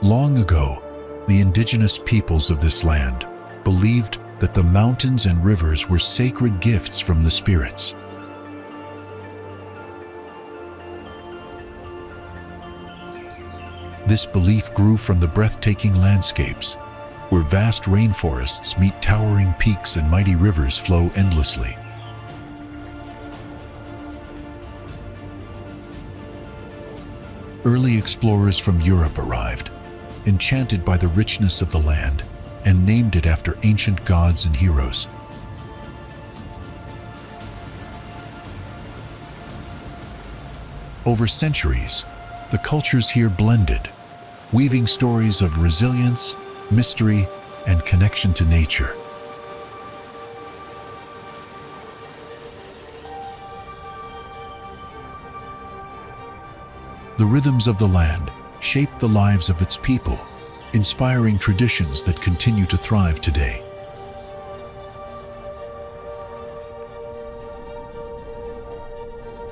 Long ago, the indigenous peoples of this land believed that the mountains and rivers were sacred gifts from the spirits. This belief grew from the breathtaking landscapes, where vast rainforests meet towering peaks and mighty rivers flow endlessly. Early explorers from Europe arrived, enchanted by the richness of the land, and named it after ancient gods and heroes. Over centuries, the cultures here blended, weaving stories of resilience, mystery, and connection to nature. The rhythms of the land shape the lives of its people, inspiring traditions that continue to thrive today.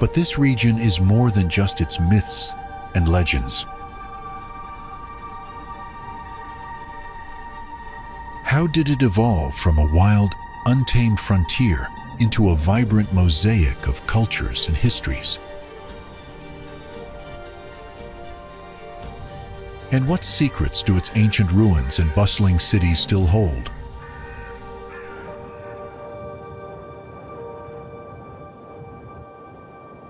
But this region is more than just its myths and legends. How did it evolve from a wild, untamed frontier into a vibrant mosaic of cultures and histories? And what secrets do its ancient ruins and bustling cities still hold?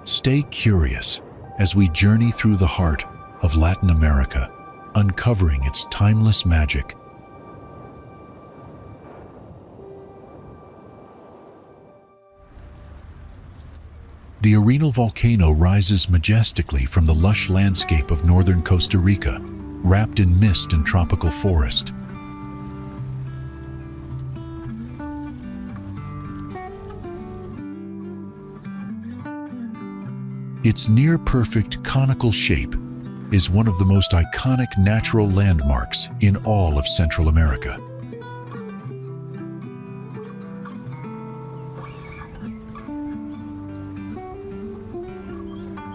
Stay curious as we journey through the heart of Latin America, uncovering its timeless magic. The Arenal volcano rises majestically from the lush landscape of northern Costa Rica, wrapped in mist and tropical forest. Its near-perfect conical shape is one of the most iconic natural landmarks in all of Central America.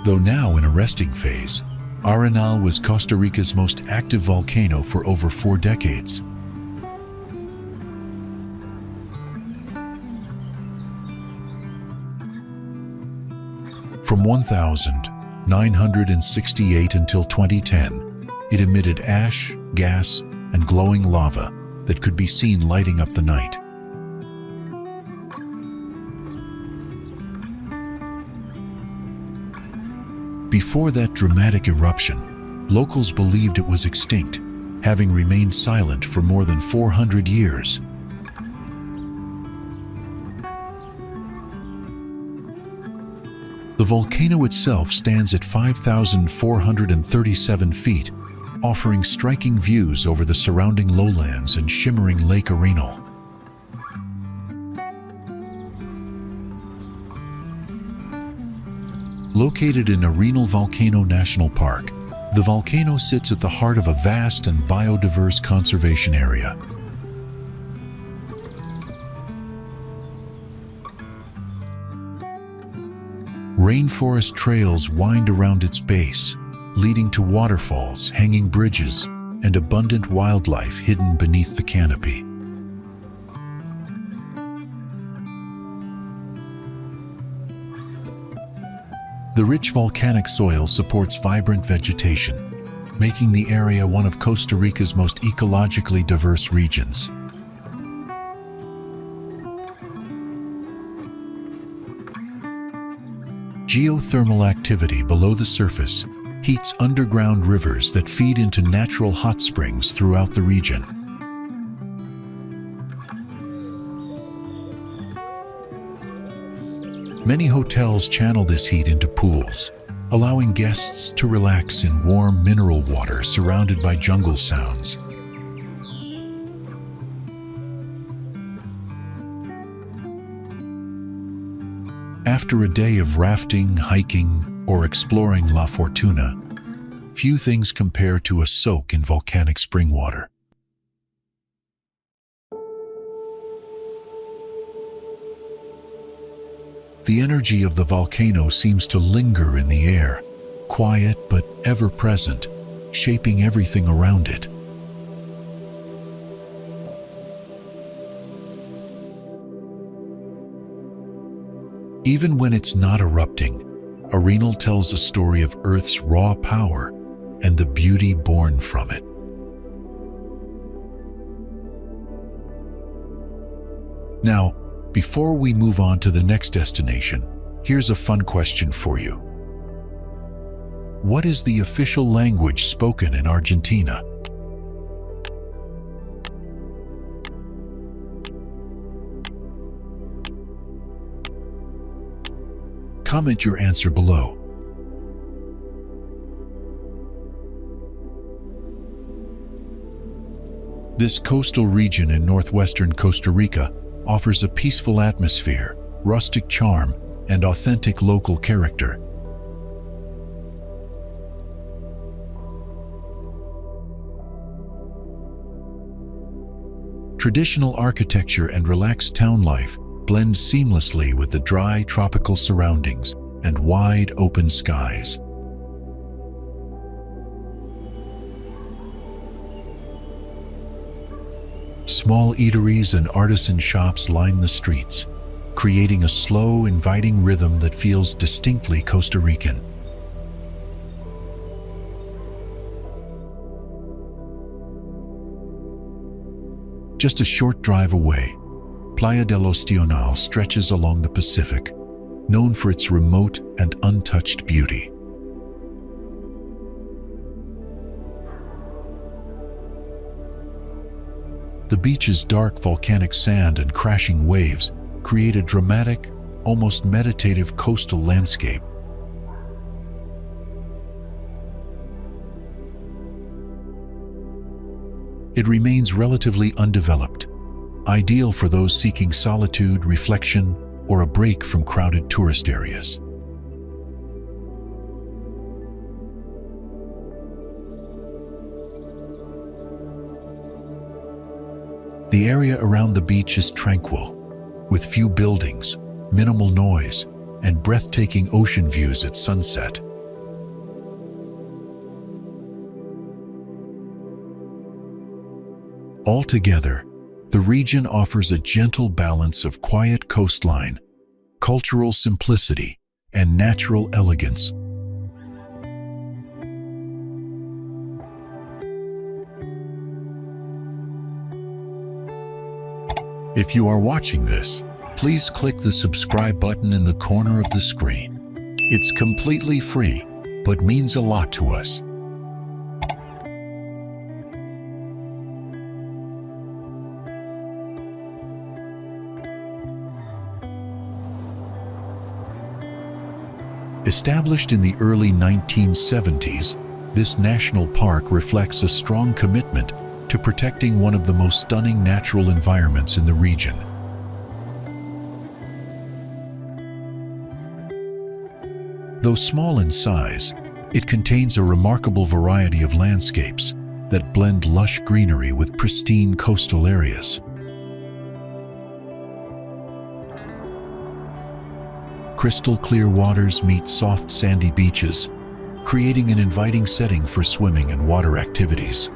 Though now in a resting phase, Arenal was Costa Rica's most active volcano for over 4 decades. From 1968 until 2010, it emitted ash, gas, and glowing lava that could be seen lighting up the night. Before that dramatic eruption, locals believed it was extinct, having remained silent for more than 400 years. The volcano itself stands at 5,437 feet, offering striking views over the surrounding lowlands and shimmering Lake Arenal. Located in Arenal Volcano National Park, the volcano sits at the heart of a vast and biodiverse conservation area. Rainforest trails wind around its base, leading to waterfalls, hanging bridges, and abundant wildlife hidden beneath the canopy. The rich volcanic soil supports vibrant vegetation, making the area one of Costa Rica's most ecologically diverse regions. Geothermal activity below the surface heats underground rivers that feed into natural hot springs throughout the region. Many hotels channel this heat into pools, allowing guests to relax in warm mineral water surrounded by jungle sounds. After a day of rafting, hiking, or exploring La Fortuna, few things compare to a soak in volcanic spring water. The energy of the volcano seems to linger in the air, quiet but ever present, shaping everything around it. Even when it's not erupting, Arenal tells a story of Earth's raw power and the beauty born from it. Now, before we move on to the next destination, here's a fun question for you. What is the official language spoken in Argentina? Comment your answer below. This coastal region in northwestern Costa Rica offers a peaceful atmosphere, rustic charm, and authentic local character. Traditional architecture and relaxed town life blend seamlessly with the dry tropical surroundings and wide open skies. Small eateries and artisan shops line the streets, creating a slow, inviting rhythm that feels distinctly Costa Rican. Just a short drive away, Playa del Ostional stretches along the Pacific, known for its remote and untouched beauty. The beach's dark volcanic sand and crashing waves create a dramatic, almost meditative coastal landscape. It remains relatively undeveloped, ideal for those seeking solitude, reflection, or a break from crowded tourist areas. The area around the beach is tranquil, with few buildings, minimal noise, and breathtaking ocean views at sunset. Altogether, the region offers a gentle balance of quiet coastline, cultural simplicity, and natural elegance. If you are watching this, please click the subscribe button in the corner of the screen. It's completely free, but means a lot to us. Established in the early 1970s, this national park reflects a strong commitment to protecting one of the most stunning natural environments in the region. Though small in size, it contains a remarkable variety of landscapes that blend lush greenery with pristine coastal areas. Crystal clear waters meet soft sandy beaches, creating an inviting setting for swimming and water activities.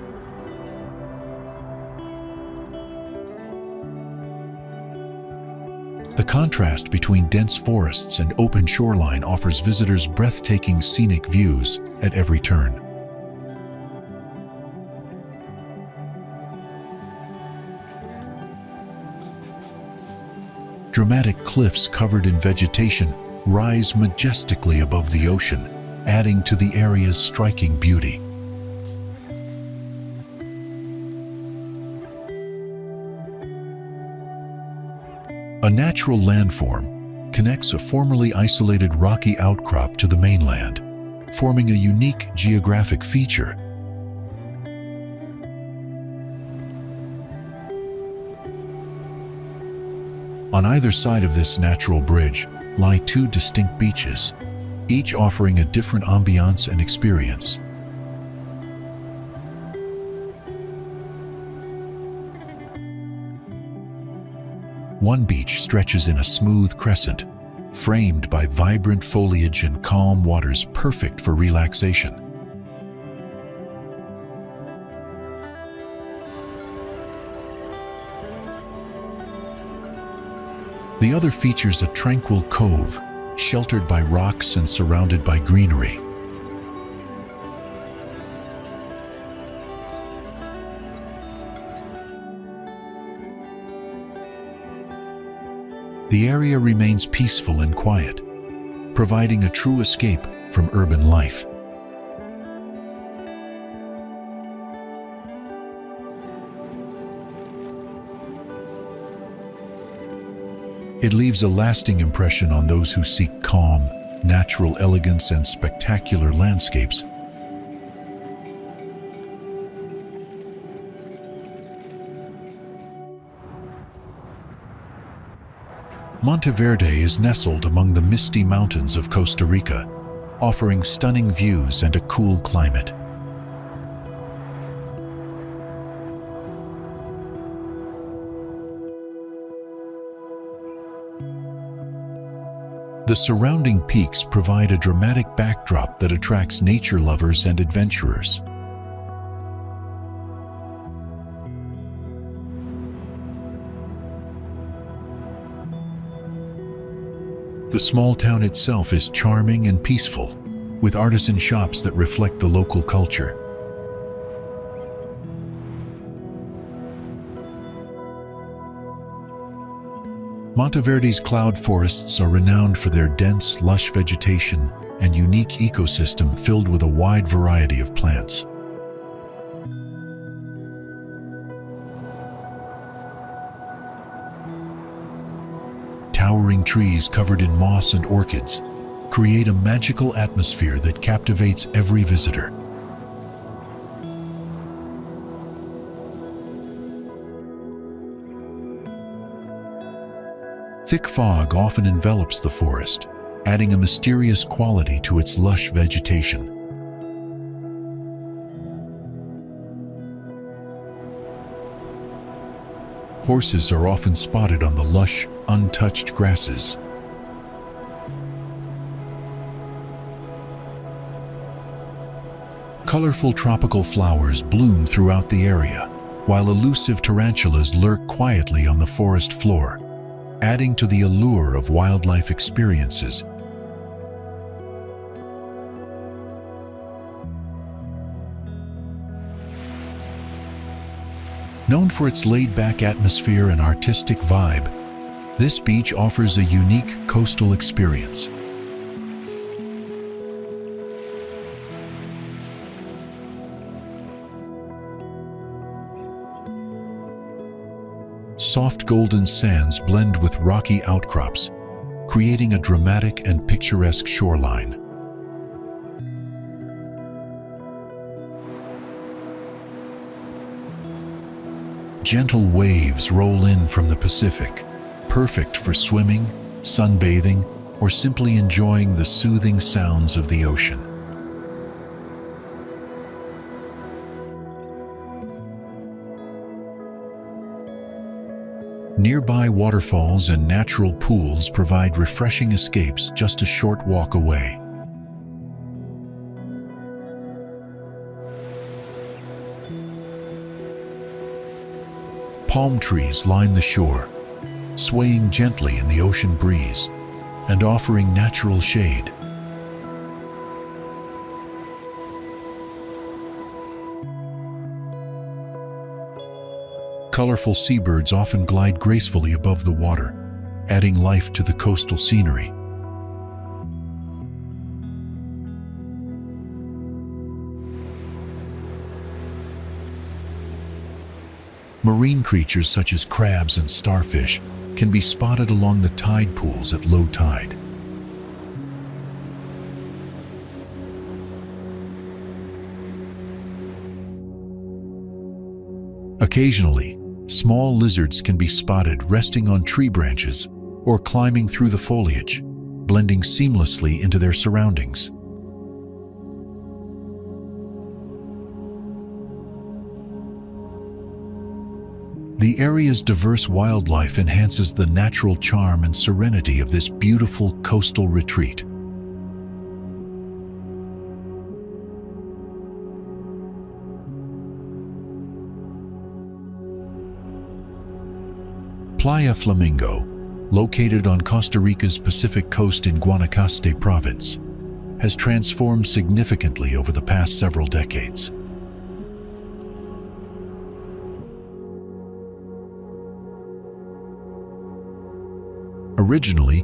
The contrast between dense forests and open shoreline offers visitors breathtaking scenic views at every turn. Dramatic cliffs covered in vegetation rise majestically above the ocean, adding to the area's striking beauty. A natural landform connects a formerly isolated rocky outcrop to the mainland, forming a unique geographic feature. On either side of this natural bridge lie two distinct beaches, each offering a different ambiance and experience. One beach stretches in a smooth crescent, framed by vibrant foliage and calm waters perfect for relaxation. The other features a tranquil cove, sheltered by rocks and surrounded by greenery. The area remains peaceful and quiet, providing a true escape from urban life. It leaves a lasting impression on those who seek calm, natural elegance, and spectacular landscapes. Monteverde is nestled among the misty mountains of Costa Rica, offering stunning views and a cool climate. The surrounding peaks provide a dramatic backdrop that attracts nature lovers and adventurers. The small town itself is charming and peaceful, with artisan shops that reflect the local culture. Monteverde's cloud forests are renowned for their dense, lush vegetation and unique ecosystem filled with a wide variety of plants. Towering trees covered in moss and orchids create a magical atmosphere that captivates every visitor. Thick fog often envelops the forest, adding a mysterious quality to its lush vegetation. Horses are often spotted on the lush, untouched grasses. Colorful tropical flowers bloom throughout the area, while elusive tarantulas lurk quietly on the forest floor, adding to the allure of wildlife experiences. Known for its laid-back atmosphere and artistic vibe, this beach offers a unique coastal experience. Soft golden sands blend with rocky outcrops, creating a dramatic and picturesque shoreline. Gentle waves roll in from the Pacific, perfect for swimming, sunbathing, or simply enjoying the soothing sounds of the ocean. Nearby waterfalls and natural pools provide refreshing escapes just a short walk away. Palm trees line the shore, swaying gently in the ocean breeze and offering natural shade. Colorful seabirds often glide gracefully above the water, adding life to the coastal scenery. Marine creatures such as crabs and starfish can be spotted along the tide pools at low tide. Occasionally, small lizards can be spotted resting on tree branches or climbing through the foliage, blending seamlessly into their surroundings. The area's diverse wildlife enhances the natural charm and serenity of this beautiful coastal retreat. Playa Flamingo, located on Costa Rica's Pacific coast in Guanacaste province, has transformed significantly over the past several decades. Originally,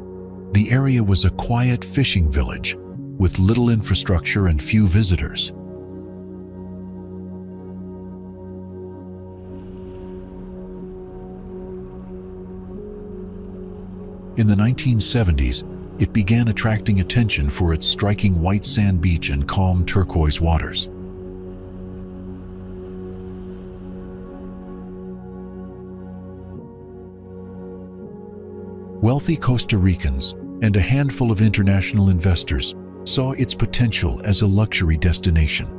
the area was a quiet fishing village with little infrastructure and few visitors. In the 1970s, it began attracting attention for its striking white sand beach and calm turquoise waters. Wealthy Costa Ricans and a handful of international investors saw its potential as a luxury destination.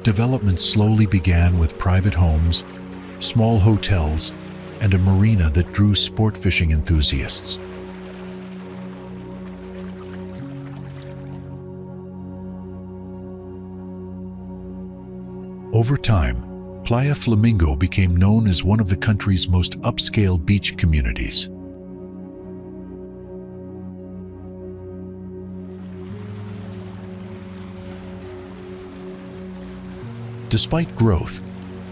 Development slowly began with private homes, small hotels, and a marina that drew sport fishing enthusiasts. Over time, Playa Flamingo became known as one of the country's most upscale beach communities. Despite growth,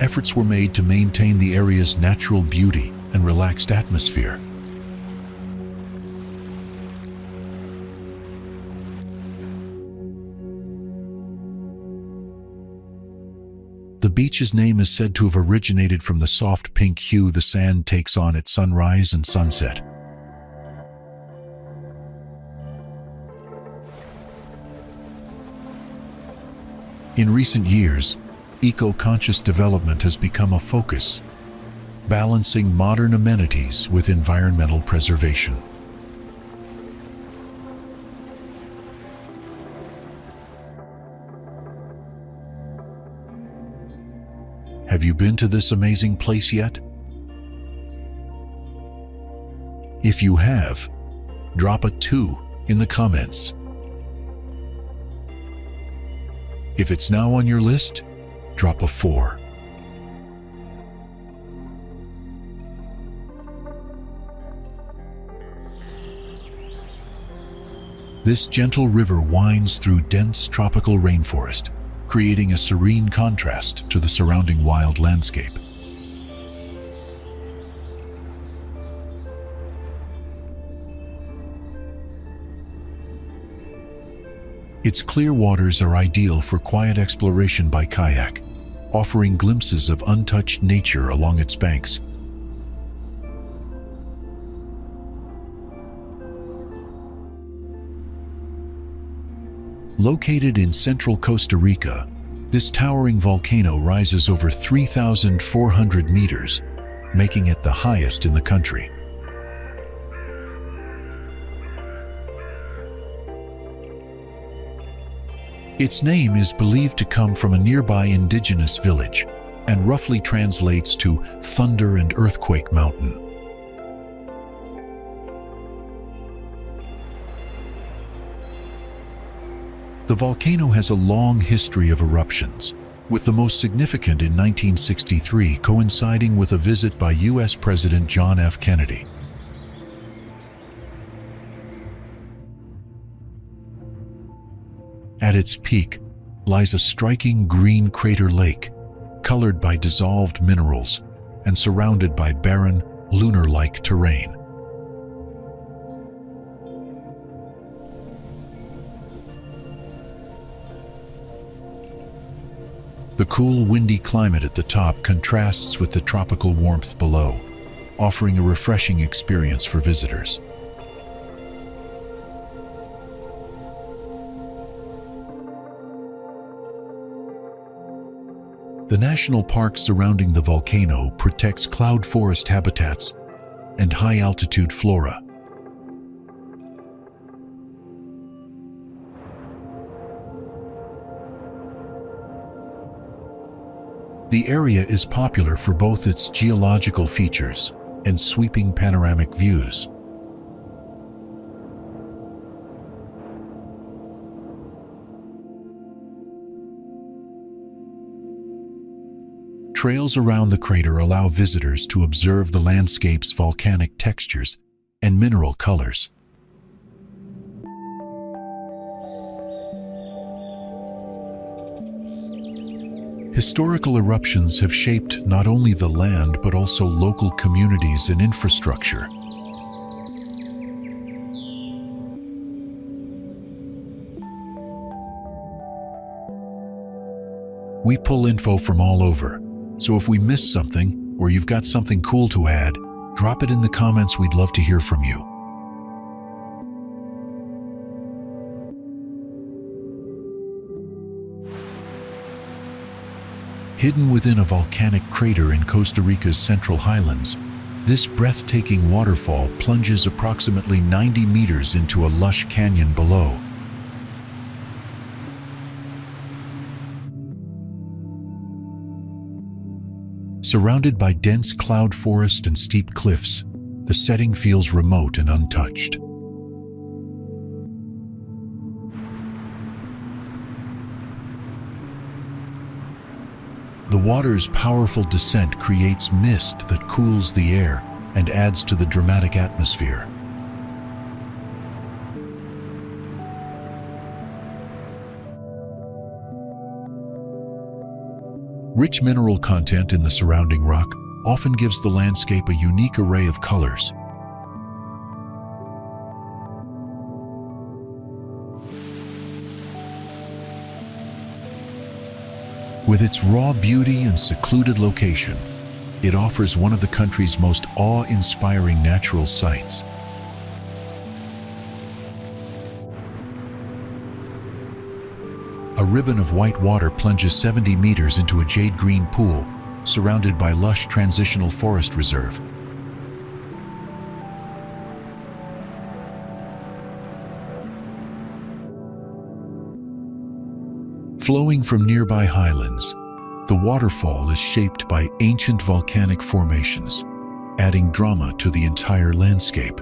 efforts were made to maintain the area's natural beauty and relaxed atmosphere. The beach's name is said to have originated from the soft pink hue the sand takes on at sunrise and sunset. In recent years, eco-conscious development has become a focus, balancing modern amenities with environmental preservation. Have you been to this amazing place yet? If you have, drop a 2 in the comments. If it's now on your list, drop a 4. This gentle river winds through dense tropical rainforest, creating a serene contrast to the surrounding wild landscape. Its clear waters are ideal for quiet exploration by kayak, offering glimpses of untouched nature along its banks. Located in central Costa Rica, this towering volcano rises over 3,400 meters, making it the highest in the country. Its name is believed to come from a nearby indigenous village and roughly translates to Thunder and Earthquake Mountain. The volcano has a long history of eruptions, with the most significant in 1963 coinciding with a visit by U.S. President John F. Kennedy. At its peak lies a striking green crater lake, colored by dissolved minerals and surrounded by barren, lunar-like terrain. The cool, windy climate at the top contrasts with the tropical warmth below, offering a refreshing experience for visitors. The national park surrounding the volcano protects cloud forest habitats and high-altitude flora. The area is popular for both its geological features and sweeping panoramic views. Trails around the crater allow visitors to observe the landscape's volcanic textures and mineral colors. Historical eruptions have shaped not only the land but also local communities and infrastructure. We pull info from all over, so if we missed something or you've got something cool to add, drop it in the comments. We'd love to hear from you. Hidden within a volcanic crater in Costa Rica's Central Highlands, this breathtaking waterfall plunges approximately 90 meters into a lush canyon below. Surrounded by dense cloud forest and steep cliffs, the setting feels remote and untouched. The water's powerful descent creates mist that cools the air and adds to the dramatic atmosphere. Rich mineral content in the surrounding rock often gives the landscape a unique array of colors. With its raw beauty and secluded location, it offers one of the country's most awe-inspiring natural sights. A ribbon of white water plunges 70 meters into a jade-green pool, surrounded by lush transitional forest reserve. Flowing from nearby highlands, the waterfall is shaped by ancient volcanic formations, adding drama to the entire landscape.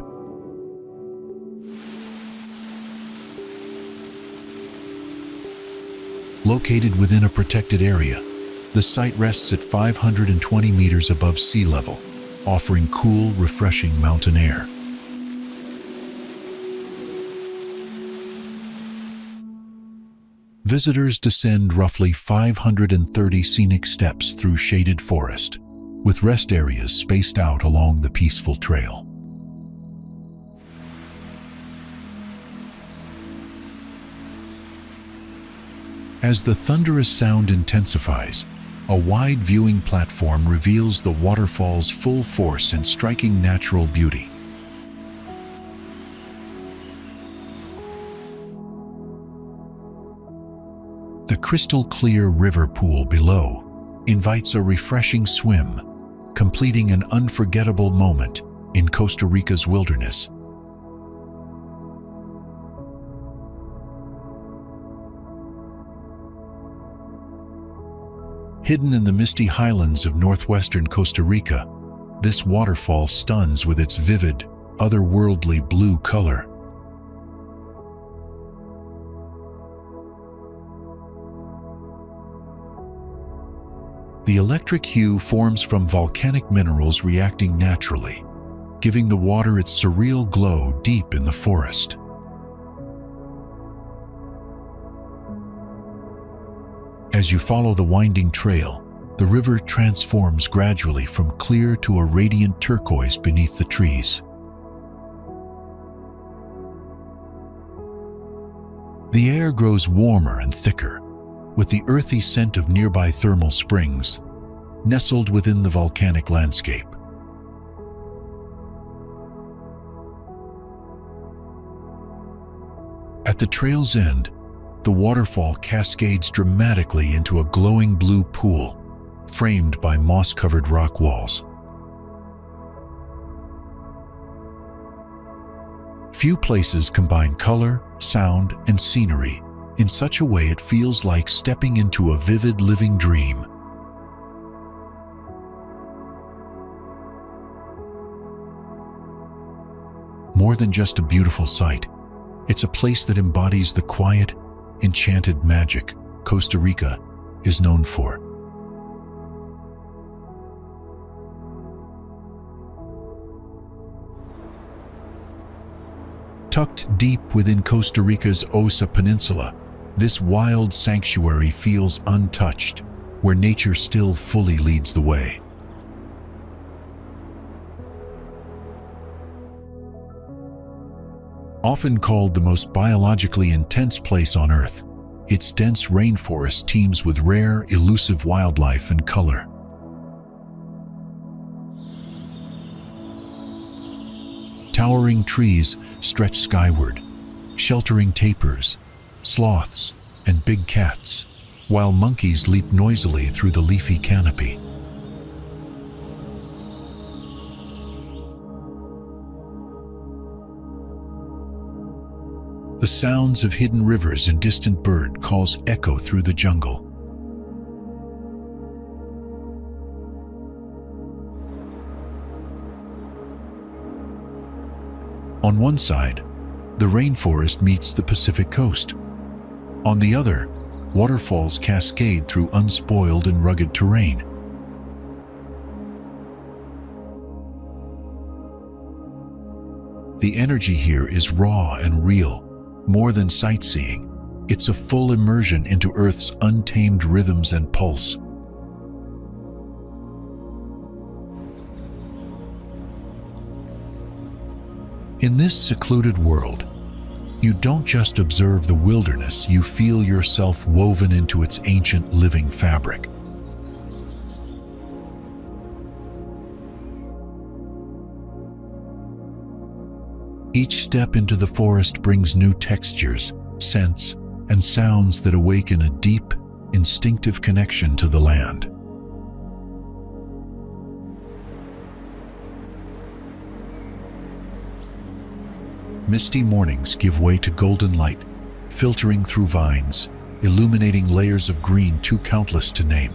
Located within a protected area, the site rests at 520 meters above sea level, offering cool, refreshing mountain air. Visitors descend roughly 530 scenic steps through shaded forest, with rest areas spaced out along the peaceful trail. As the thunderous sound intensifies, a wide viewing platform reveals the waterfall's full force and striking natural beauty. The crystal-clear river pool below invites a refreshing swim, completing an unforgettable moment in Costa Rica's wilderness. Hidden in the misty highlands of northwestern Costa Rica, this waterfall stuns with its vivid, otherworldly blue color. The electric hue forms from volcanic minerals reacting naturally, giving the water its surreal glow deep in the forest. As you follow the winding trail, the river transforms gradually from clear to a radiant turquoise beneath the trees. The air grows warmer and thicker, with the earthy scent of nearby thermal springs, nestled within the volcanic landscape. At the trail's end, the waterfall cascades dramatically into a glowing blue pool, framed by moss-covered rock walls. Few places combine color, sound, and scenery in such a way it feels like stepping into a vivid living dream. More than just a beautiful sight, it's a place that embodies the quiet, enchanted magic Costa Rica is known for. Tucked deep within Costa Rica's Osa Peninsula, this wild sanctuary feels untouched, where nature still fully leads the way. Often called the most biologically intense place on Earth, its dense rainforest teems with rare, elusive wildlife and color. Towering trees stretch skyward, sheltering tapirs, sloths, and big cats, while monkeys leap noisily through the leafy canopy. The sounds of hidden rivers and distant bird calls echo through the jungle. On one side, the rainforest meets the Pacific coast. On the other, waterfalls cascade through unspoiled and rugged terrain. The energy here is raw and real, more than sightseeing. It's a full immersion into Earth's untamed rhythms and pulse. In this secluded world, you don't just observe the wilderness, you feel yourself woven into its ancient living fabric. Each step into the forest brings new textures, scents, and sounds that awaken a deep, instinctive connection to the land. Misty mornings give way to golden light, filtering through vines, illuminating layers of green too countless to name.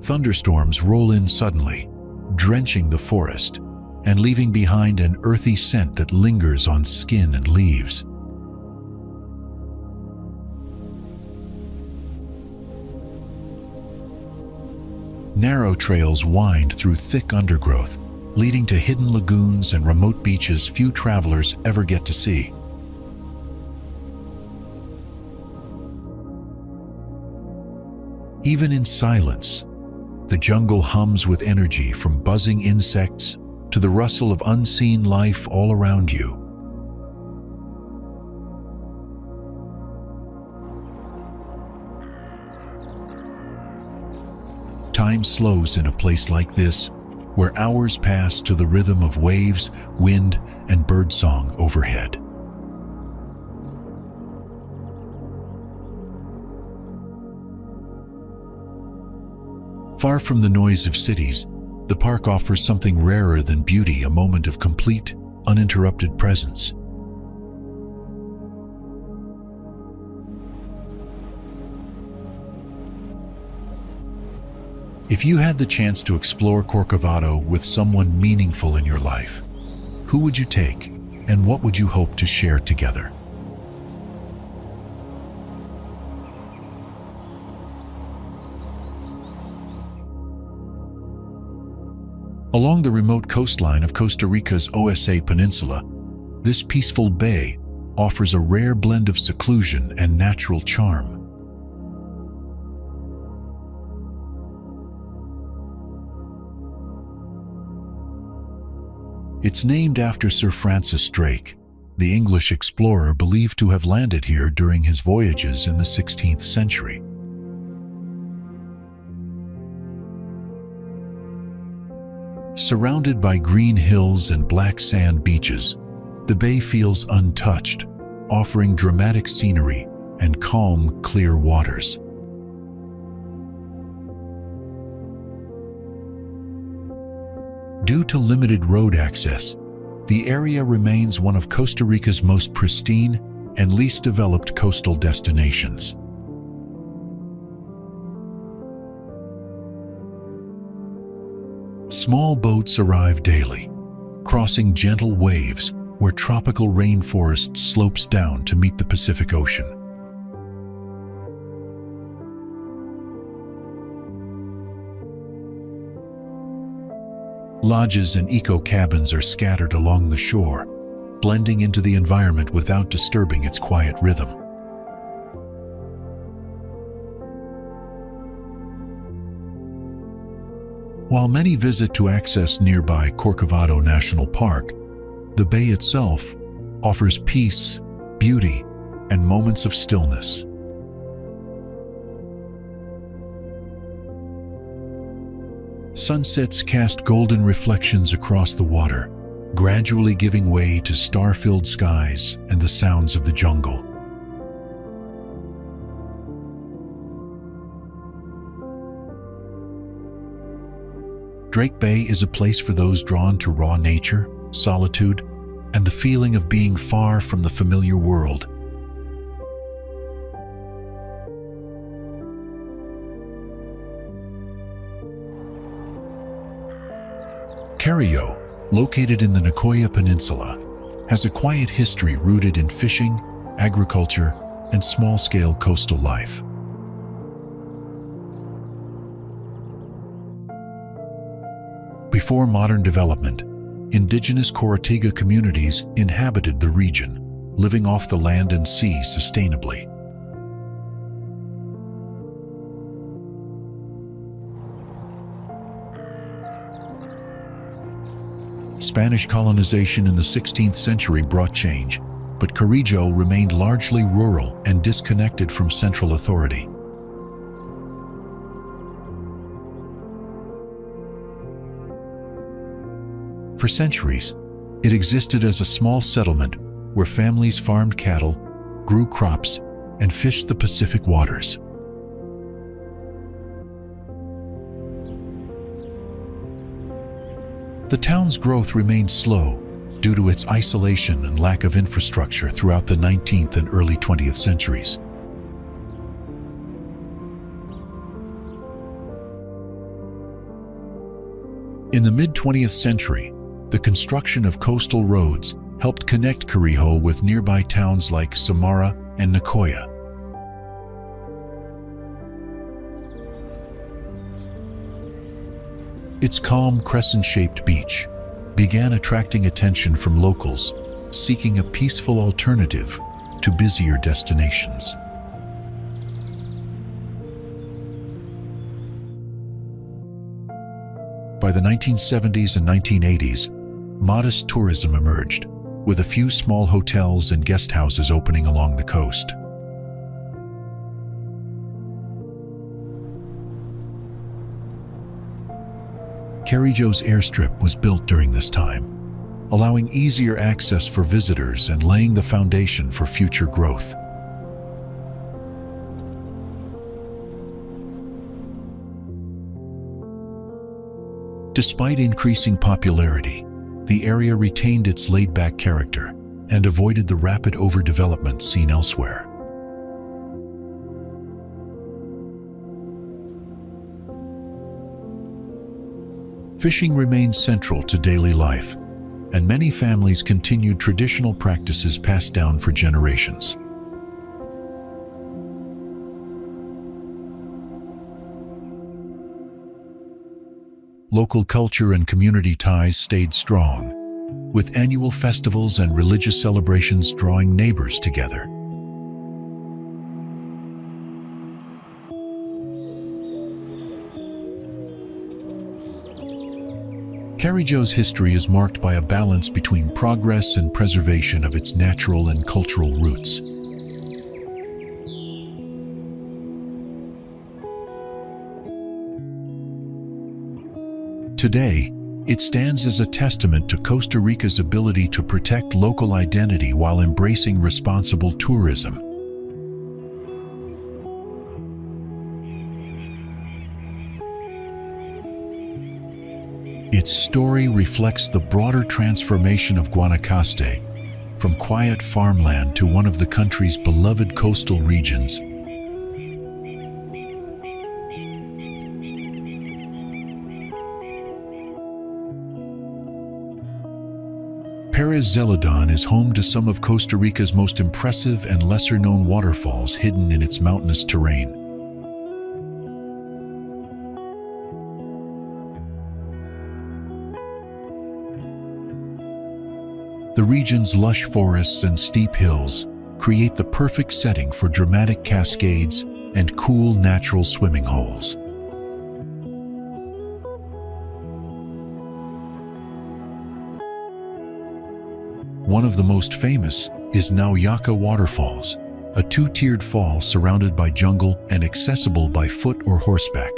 Thunderstorms roll in suddenly, drenching the forest and leaving behind an earthy scent that lingers on skin and leaves. Narrow trails wind through thick undergrowth, leading to hidden lagoons and remote beaches few travelers ever get to see. Even in silence, the jungle hums with energy, from buzzing insects to the rustle of unseen life all around you. Time slows in a place like this, where hours pass to the rhythm of waves, wind, and birdsong overhead. Far from the noise of cities, the park offers something rarer than beauty, a moment of complete, uninterrupted presence. If you had the chance to explore Corcovado with someone meaningful in your life, who would you take, and what would you hope to share together? Along the remote coastline of Costa Rica's Osa Peninsula, this peaceful bay offers a rare blend of seclusion and natural charm. It's named after Sir Francis Drake, the English explorer believed to have landed here during his voyages in the 16th century. Surrounded by green hills and black sand beaches, the bay feels untouched, offering dramatic scenery and calm, clear waters. Due to limited road access, the area remains one of Costa Rica's most pristine and least developed coastal destinations. Small boats arrive daily, crossing gentle waves where tropical rainforest slopes down to meet the Pacific Ocean. Lodges and eco-cabins are scattered along the shore, blending into the environment without disturbing its quiet rhythm. While many visit to access nearby Corcovado National Park, the bay itself offers peace, beauty, and moments of stillness. Sunsets cast golden reflections across the water, gradually giving way to star-filled skies and the sounds of the jungle. Drake Bay is a place for those drawn to raw nature, solitude, and the feeling of being far from the familiar world. Carrillo, located in the Nicoya Peninsula, has a quiet history rooted in fishing, agriculture, and small-scale coastal life. Before modern development, indigenous Corotiga communities inhabited the region, living off the land and sea sustainably. Spanish colonization in the 16th century brought change, but Carrillo remained largely rural and disconnected from central authority. For centuries, it existed as a small settlement where families farmed cattle, grew crops, and fished the Pacific waters. The town's growth remained slow due to its isolation and lack of infrastructure throughout the 19th and early 20th centuries. In the mid-20th century, the construction of coastal roads helped connect Carrillo with nearby towns like Samara and Nicoya. Its calm crescent-shaped beach began attracting attention from locals seeking a peaceful alternative to busier destinations. By the 1970s and 1980s, modest tourism emerged, with a few small hotels and guest houses opening along the coast. Carrillo's airstrip was built during this time, allowing easier access for visitors and laying the foundation for future growth. Despite increasing popularity, the area retained its laid-back character and avoided the rapid overdevelopment seen elsewhere. Fishing remains central to daily life, and many families continued traditional practices passed down for generations. Local culture and community ties stayed strong, with annual festivals and religious celebrations drawing neighbors together. Carrillo's history is marked by a balance between progress and preservation of its natural and cultural roots. Today, it stands as a testament to Costa Rica's ability to protect local identity while embracing responsible tourism. Its story reflects the broader transformation of Guanacaste, from quiet farmland to one of the country's beloved coastal regions. Pérez Zeledón is home to some of Costa Rica's most impressive and lesser-known waterfalls hidden in its mountainous terrain. The region's lush forests and steep hills create the perfect setting for dramatic cascades and cool natural swimming holes. One of the most famous is Nauyaka Waterfalls, a two-tiered fall surrounded by jungle and accessible by foot or horseback.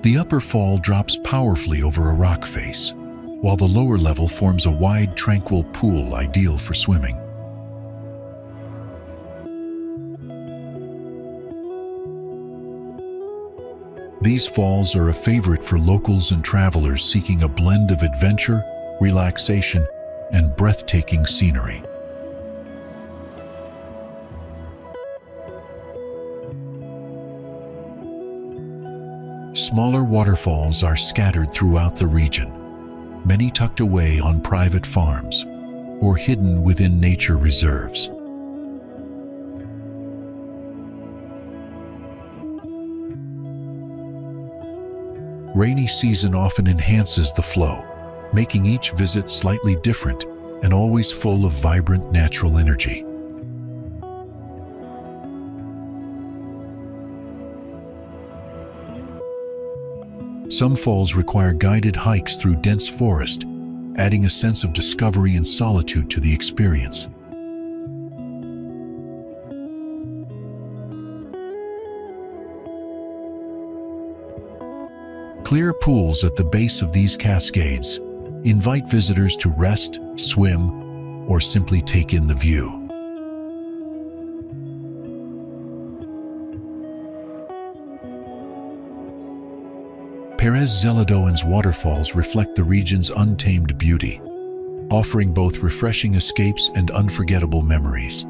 The upper fall drops powerfully over a rock face, while the lower level forms a wide, tranquil pool ideal for swimming. These falls are a favorite for locals and travelers seeking a blend of adventure, relaxation, and breathtaking scenery. Smaller waterfalls are scattered throughout the region, many tucked away on private farms or hidden within nature reserves. Rainy season often enhances the flow, making each visit slightly different and always full of vibrant natural energy. Some falls require guided hikes through dense forest, adding a sense of discovery and solitude to the experience. Clear pools at the base of these cascades invite visitors to rest, swim, or simply take in the view. Pérez Zeledón's waterfalls reflect the region's untamed beauty, offering both refreshing escapes and unforgettable memories.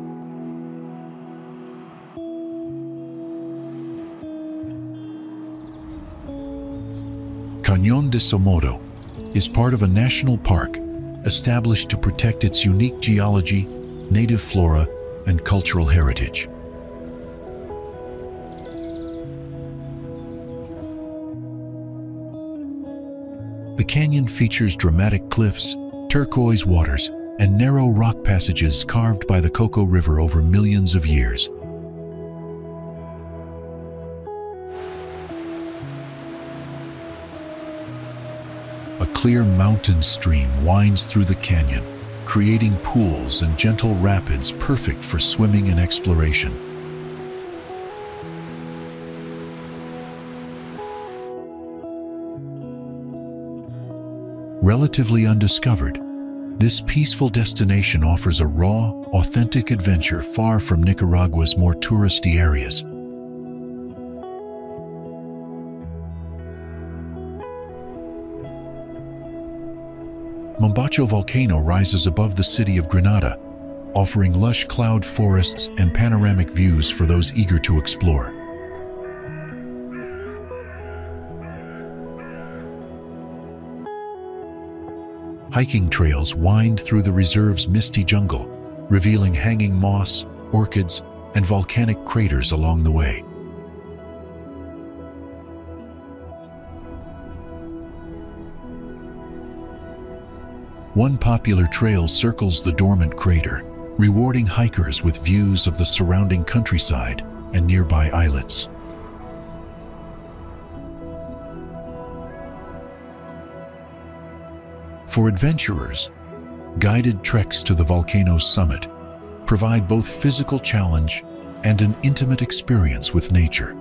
Cañón de Somoto is part of a national park established to protect its unique geology, native flora, and cultural heritage. The canyon features dramatic cliffs, turquoise waters, and narrow rock passages carved by the Coco River over millions of years. A clear mountain stream winds through the canyon, creating pools and gentle rapids perfect for swimming and exploration. Relatively undiscovered, this peaceful destination offers a raw, authentic adventure far from Nicaragua's more touristy areas. Mombacho volcano rises above the city of Granada, offering lush cloud forests and panoramic views for those eager to explore. Hiking trails wind through the reserve's misty jungle, revealing hanging moss, orchids, and volcanic craters along the way. One popular trail circles the dormant crater, rewarding hikers with views of the surrounding countryside and nearby islets. For adventurers, guided treks to the volcano's summit provide both physical challenge and an intimate experience with nature.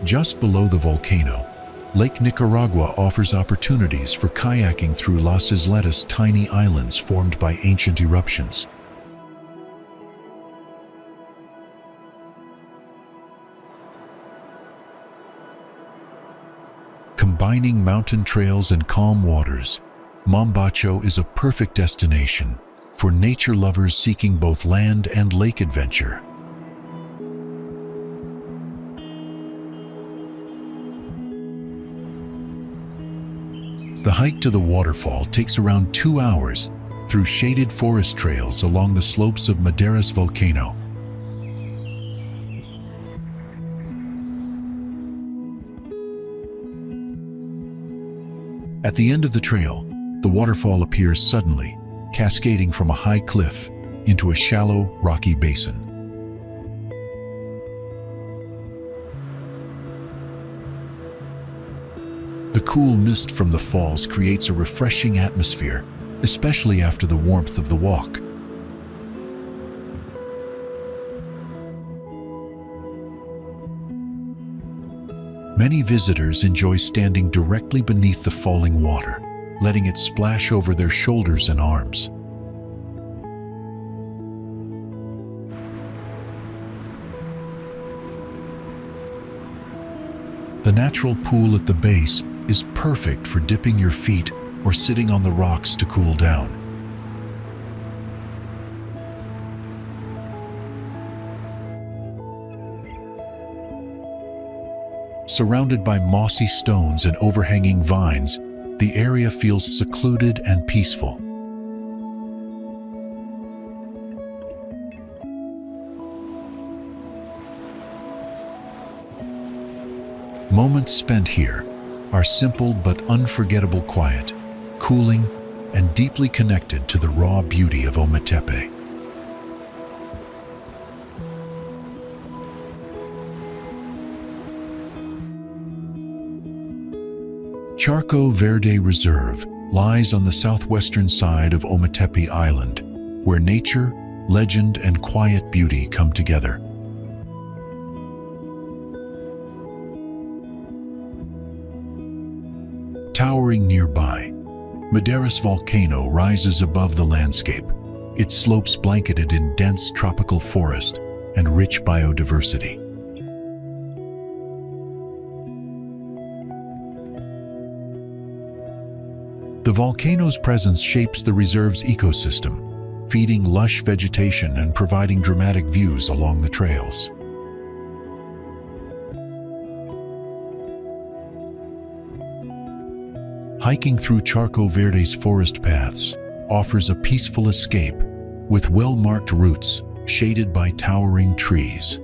Just below the volcano, Lake Nicaragua offers opportunities for kayaking through Las Isletas' tiny islands formed by ancient eruptions. Combining mountain trails and calm waters, Mombacho is a perfect destination for nature lovers seeking both land and lake adventure. The hike to the waterfall takes around 2 hours through shaded forest trails along the slopes of Madera's volcano. At the end of the trail, the waterfall appears suddenly, cascading from a high cliff into a shallow, rocky basin. The cool mist from the falls creates a refreshing atmosphere, especially after the warmth of the walk. Many visitors enjoy standing directly beneath the falling water, letting it splash over their shoulders and arms. The natural pool at the base is perfect for dipping your feet or sitting on the rocks to cool down. Surrounded by mossy stones and overhanging vines, the area feels secluded and peaceful. Moments spent here are simple but unforgettable, quiet, cooling, and deeply connected to the raw beauty of Ometepe. Charco Verde Reserve lies on the southwestern side of Ometepe Island, where nature, legend, and quiet beauty come together. Towering nearby, Madeiras Volcano rises above the landscape, its slopes blanketed in dense tropical forest and rich biodiversity. The volcano's presence shapes the reserve's ecosystem, feeding lush vegetation and providing dramatic views along the trails. Hiking through Charco Verde's forest paths offers a peaceful escape, with well-marked routes shaded by towering trees.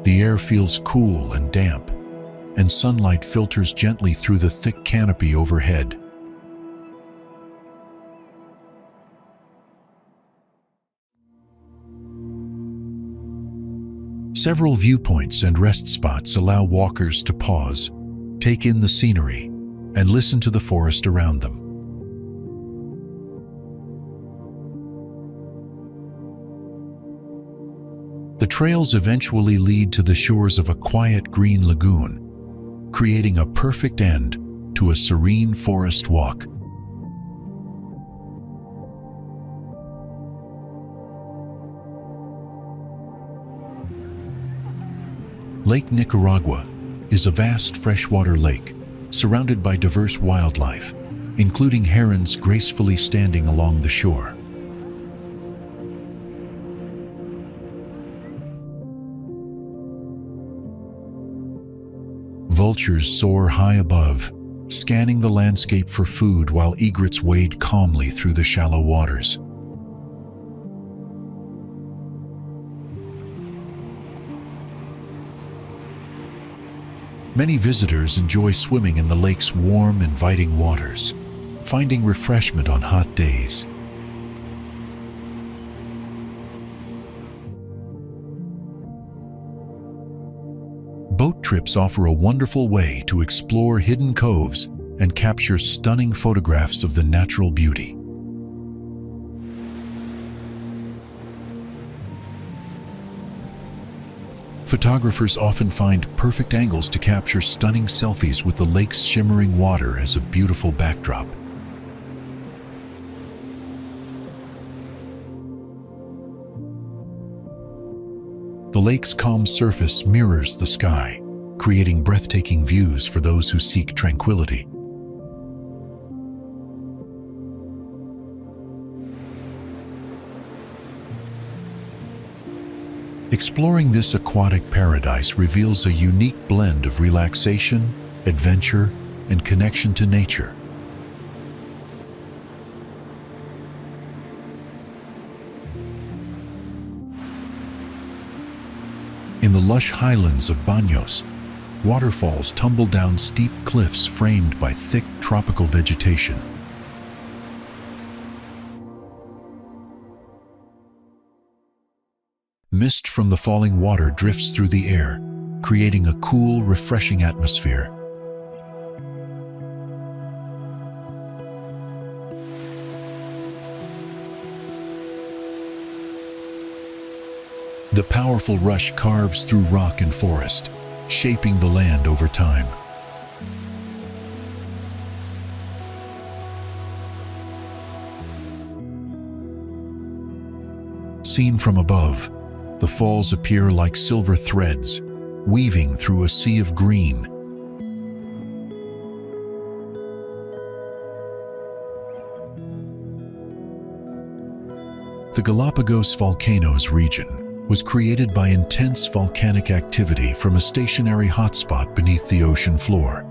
The air feels cool and damp, and sunlight filters gently through the thick canopy overhead. Several viewpoints and rest spots allow walkers to pause, take in the scenery, and listen to the forest around them. The trails eventually lead to the shores of a quiet green lagoon, creating a perfect end to a serene forest walk. Lake Nicaragua is a vast freshwater lake surrounded by diverse wildlife, including herons gracefully standing along the shore. Vultures soar high above, scanning the landscape for food while egrets wade calmly through the shallow waters. Many visitors enjoy swimming in the lake's warm, inviting waters, finding refreshment on hot days. Boat trips offer a wonderful way to explore hidden coves and capture stunning photographs of the natural beauty. Photographers often find perfect angles to capture stunning selfies with the lake's shimmering water as a beautiful backdrop. The lake's calm surface mirrors the sky, creating breathtaking views for those who seek tranquility. Exploring this aquatic paradise reveals a unique blend of relaxation, adventure, and connection to nature. In the lush highlands of Baños, waterfalls tumble down steep cliffs framed by thick tropical vegetation. Mist from the falling water drifts through the air, creating a cool, refreshing atmosphere. The powerful rush carves through rock and forest, shaping the land over time. Seen from above, the falls appear like silver threads, weaving through a sea of green. The Galápagos Volcanoes region was created by intense volcanic activity from a stationary hotspot beneath the ocean floor.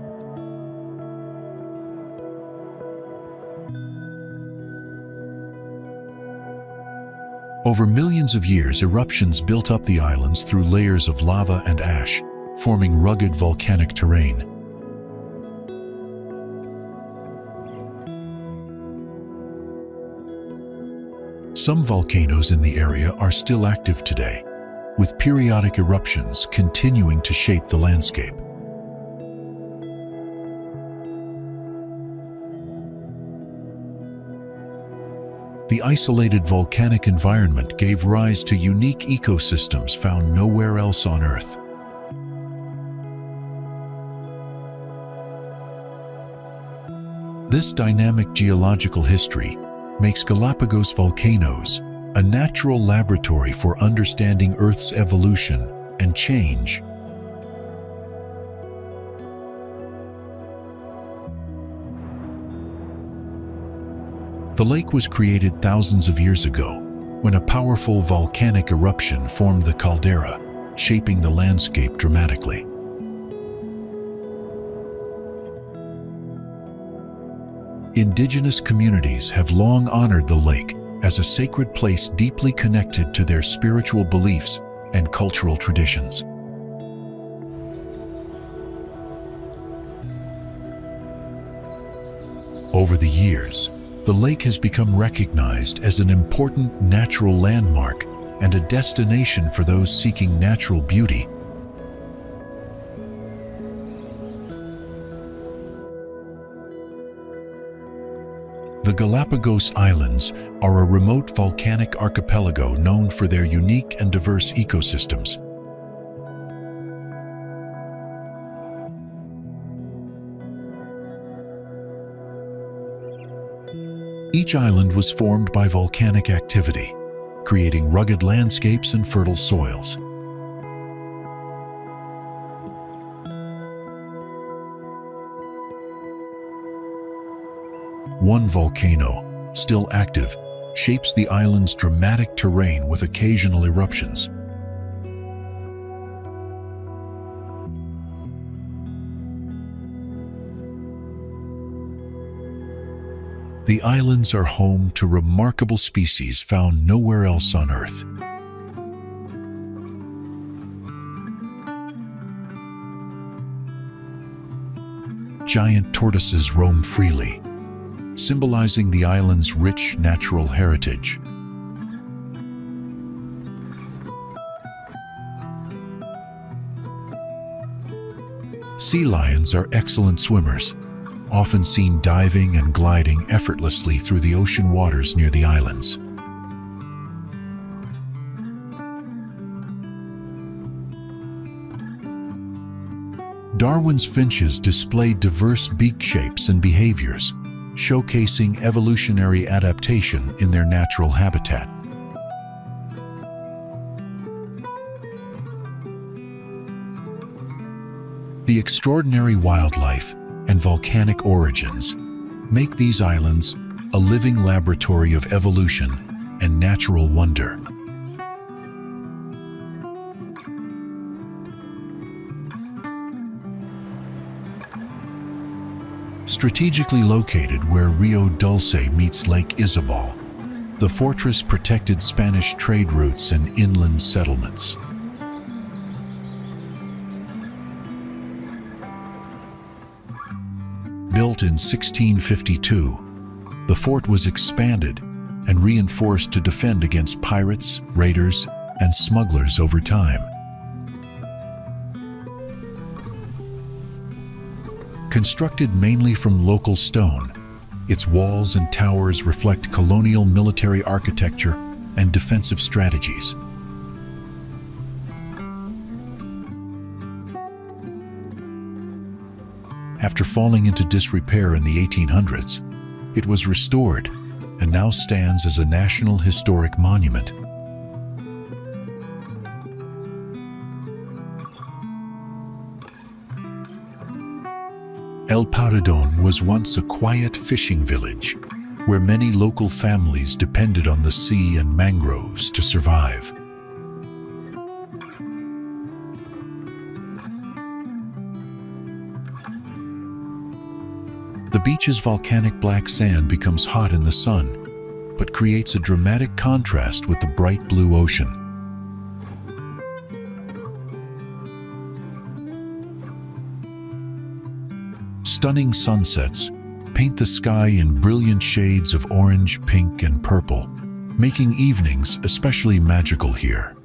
Over millions of years, eruptions built up the islands through layers of lava and ash, forming rugged volcanic terrain. Some volcanoes in the area are still active today, with periodic eruptions continuing to shape the landscape. The isolated volcanic environment gave rise to unique ecosystems found nowhere else on Earth. This dynamic geological history makes Galápagos volcanoes a natural laboratory for understanding Earth's evolution and change. The lake was created thousands of years ago, when a powerful volcanic eruption formed the caldera, shaping the landscape dramatically. Indigenous communities have long honored the lake as a sacred place deeply connected to their spiritual beliefs and cultural traditions. Over the years, the lake has become recognized as an important natural landmark and a destination for those seeking natural beauty. The Galápagos Islands are a remote volcanic archipelago known for their unique and diverse ecosystems. Each island was formed by volcanic activity, creating rugged landscapes and fertile soils. One volcano, still active, shapes the island's dramatic terrain with occasional eruptions. The islands are home to remarkable species found nowhere else on Earth. Giant tortoises roam freely, symbolizing the island's rich natural heritage. Sea lions are excellent swimmers, often seen diving and gliding effortlessly through the ocean waters near the islands. Darwin's finches display diverse beak shapes and behaviors, showcasing evolutionary adaptation in their natural habitat. The extraordinary wildlife and volcanic origins make these islands a living laboratory of evolution and natural wonder. Strategically located where Rio Dulce meets Lake Izabal, the fortress protected Spanish trade routes and inland settlements. Built in 1652, the fort was expanded and reinforced to defend against pirates, raiders, and smugglers over time. Constructed mainly from local stone, its walls and towers reflect colonial military architecture and defensive strategies. After falling into disrepair in the 1800s, it was restored and now stands as a National Historic Monument. El Paredón was once a quiet fishing village where many local families depended on the sea and mangroves to survive. The beach's volcanic black sand becomes hot in the sun, but creates a dramatic contrast with the bright blue ocean. Stunning sunsets paint the sky in brilliant shades of orange, pink, and purple, making evenings especially magical here.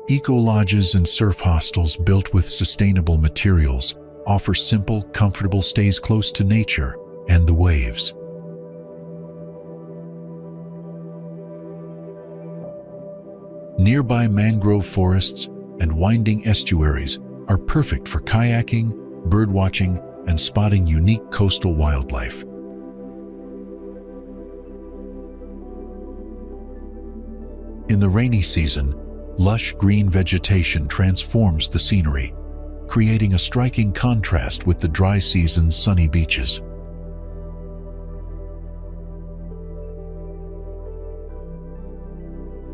Eco-lodges and surf hostels built with sustainable materials offer simple, comfortable stays close to nature and the waves. Nearby mangrove forests and winding estuaries are perfect for kayaking, birdwatching, and spotting unique coastal wildlife. In the rainy season, lush green vegetation transforms the scenery, creating a striking contrast with the dry season's sunny beaches.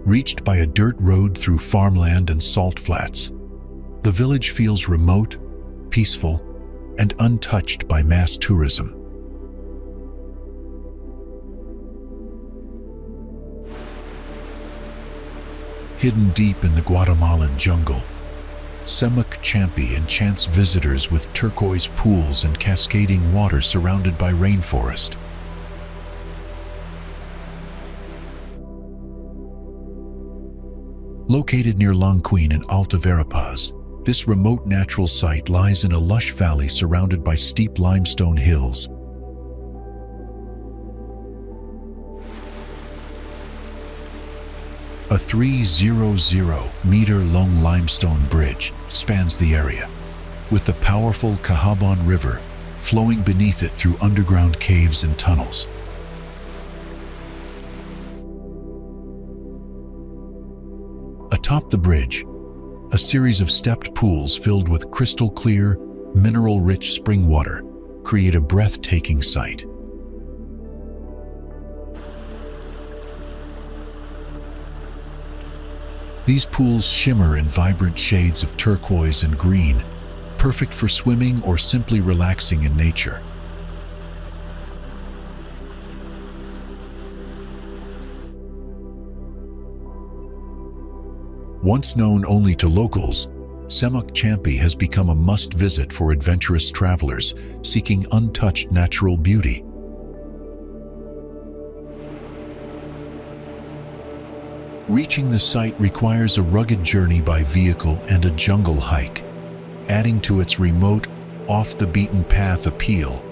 Reached by a dirt road through farmland and salt flats, the village feels remote, peaceful, and untouched by mass tourism. Hidden deep in the Guatemalan jungle, Semuc Champi enchants visitors with turquoise pools and cascading water surrounded by rainforest. Located near Lonquin and Alta Verapaz, this remote natural site lies in a lush valley surrounded by steep limestone hills. A 300-meter-long limestone bridge spans the area, with the powerful Cahabon River flowing beneath it through underground caves and tunnels. Atop the bridge, a series of stepped pools filled with crystal-clear, mineral-rich spring water create a breathtaking sight. These pools shimmer in vibrant shades of turquoise and green, perfect for swimming or simply relaxing in nature. Once known only to locals, Semuc Champi has become a must-visit for adventurous travelers seeking untouched natural beauty. Reaching the site requires a rugged journey by vehicle and a jungle hike, adding to its remote, off-the-beaten-path appeal.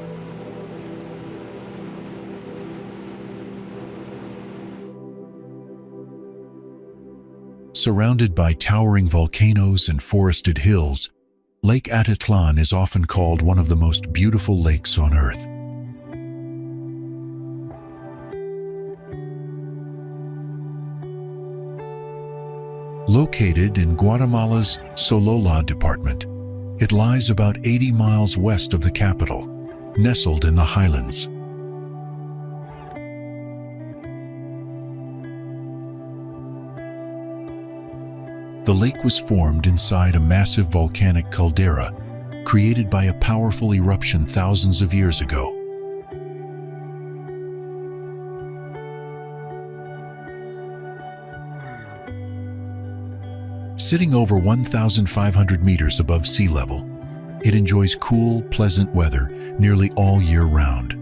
Surrounded by towering volcanoes and forested hills, Lake Atitlan is often called one of the most beautiful lakes on Earth. Located in Guatemala's Sololá department, it lies about 80 miles west of the capital, nestled in the highlands. The lake was formed inside a massive volcanic caldera, created by a powerful eruption thousands of years ago. Sitting over 1,500 meters above sea level, it enjoys cool, pleasant weather nearly all year round.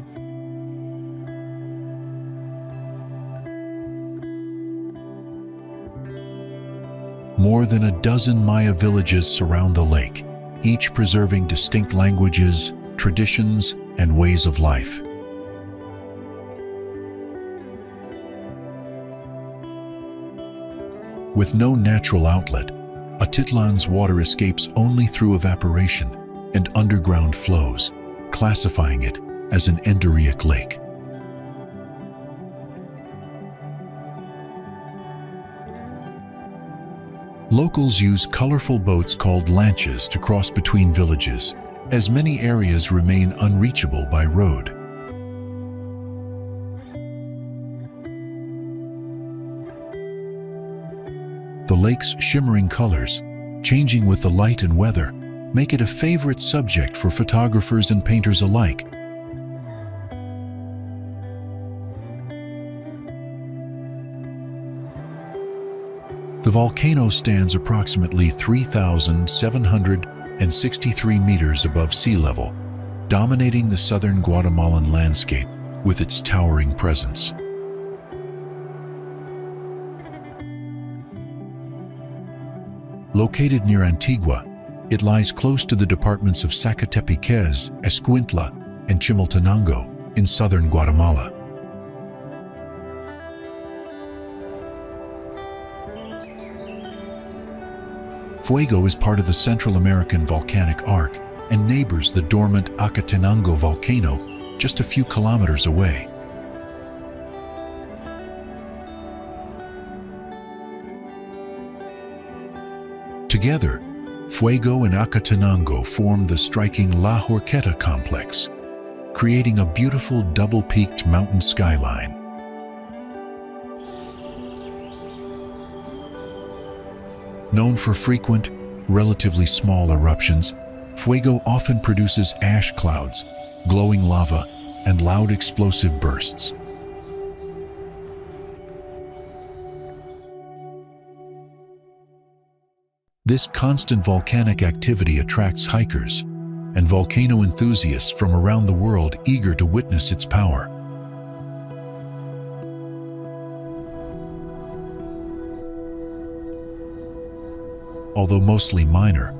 More than a dozen Maya villages surround the lake, each preserving distinct languages, traditions, and ways of life. With no natural outlet, Atitlan's water escapes only through evaporation and underground flows, classifying it as an endorheic lake. Locals use colorful boats called lanchas to cross between villages, as many areas remain unreachable by road. The lake's shimmering colors, changing with the light and weather, make it a favorite subject for photographers and painters alike. The volcano stands approximately 3,763 meters above sea level, dominating the southern Guatemalan landscape with its towering presence. Located near Antigua, it lies close to the departments of Zacatepeques, Escuintla, and Chimaltenango in southern Guatemala. Fuego is part of the Central American volcanic arc and neighbors the dormant Acatenango volcano just a few kilometers away. Together, Fuego and Acatenango form the striking La Horqueta complex, creating a beautiful double-peaked mountain skyline. Known for frequent, relatively small eruptions, Fuego often produces ash clouds, glowing lava, and loud explosive bursts. This constant volcanic activity attracts hikers and volcano enthusiasts from around the world eager to witness its power. Although mostly minor,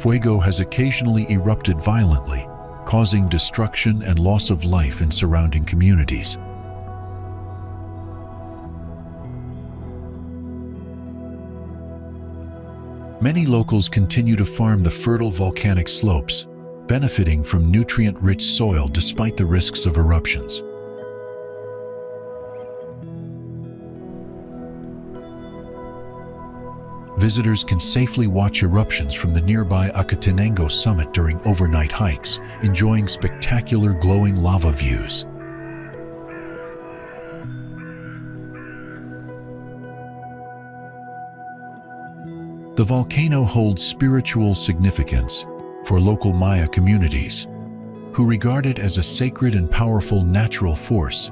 Fuego has occasionally erupted violently, causing destruction and loss of life in surrounding communities. Many locals continue to farm the fertile volcanic slopes, benefiting from nutrient-rich soil despite the risks of eruptions. Visitors can safely watch eruptions from the nearby Acatenango summit during overnight hikes, enjoying spectacular glowing lava views. The volcano holds spiritual significance for local Maya communities, who regard it as a sacred and powerful natural force.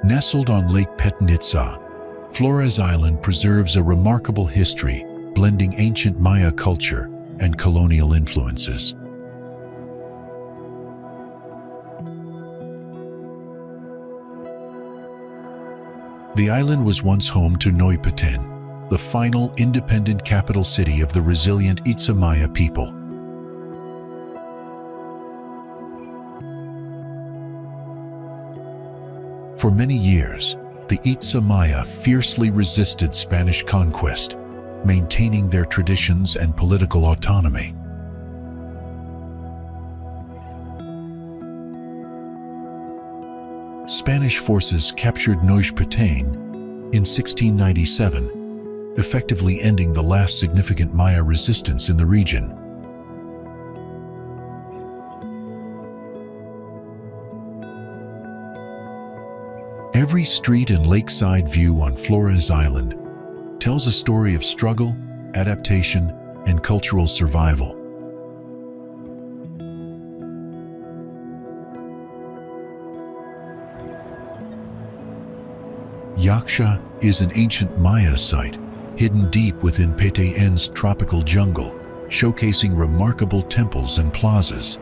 Nestled on Lake Petnitsa, Flores Island preserves a remarkable history, blending ancient Maya culture and colonial influences. The island was once home to Noypeten, the final independent capital city of the resilient Itza Maya people. For many years, the Itza Maya fiercely resisted Spanish conquest, maintaining their traditions and political autonomy. Spanish forces captured Noypeten in 1697, effectively ending the last significant Maya resistance in the region. Every street and lakeside view on Flores Island tells a story of struggle, adaptation, and cultural survival. Yaxha is an ancient Maya site, hidden deep within Petaen's tropical jungle, showcasing remarkable temples and plazas.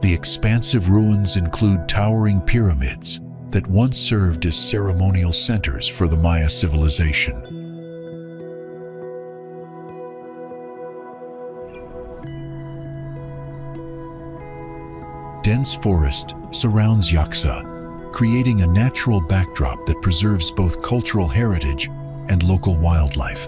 The expansive ruins include towering pyramids that once served as ceremonial centers for the Maya civilization. Dense forest surrounds Yaxha, creating a natural backdrop that preserves both cultural heritage and local wildlife.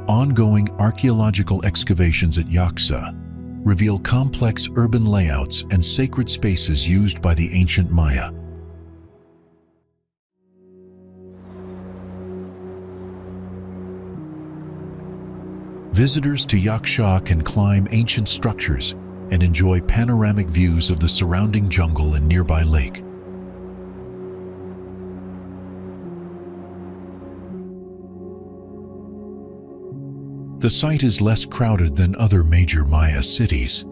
Ongoing archaeological excavations at Yaxha reveal complex urban layouts and sacred spaces used by the ancient Maya. Visitors to Yaxha can climb ancient structures and enjoy panoramic views of the surrounding jungle and nearby lake. The site is less crowded than other major Maya cities,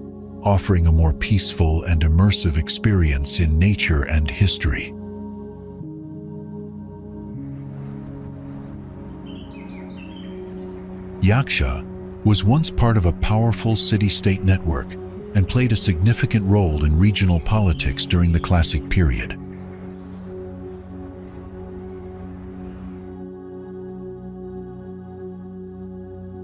offering a more peaceful and immersive experience in nature and history. Yaxha was once part of a powerful city-state network and played a significant role in regional politics during the Classic period.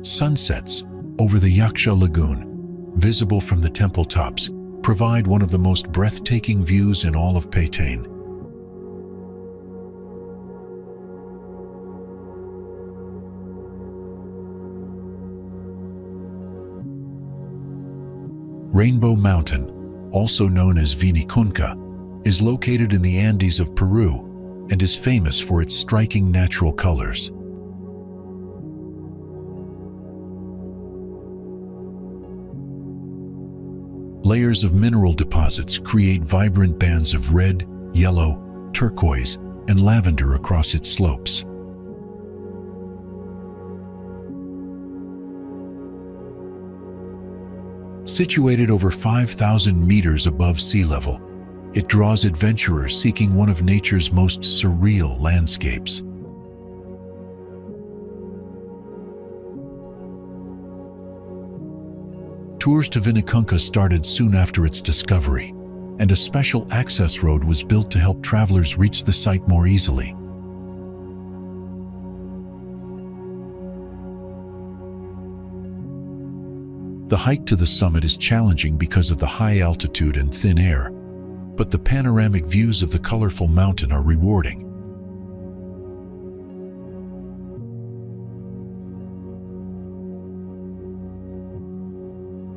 Sunsets over the Yaxha Lagoon, visible from the temple tops, provide one of the most breathtaking views in all of Petaen. Rainbow Mountain, also known as Vinicunca, is located in the Andes of Peru and is famous for its striking natural colors. Layers of mineral deposits create vibrant bands of red, yellow, turquoise, and lavender across its slopes. Situated over 5,000 meters above sea level, it draws adventurers seeking one of nature's most surreal landscapes. Tours to Vinicunca started soon after its discovery, and a special access road was built to help travelers reach the site more easily. The hike to the summit is challenging because of the high altitude and thin air, but the panoramic views of the colorful mountain are rewarding.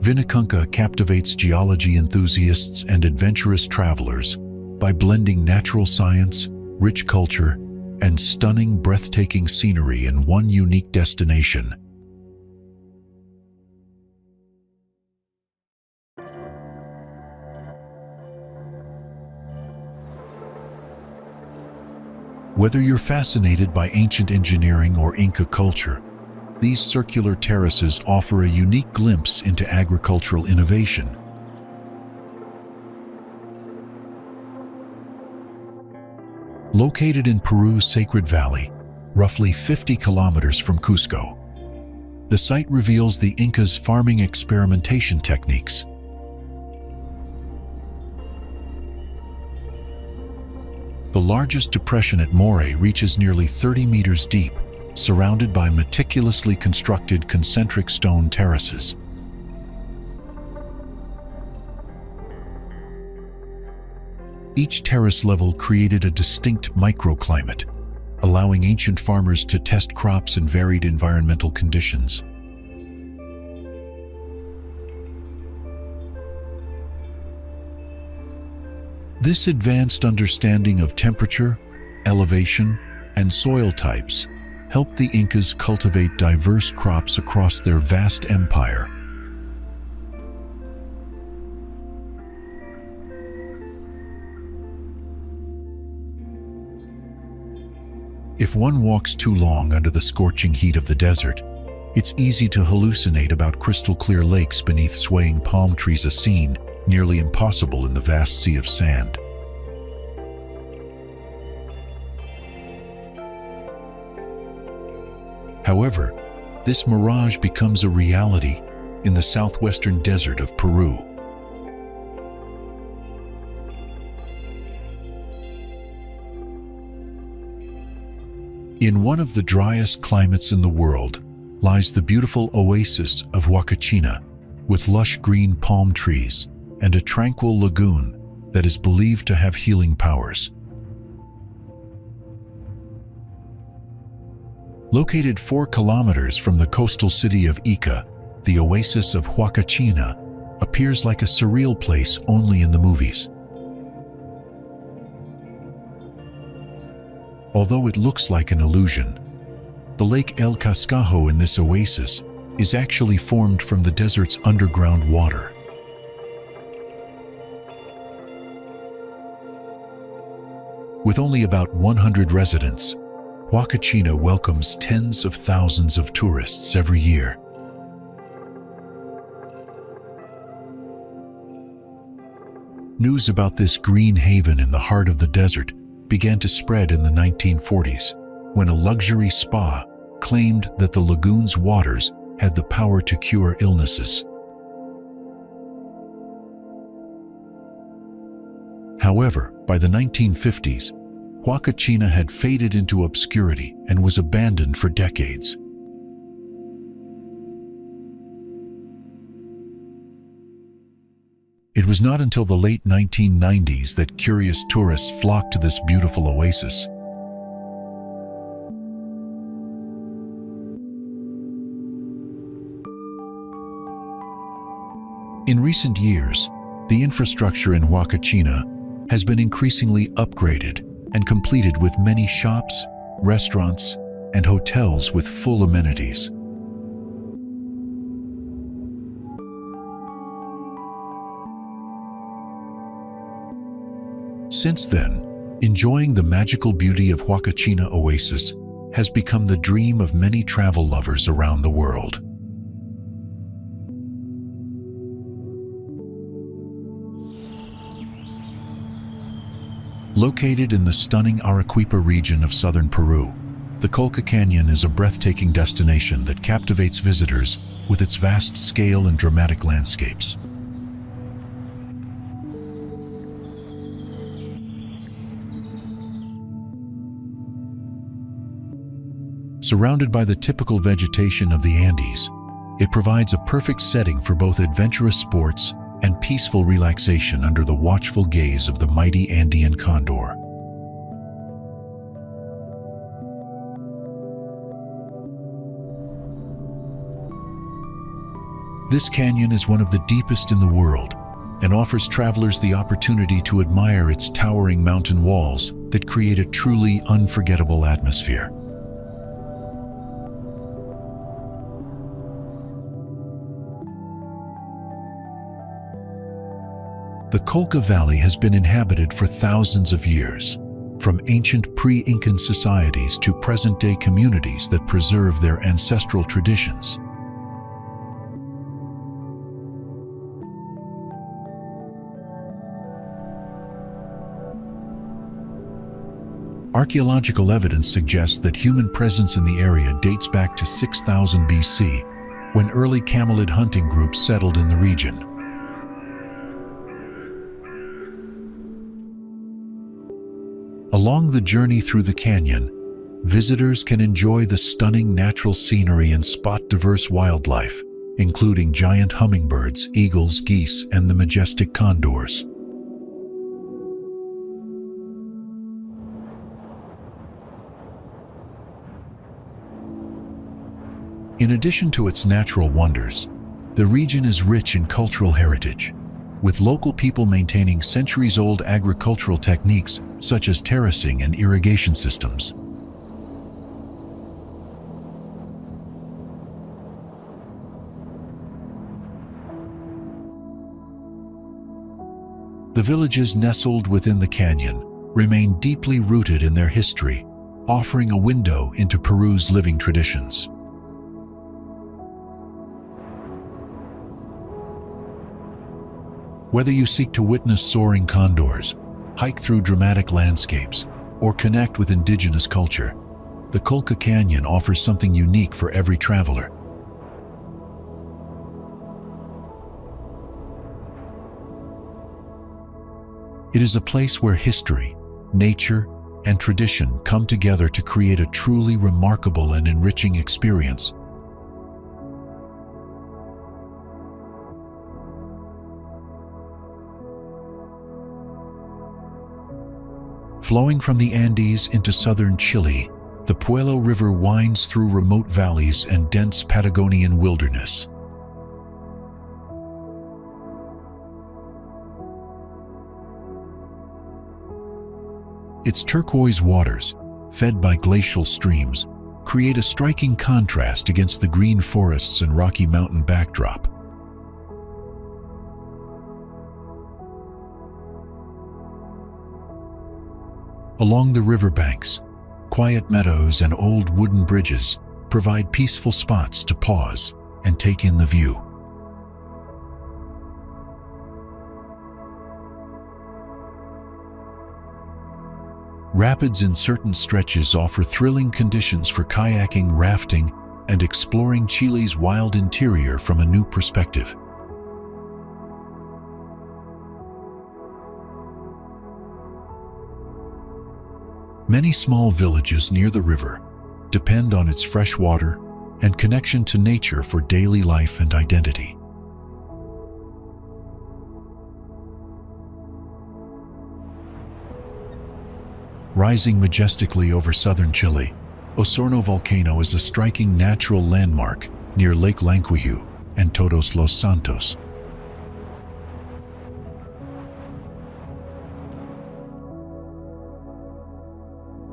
Vinicunca captivates geology enthusiasts and adventurous travelers by blending natural science, rich culture, and stunning, breathtaking scenery in one unique destination. Whether you're fascinated by ancient engineering or Inca culture, these circular terraces offer a unique glimpse into agricultural innovation. Located in Peru's Sacred Valley, roughly 50 kilometers from Cusco, the site reveals the Incas' farming experimentation techniques. The largest depression at Moray reaches nearly 30 meters deep, surrounded by meticulously constructed concentric stone terraces. Each terrace level created a distinct microclimate, allowing ancient farmers to test crops in varied environmental conditions. This advanced understanding of temperature, elevation, and soil types helped the Incas cultivate diverse crops across their vast empire. If one walks too long under the scorching heat of the desert, It's easy to hallucinate about crystal-clear lakes beneath swaying palm trees, a scene nearly impossible in the vast sea of sand. However, this mirage becomes a reality in the southwestern desert of Peru. In one of the driest climates in the world lies the beautiful oasis of Huacachina, with lush green palm trees and a tranquil lagoon that is believed to have healing powers. Located 4 kilometers from the coastal city of Ica, the oasis of Huacachina appears like a surreal place only in the movies. Although it looks like an illusion, the lake El Cascajo in this oasis is actually formed from the desert's underground water. With only about 100 residents, Huacachina welcomes tens of thousands of tourists every year. News about this green haven in the heart of the desert began to spread in the 1940s, when a luxury spa claimed that the lagoon's waters had the power to cure illnesses. However, by the 1950s, Huacachina had faded into obscurity and was abandoned for decades. It was not until the late 1990s that curious tourists flocked to this beautiful oasis. In recent years, the infrastructure in Huacachina has been increasingly upgraded and completed with many shops, restaurants, and hotels with full amenities. Since then, enjoying the magical beauty of Huacachina Oasis has become the dream of many travel lovers around the world. Located in the stunning Arequipa region of southern Peru, the Colca Canyon is a breathtaking destination that captivates visitors with its vast scale and dramatic landscapes. Surrounded by the typical vegetation of the Andes, it provides a perfect setting for both adventurous sports and peaceful relaxation under the watchful gaze of the mighty Andean condor. This canyon is one of the deepest in the world and offers travelers the opportunity to admire its towering mountain walls that create a truly unforgettable atmosphere. The Colca Valley has been inhabited for thousands of years, from ancient pre-Incan societies to present-day communities that preserve their ancestral traditions. Archaeological evidence suggests that human presence in the area dates back to 6000 BC, when early camelid hunting groups settled in the region. Along the journey through the canyon, visitors can enjoy the stunning natural scenery and spot diverse wildlife, including giant hummingbirds, eagles, geese, and the majestic condors. In addition to its natural wonders, the region is rich in cultural heritage, with local people maintaining centuries-old agricultural techniques such as terracing and irrigation systems. The villages nestled within the canyon remain deeply rooted in their history, offering a window into Peru's living traditions. Whether you seek to witness soaring condors, hike through dramatic landscapes, or connect with indigenous culture, the Colca Canyon offers something unique for every traveler. It is a place where history, nature, and tradition come together to create a truly remarkable and enriching experience. Flowing from the Andes into southern Chile, the Puelo River winds through remote valleys and dense Patagonian wilderness. Its turquoise waters, fed by glacial streams, create a striking contrast against the green forests and rocky mountain backdrop. Along the riverbanks, quiet meadows and old wooden bridges provide peaceful spots to pause and take in the view. Rapids in certain stretches offer thrilling conditions for kayaking, rafting, and exploring Chile's wild interior from a new perspective. Many small villages near the river depend on its fresh water and connection to nature for daily life and identity. Rising majestically over southern Chile, Osorno Volcano is a striking natural landmark near Lake Lanquihue and Todos los Santos.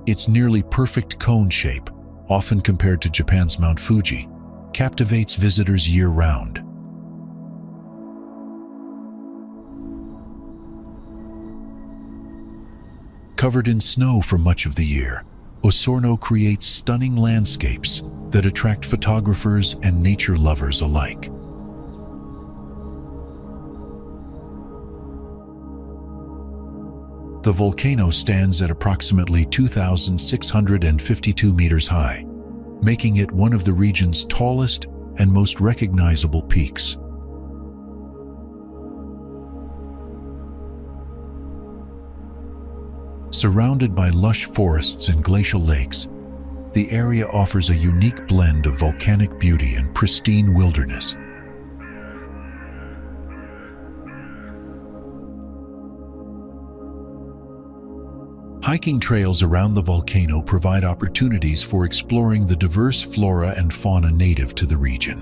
Its nearly perfect cone shape, often compared to Japan's Mount Fuji, captivates visitors year-round. Covered in snow for much of the year, Osorno creates stunning landscapes that attract photographers and nature lovers alike. The volcano stands at approximately 2,652 meters high, making it one of the region's tallest and most recognizable peaks. Surrounded by lush forests and glacial lakes, the area offers a unique blend of volcanic beauty and pristine wilderness. Hiking trails around the volcano provide opportunities for exploring the diverse flora and fauna native to the region.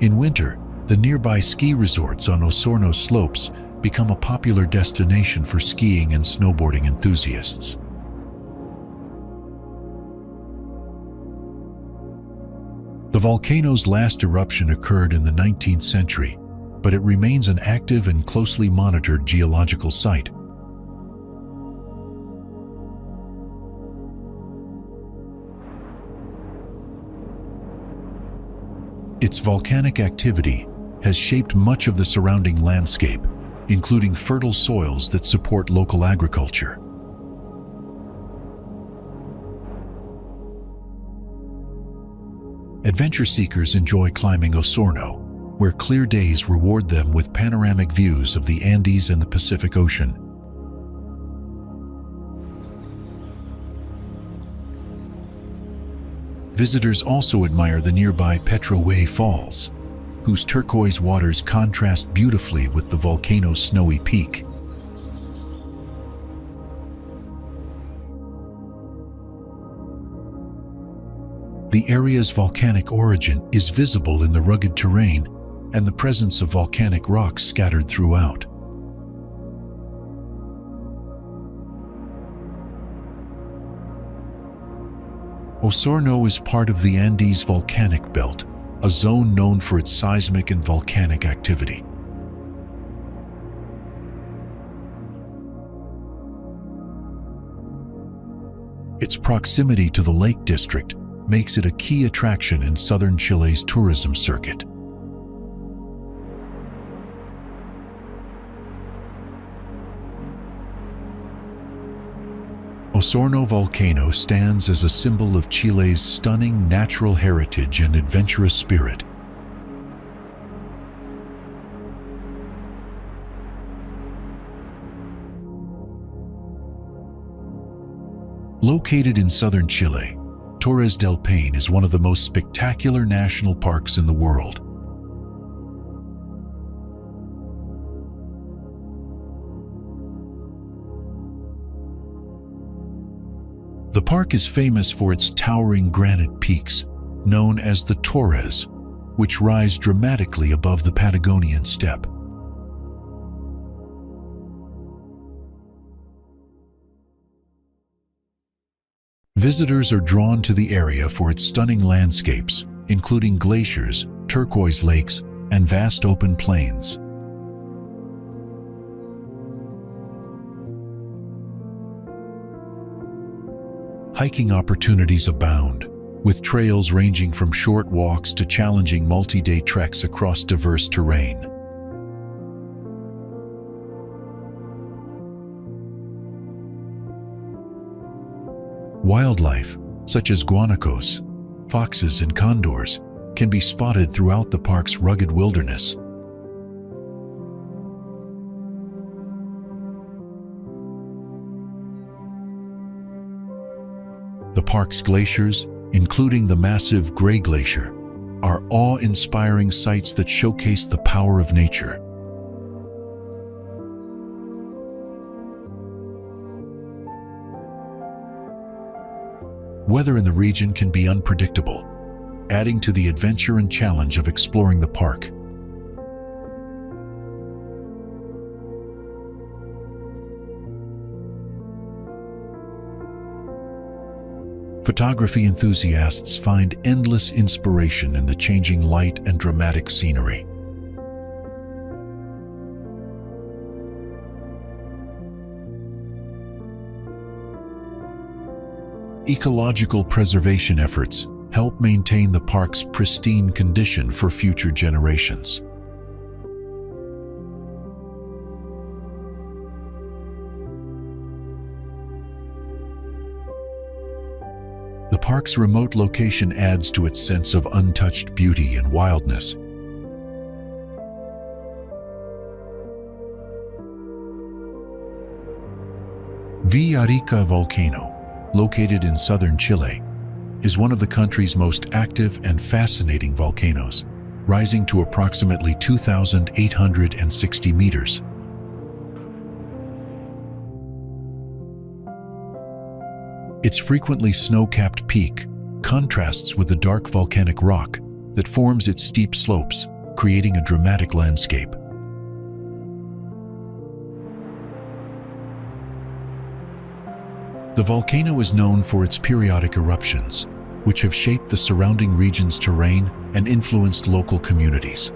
In winter, the nearby ski resorts on Osorno slopes become a popular destination for skiing and snowboarding enthusiasts. The volcano's last eruption occurred in the 19th century, but it remains an active and closely monitored geological site. Its volcanic activity has shaped much of the surrounding landscape, including fertile soils that support local agriculture. Adventure seekers enjoy climbing Osorno, where clear days reward them with panoramic views of the Andes and the Pacific Ocean. Visitors also admire the nearby Petrohue Falls, whose turquoise waters contrast beautifully with the volcano's snowy peak. The area's volcanic origin is visible in the rugged terrain and the presence of volcanic rocks scattered throughout. Osorno is part of the Andes Volcanic Belt, a zone known for its seismic and volcanic activity. Its proximity to the Lake District makes it a key attraction in southern Chile's tourism circuit. Osorno Volcano stands as a symbol of Chile's stunning natural heritage and adventurous spirit. Located in southern Chile, Torres del Paine is one of the most spectacular national parks in the world. The park is famous for its towering granite peaks, known as the Torres, which rise dramatically above the Patagonian steppe. Visitors are drawn to the area for its stunning landscapes, including glaciers, turquoise lakes, and vast open plains. Hiking opportunities abound, with trails ranging from short walks to challenging multi-day treks across diverse terrain. Wildlife, such as guanacos, foxes, and condors, can be spotted throughout the park's rugged wilderness. The park's glaciers, including the massive Gray Glacier, are awe-inspiring sights that showcase the power of nature. Weather in the region can be unpredictable, adding to the adventure and challenge of exploring the park. Photography enthusiasts find endless inspiration in the changing light and dramatic scenery. Ecological preservation efforts help maintain the park's pristine condition for future generations. The park's remote location adds to its sense of untouched beauty and wildness. Rica Volcano, located in southern Chile, is one of the country's most active and fascinating volcanoes, rising to approximately 2,860 meters. Its frequently snow-capped peak contrasts with the dark volcanic rock that forms its steep slopes, creating a dramatic landscape. The volcano is known for its periodic eruptions, which have shaped the surrounding region's terrain and influenced local communities.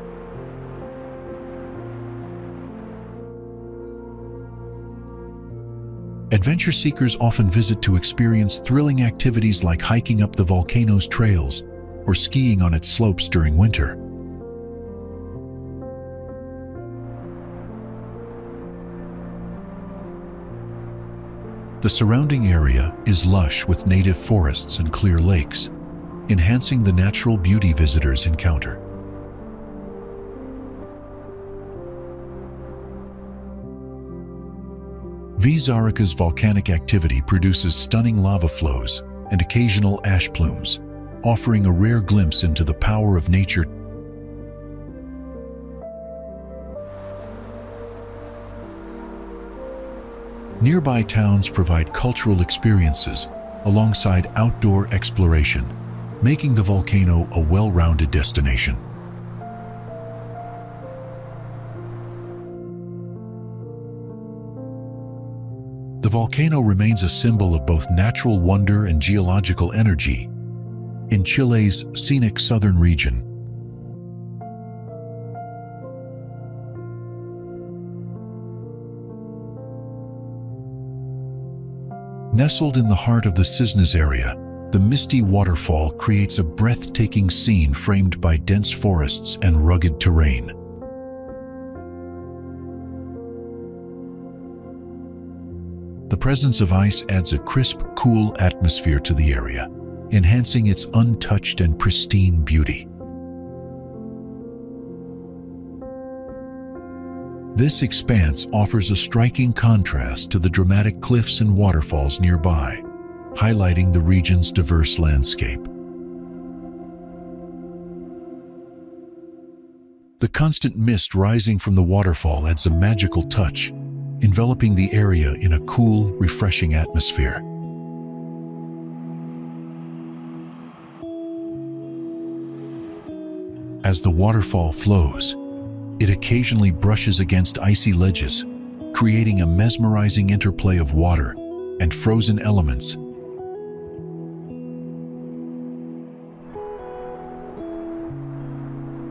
Adventure seekers often visit to experience thrilling activities like hiking up the volcano's trails or skiing on its slopes during winter. The surrounding area is lush with native forests and clear lakes, enhancing the natural beauty visitors encounter. Rica's volcanic activity produces stunning lava flows and occasional ash plumes, offering a rare glimpse into the power of nature. Nearby towns provide cultural experiences alongside outdoor exploration, making the volcano a well-rounded destination. The volcano remains a symbol of both natural wonder and geological energy in Chile's scenic southern region. Nestled in the heart of the Cisnes area, The misty waterfall creates a breathtaking scene framed by dense forests and rugged terrain. The presence of ice adds a crisp, cool atmosphere to the area, enhancing its untouched and pristine beauty. This expanse offers a striking contrast to the dramatic cliffs and waterfalls nearby, highlighting the region's diverse landscape. The constant mist rising from the waterfall adds a magical touch, enveloping the area in a cool, refreshing atmosphere. As the waterfall flows, it occasionally brushes against icy ledges, creating a mesmerizing interplay of water and frozen elements.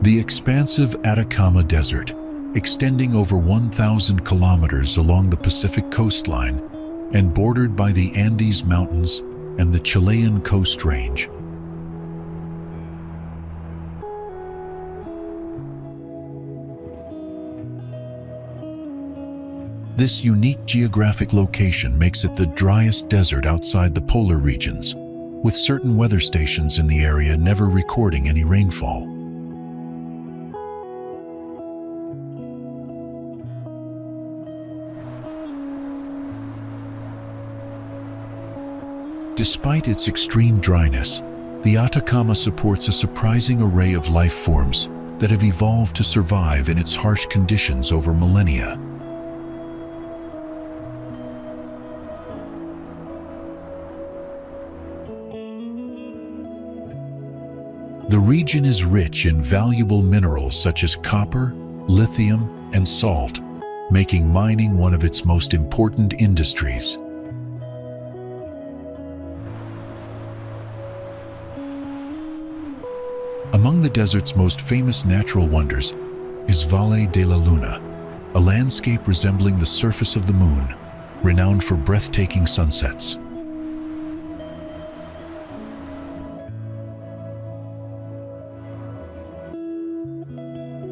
The expansive Atacama Desert, extending over 1,000 kilometers along the Pacific coastline and bordered by the Andes Mountains and the Chilean Coast Range. This unique geographic location makes it the driest desert outside the polar regions, with certain weather stations in the area never recording any rainfall. Despite its extreme dryness, the Atacama supports a surprising array of life forms that have evolved to survive in its harsh conditions over millennia. The region is rich in valuable minerals such as copper, lithium, and salt, making mining one of its most important industries. Among the desert's most famous natural wonders is Valle de la Luna, a landscape resembling the surface of the moon, renowned for breathtaking sunsets.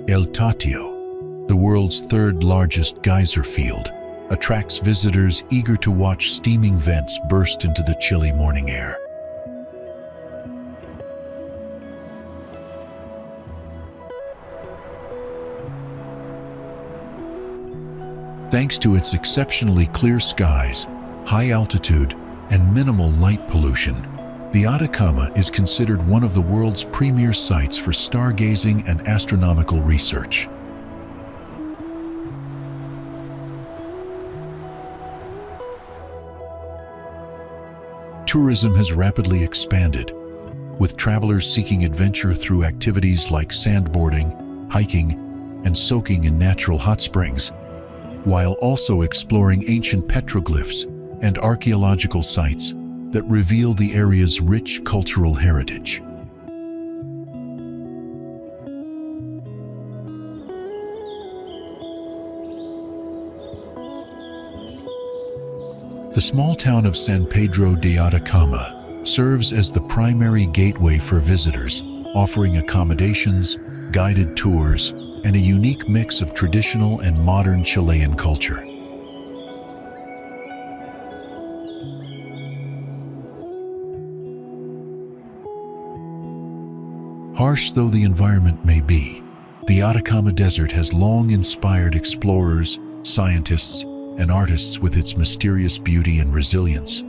El Tatio, the world's third largest geyser field, attracts visitors eager to watch steaming vents burst into the chilly morning air. Thanks to its exceptionally clear skies, high altitude, and minimal light pollution, the Atacama is considered one of the world's premier sites for stargazing and astronomical research. Tourism has rapidly expanded, with travelers seeking adventure through activities like sandboarding, hiking, and soaking in natural hot springs, while also exploring ancient petroglyphs and archaeological sites that reveal the area's rich cultural heritage. The small town of San Pedro de Atacama serves as the primary gateway for visitors, offering accommodations, guided tours, and a unique mix of traditional and modern Chilean culture. Harsh though the environment may be, the Atacama Desert has long inspired explorers, scientists, and artists with its mysterious beauty and resilience.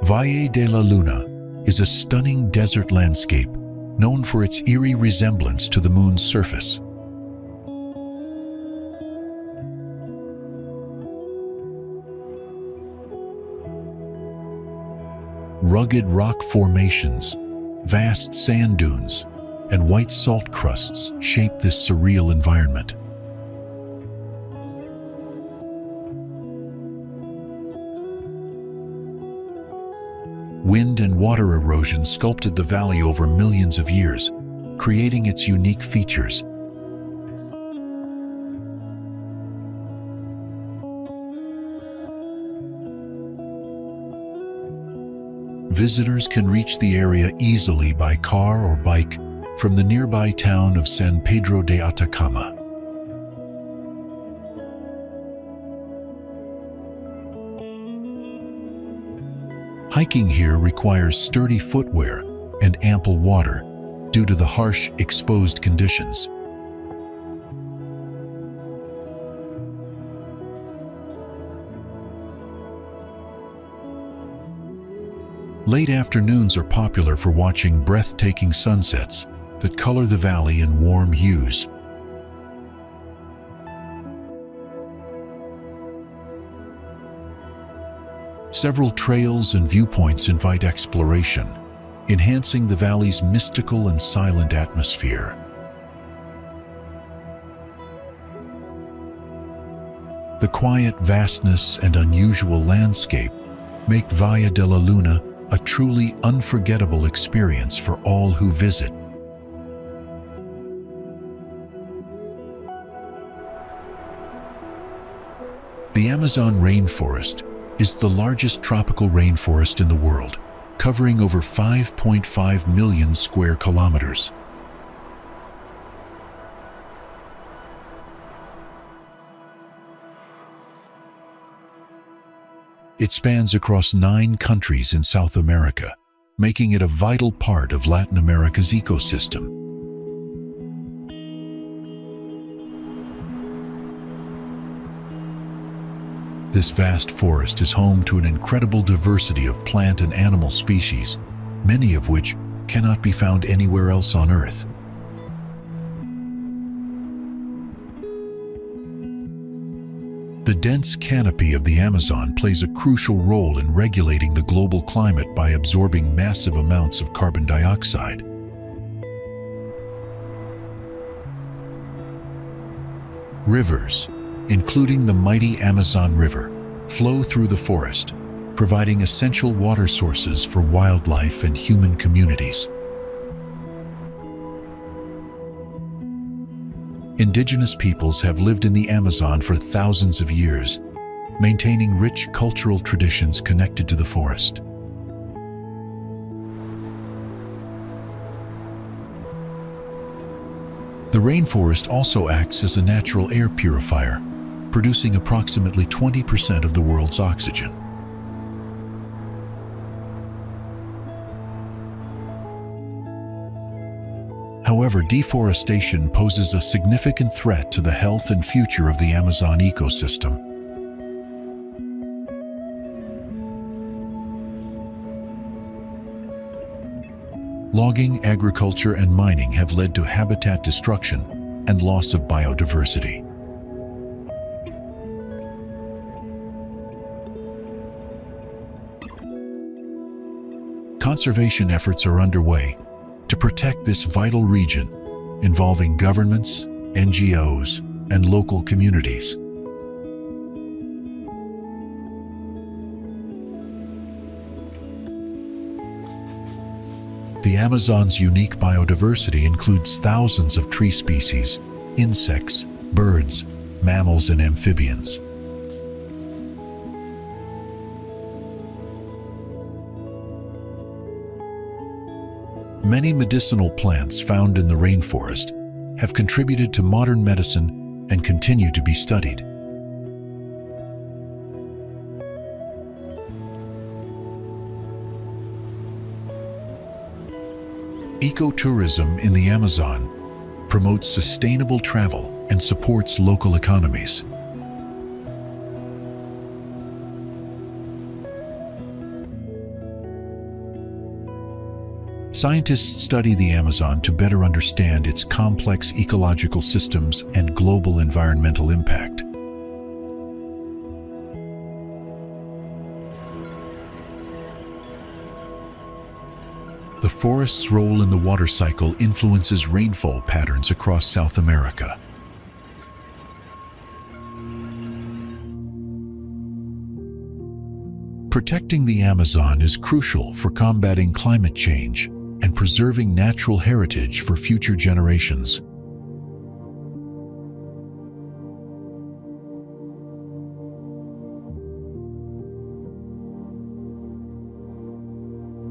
Valle de la Luna is a stunning desert landscape known for its eerie resemblance to the moon's surface. Rugged rock formations, vast sand dunes, and white salt crusts shape this surreal environment. Wind and water erosion sculpted the valley over millions of years, creating its unique features. Visitors can reach the area easily by car or bike from the nearby town of San Pedro de Atacama. Hiking here requires sturdy footwear and ample water due to the harsh, exposed conditions. Late afternoons are popular for watching breathtaking sunsets that color the valley in warm hues. Several trails and viewpoints invite exploration, enhancing the valley's mystical and silent atmosphere. The quiet vastness and unusual landscape make Valle de la Luna a truly unforgettable experience for all who visit. The Amazon rainforest is the largest tropical rainforest in the world, covering over 5.5 million square kilometers. It spans across 9 countries in South America, making it a vital part of Latin America's ecosystem. This vast forest is home to an incredible diversity of plant and animal species, many of which cannot be found anywhere else on Earth. The dense canopy of the Amazon plays a crucial role in regulating the global climate by absorbing massive amounts of carbon dioxide. Rivers, including the mighty Amazon River, flow through the forest, providing essential water sources for wildlife and human communities. Indigenous peoples have lived in the Amazon for thousands of years, maintaining rich cultural traditions connected to the forest. The rainforest also acts as a natural air purifier, producing approximately 20% of the world's oxygen. However, deforestation poses a significant threat to the health and future of the Amazon ecosystem. Logging, agriculture, and mining have led to habitat destruction and loss of biodiversity. Conservation efforts are underway to protect this vital region, involving governments, NGOs, and local communities. The Amazon's unique biodiversity includes thousands of tree species, insects, birds, mammals, and amphibians. Many medicinal plants found in the rainforest have contributed to modern medicine and continue to be studied. Ecotourism in the Amazon promotes sustainable travel and supports local economies. Scientists study the Amazon to better understand its complex ecological systems and global environmental impact. The forest's role in the water cycle influences rainfall patterns across South America. Protecting the Amazon is crucial for combating climate change and preserving natural heritage for future generations.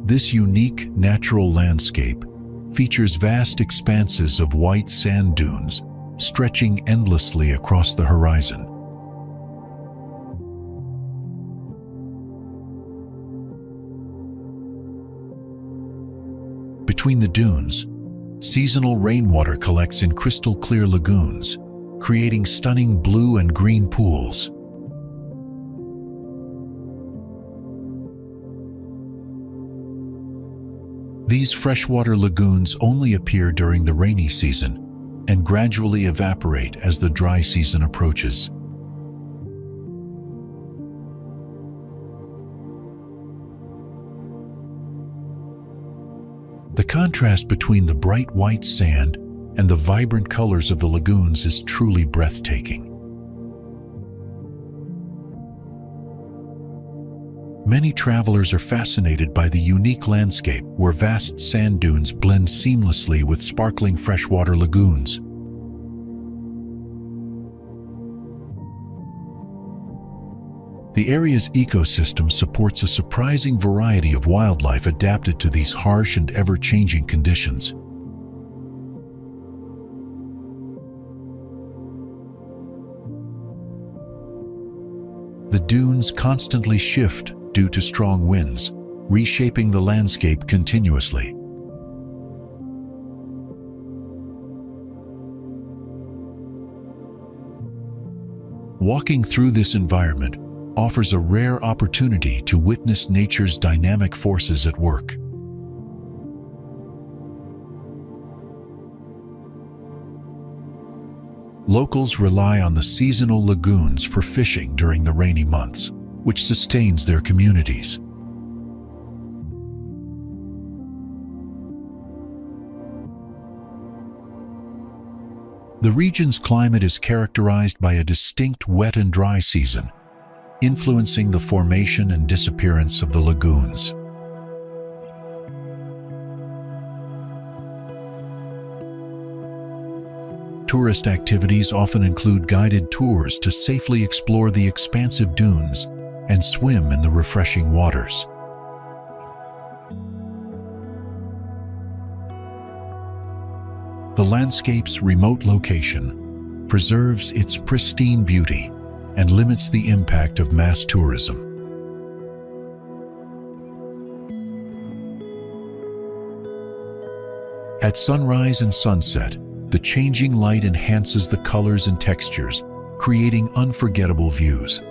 This unique natural landscape features vast expanses of white sand dunes stretching endlessly across the horizon. Between the dunes, seasonal rainwater collects in crystal-clear lagoons, creating stunning blue and green pools. These freshwater lagoons only appear during the rainy season and gradually evaporate as the dry season approaches. The contrast between the bright white sand and the vibrant colors of the lagoons is truly breathtaking. Many travelers are fascinated by the unique landscape where vast sand dunes blend seamlessly with sparkling freshwater lagoons. The area's ecosystem supports a surprising variety of wildlife adapted to these harsh and ever-changing conditions. The dunes constantly shift due to strong winds, reshaping the landscape continuously. Walking through this environment offers a rare opportunity to witness nature's dynamic forces at work. Locals rely on the seasonal lagoons for fishing during the rainy months, which sustains their communities. The region's climate is characterized by a distinct wet and dry season, influencing the formation and disappearance of the lagoons. Tourist activities often include guided tours to safely explore the expansive dunes and swim in the refreshing waters. The landscape's remote location preserves its pristine beauty and limits the impact of mass tourism. At sunrise and sunset, the changing light enhances the colors and textures, creating unforgettable views.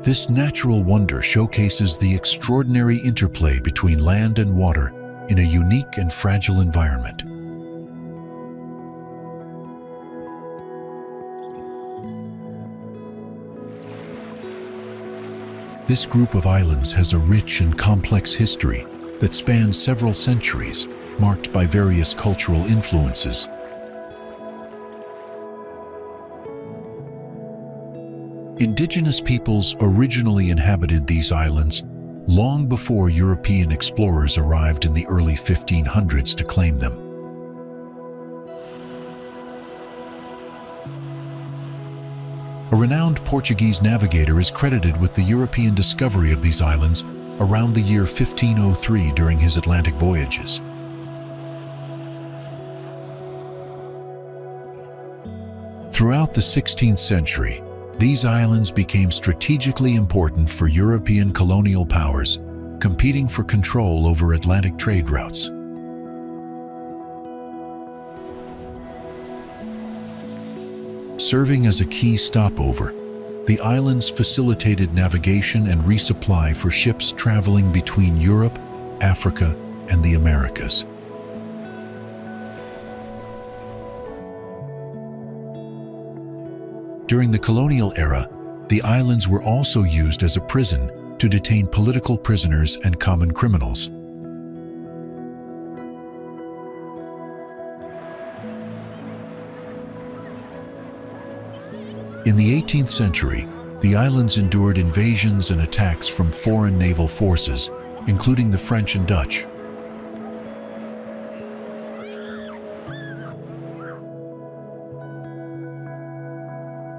This natural wonder showcases the extraordinary interplay between land and water in a unique and fragile environment. This group of islands has a rich and complex history that spans several centuries, marked by various cultural influences. Indigenous peoples originally inhabited these islands long before European explorers arrived in the early 1500s to claim them. A renowned Portuguese navigator is credited with the European discovery of these islands around the year 1503 during his Atlantic voyages. Throughout the 16th century, these islands became strategically important for European colonial powers, competing for control over Atlantic trade routes. Serving as a key stopover, the islands facilitated navigation and resupply for ships traveling between Europe, Africa, and the Americas. During the colonial era, the islands were also used as a prison to detain political prisoners and common criminals. In the 18th century, the islands endured invasions and attacks from foreign naval forces, including the French and Dutch.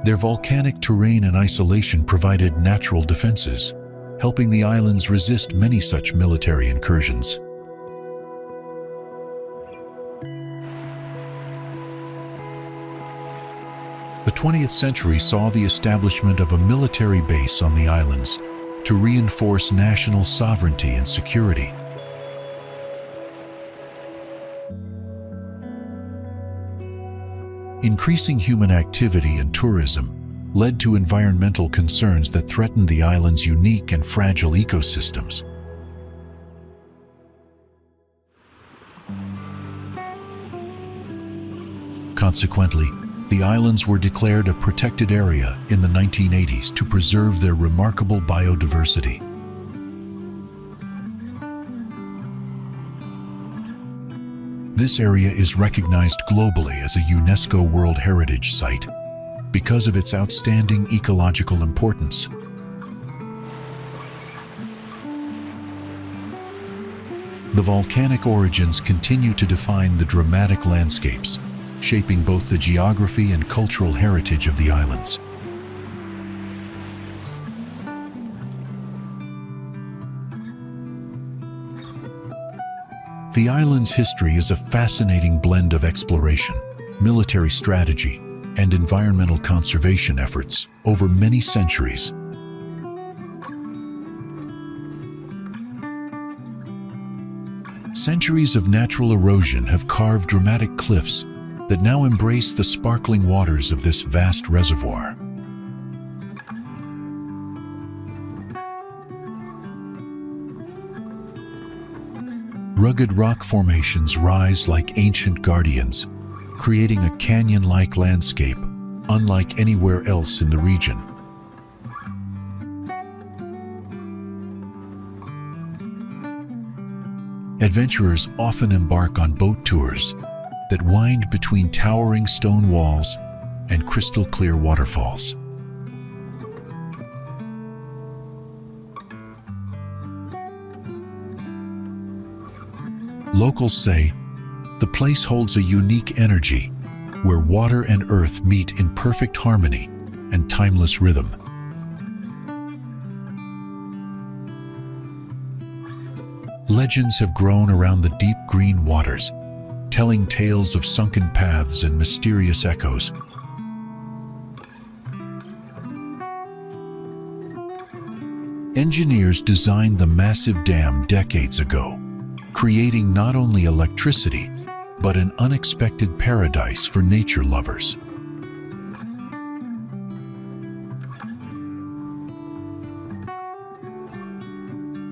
Their volcanic terrain and isolation provided natural defenses, helping the islands resist many such military incursions. The 20th century saw the establishment of a military base on the islands to reinforce national sovereignty and security. Increasing human activity and tourism led to environmental concerns that threatened the island's unique and fragile ecosystems. Consequently, the islands were declared a protected area in the 1980s to preserve their remarkable biodiversity. This area is recognized globally as a UNESCO World Heritage Site because of its outstanding ecological importance. The volcanic origins continue to define the dramatic landscapes, shaping both the geography and cultural heritage of the islands. The island's history is a fascinating blend of exploration, military strategy, and environmental conservation efforts over many centuries. Centuries of natural erosion have carved dramatic cliffs that now embrace the sparkling waters of this vast reservoir. Rugged rock formations rise like ancient guardians, creating a canyon-like landscape unlike anywhere else in the region. Adventurers often embark on boat tours that wind between towering stone walls and crystal-clear waterfalls. Locals say the place holds a unique energy where water and earth meet in perfect harmony and timeless rhythm. Legends have grown around the deep green waters, telling tales of sunken paths and mysterious echoes. Engineers designed the massive dam decades ago, creating not only electricity, but an unexpected paradise for nature lovers.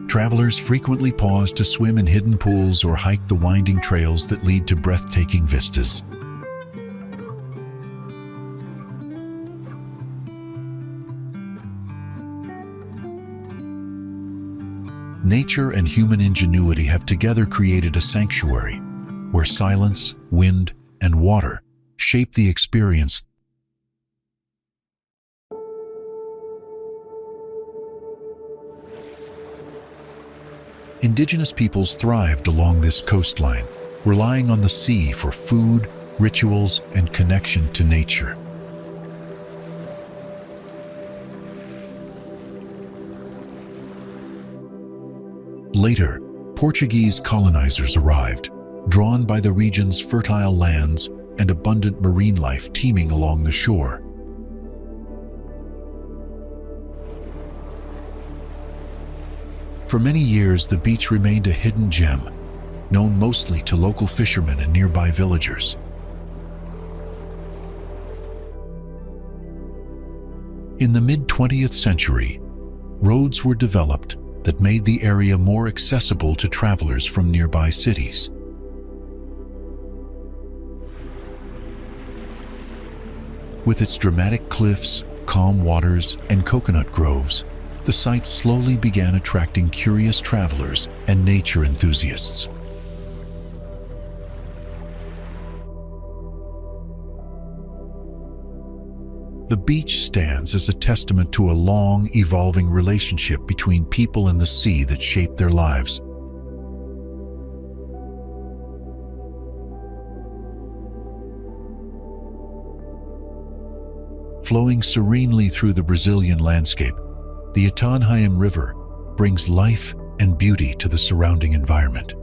Travelers frequently pause to swim in hidden pools or hike the winding trails that lead to breathtaking vistas. Nature and human ingenuity have together created a sanctuary where silence, wind, and water shape the experience. Indigenous peoples thrived along this coastline, relying on the sea for food, rituals, and connection to nature. Later, Portuguese colonizers arrived, drawn by the region's fertile lands and abundant marine life teeming along the shore. For many years, the beach remained a hidden gem, known mostly to local fishermen and nearby villagers. In the mid-20th century, roads were developed that made the area more accessible to travelers from nearby cities. With its dramatic cliffs, calm waters, and coconut groves, the site slowly began attracting curious travelers and nature enthusiasts. The beach stands as a testament to a long, evolving relationship between people and the sea that shaped their lives. Flowing serenely through the Brazilian landscape, the Itanhaém River brings life and beauty to the surrounding environment.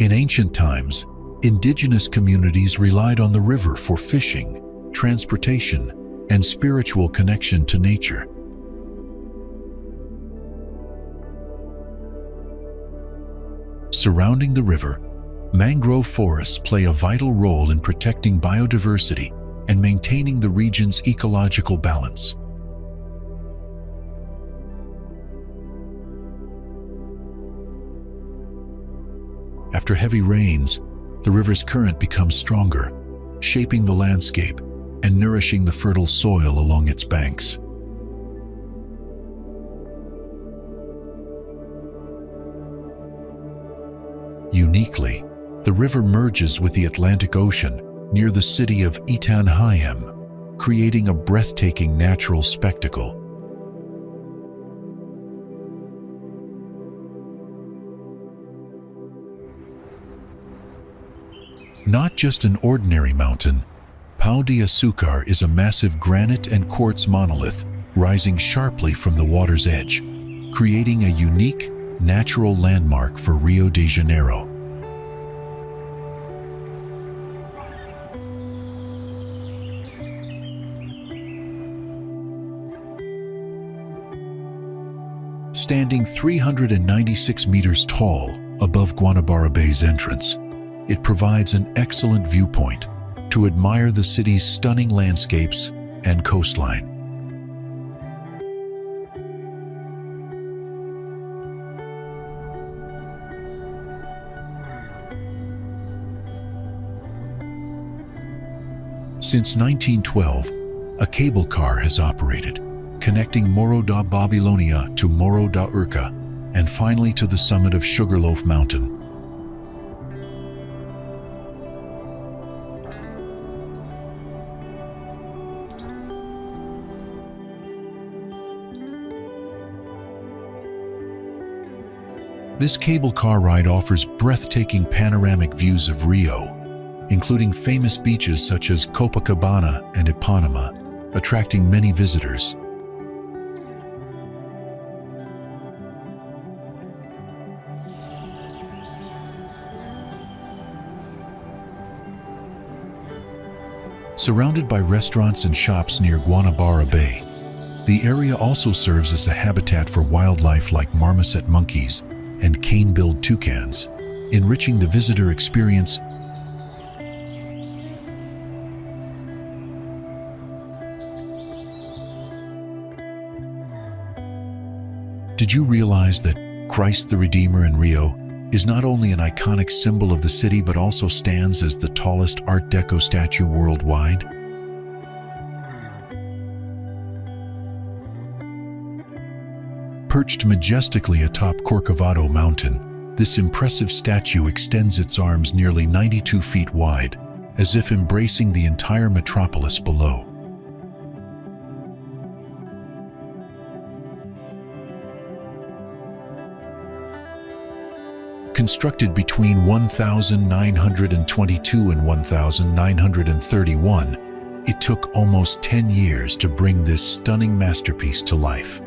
In ancient times, indigenous communities relied on the river for fishing, transportation, and spiritual connection to nature. Surrounding the river, mangrove forests play a vital role in protecting biodiversity and maintaining the region's ecological balance. After heavy rains, the river's current becomes stronger, shaping the landscape and nourishing the fertile soil along its banks. Uniquely, the river merges with the Atlantic Ocean near the city of Itanhaém, creating a breathtaking natural spectacle. Not just an ordinary mountain, Pau de Açúcar is a massive granite and quartz monolith rising sharply from the water's edge, creating a unique, natural landmark for Rio de Janeiro. Standing 396 meters tall above Guanabara Bay's entrance, it provides an excellent viewpoint to admire the city's stunning landscapes and coastline. Since 1912, a cable car has operated, connecting Morro da Babilonia to Morro da Urca, and finally to the summit of Sugarloaf Mountain. This cable car ride offers breathtaking panoramic views of Rio, including famous beaches such as Copacabana and Ipanema, attracting many visitors. Surrounded by restaurants and shops near Guanabara Bay, the area also serves as a habitat for wildlife like marmoset monkeys and cane-billed toucans, enriching the visitor experience. Did you realize that Christ the Redeemer in Rio is not only an iconic symbol of the city but also stands as the tallest Art Deco statue worldwide? Perched majestically atop Corcovado Mountain, this impressive statue extends its arms nearly 92 feet wide, as if embracing the entire metropolis below. Constructed between 1922 and 1931, it took almost 10 years to bring this stunning masterpiece to life.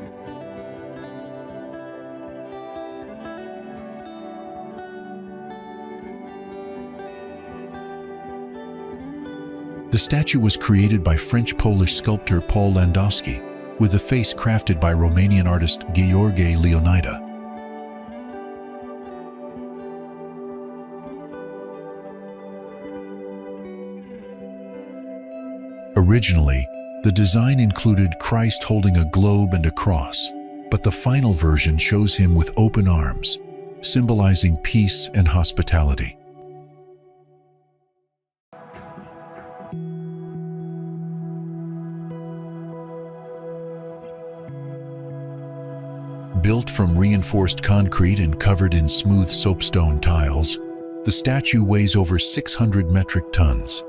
The statue was created by French-Polish sculptor Paul Landowski, with a face crafted by Romanian artist Gheorghe Leonida. Originally, the design included Christ holding a globe and a cross, but the final version shows him with open arms, symbolizing peace and hospitality. Built from reinforced concrete and covered in smooth soapstone tiles, the statue weighs over 600 metric tons.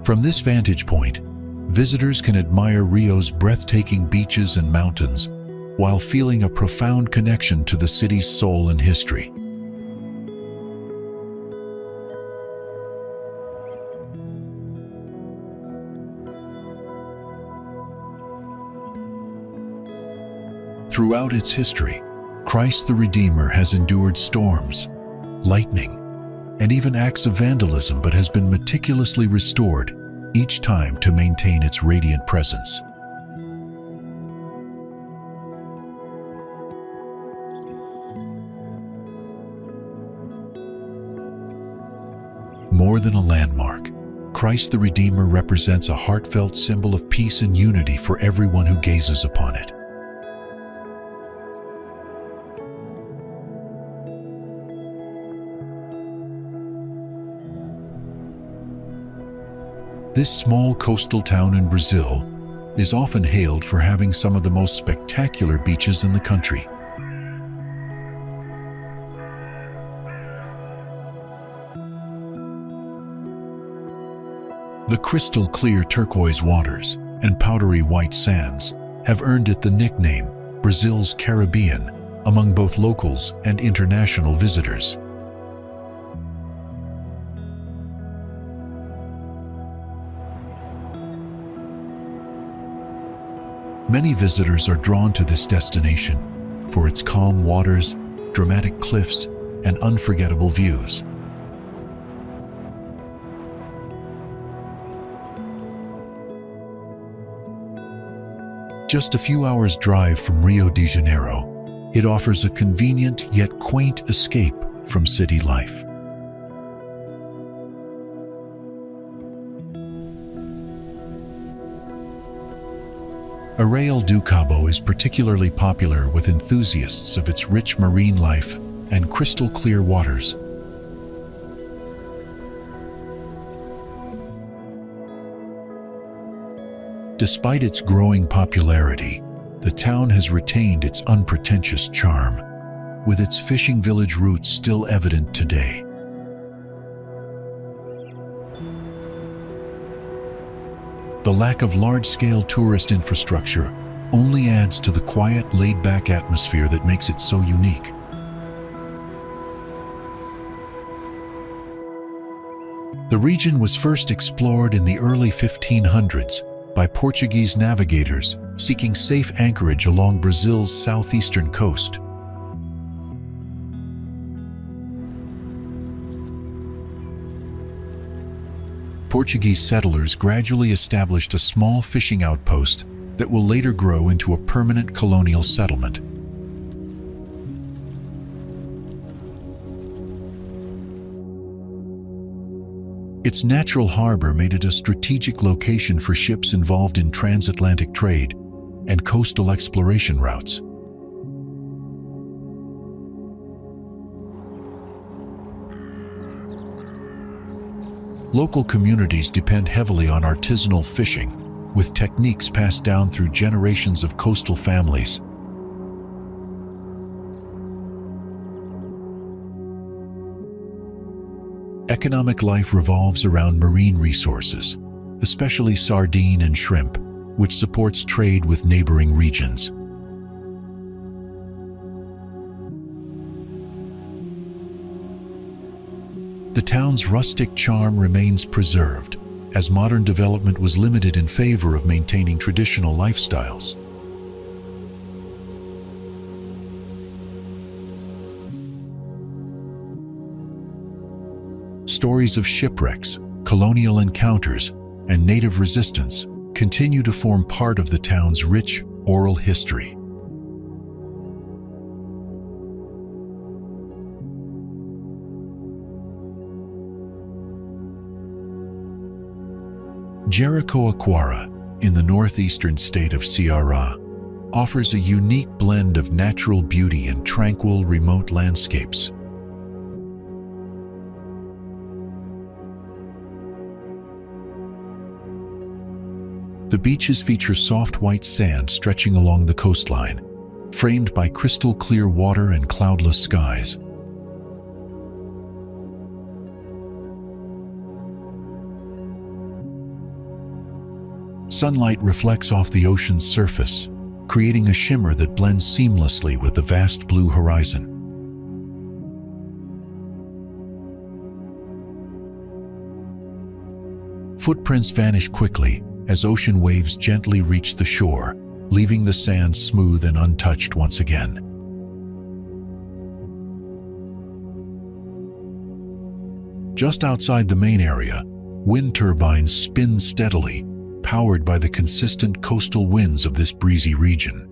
From this vantage point, visitors can admire Rio's breathtaking beaches and mountains while feeling a profound connection to the city's soul and history. Throughout its history, Christ the Redeemer has endured storms, lightning, and even acts of vandalism, but has been meticulously restored each time to maintain its radiant presence. More than a landmark, Christ the Redeemer represents a heartfelt symbol of peace and unity for everyone who gazes upon it. This small coastal town in Brazil is often hailed for having some of the most spectacular beaches in the country. The crystal-clear turquoise waters and powdery white sands have earned it the nickname Brazil's Caribbean among both locals and international visitors. Many visitors are drawn to this destination for its calm waters, dramatic cliffs, and unforgettable views. Just a few hours' drive from Rio de Janeiro, it offers a convenient yet quaint escape from city life. Arenal do Cabo is particularly popular with enthusiasts of its rich marine life and crystal-clear waters. Despite its growing popularity, the town has retained its unpretentious charm, with its fishing village roots still evident today. The lack of large-scale tourist infrastructure only adds to the quiet, laid-back atmosphere that makes it so unique. The region was first explored in the early 1500s by Portuguese navigators seeking safe anchorage along Brazil's southeastern coast. Portuguese settlers gradually established a small fishing outpost that will later grow into a permanent colonial settlement. Its natural harbor made it a strategic location for ships involved in transatlantic trade and coastal exploration routes. Local communities depend heavily on artisanal fishing, with techniques passed down through generations of coastal families. Economic life revolves around marine resources, especially sardine and shrimp, which supports trade with neighboring regions. The town's rustic charm remains preserved, as modern development was limited in favor of maintaining traditional lifestyles. Stories of shipwrecks, colonial encounters, and native resistance continue to form part of the town's rich oral history. Jericoacoara, in the northeastern state of Ceará, offers a unique blend of natural beauty and tranquil, remote landscapes. The beaches feature soft white sand stretching along the coastline, framed by crystal-clear water and cloudless skies. Sunlight reflects off the ocean's surface, creating a shimmer that blends seamlessly with the vast blue horizon. Footprints vanish quickly as ocean waves gently reach the shore, leaving the sand smooth and untouched once again. Just outside the main area, wind turbines spin steadily, powered by the consistent coastal winds of this breezy region.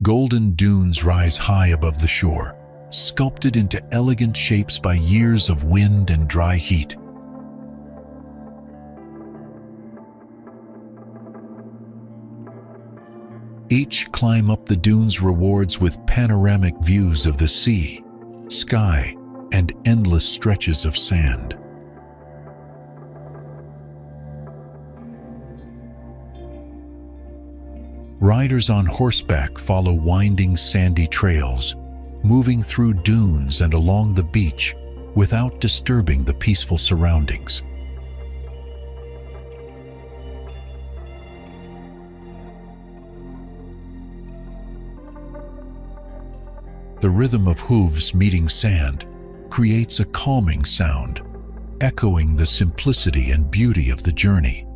Golden dunes rise high above the shore, sculpted into elegant shapes by years of wind and dry heat. Each climb up the dunes rewards with panoramic views of the sea, sky, and endless stretches of sand. Riders on horseback follow winding sandy trails, moving through dunes and along the beach without disturbing the peaceful surroundings. The rhythm of hooves meeting sand creates a calming sound, echoing the simplicity and beauty of the journey.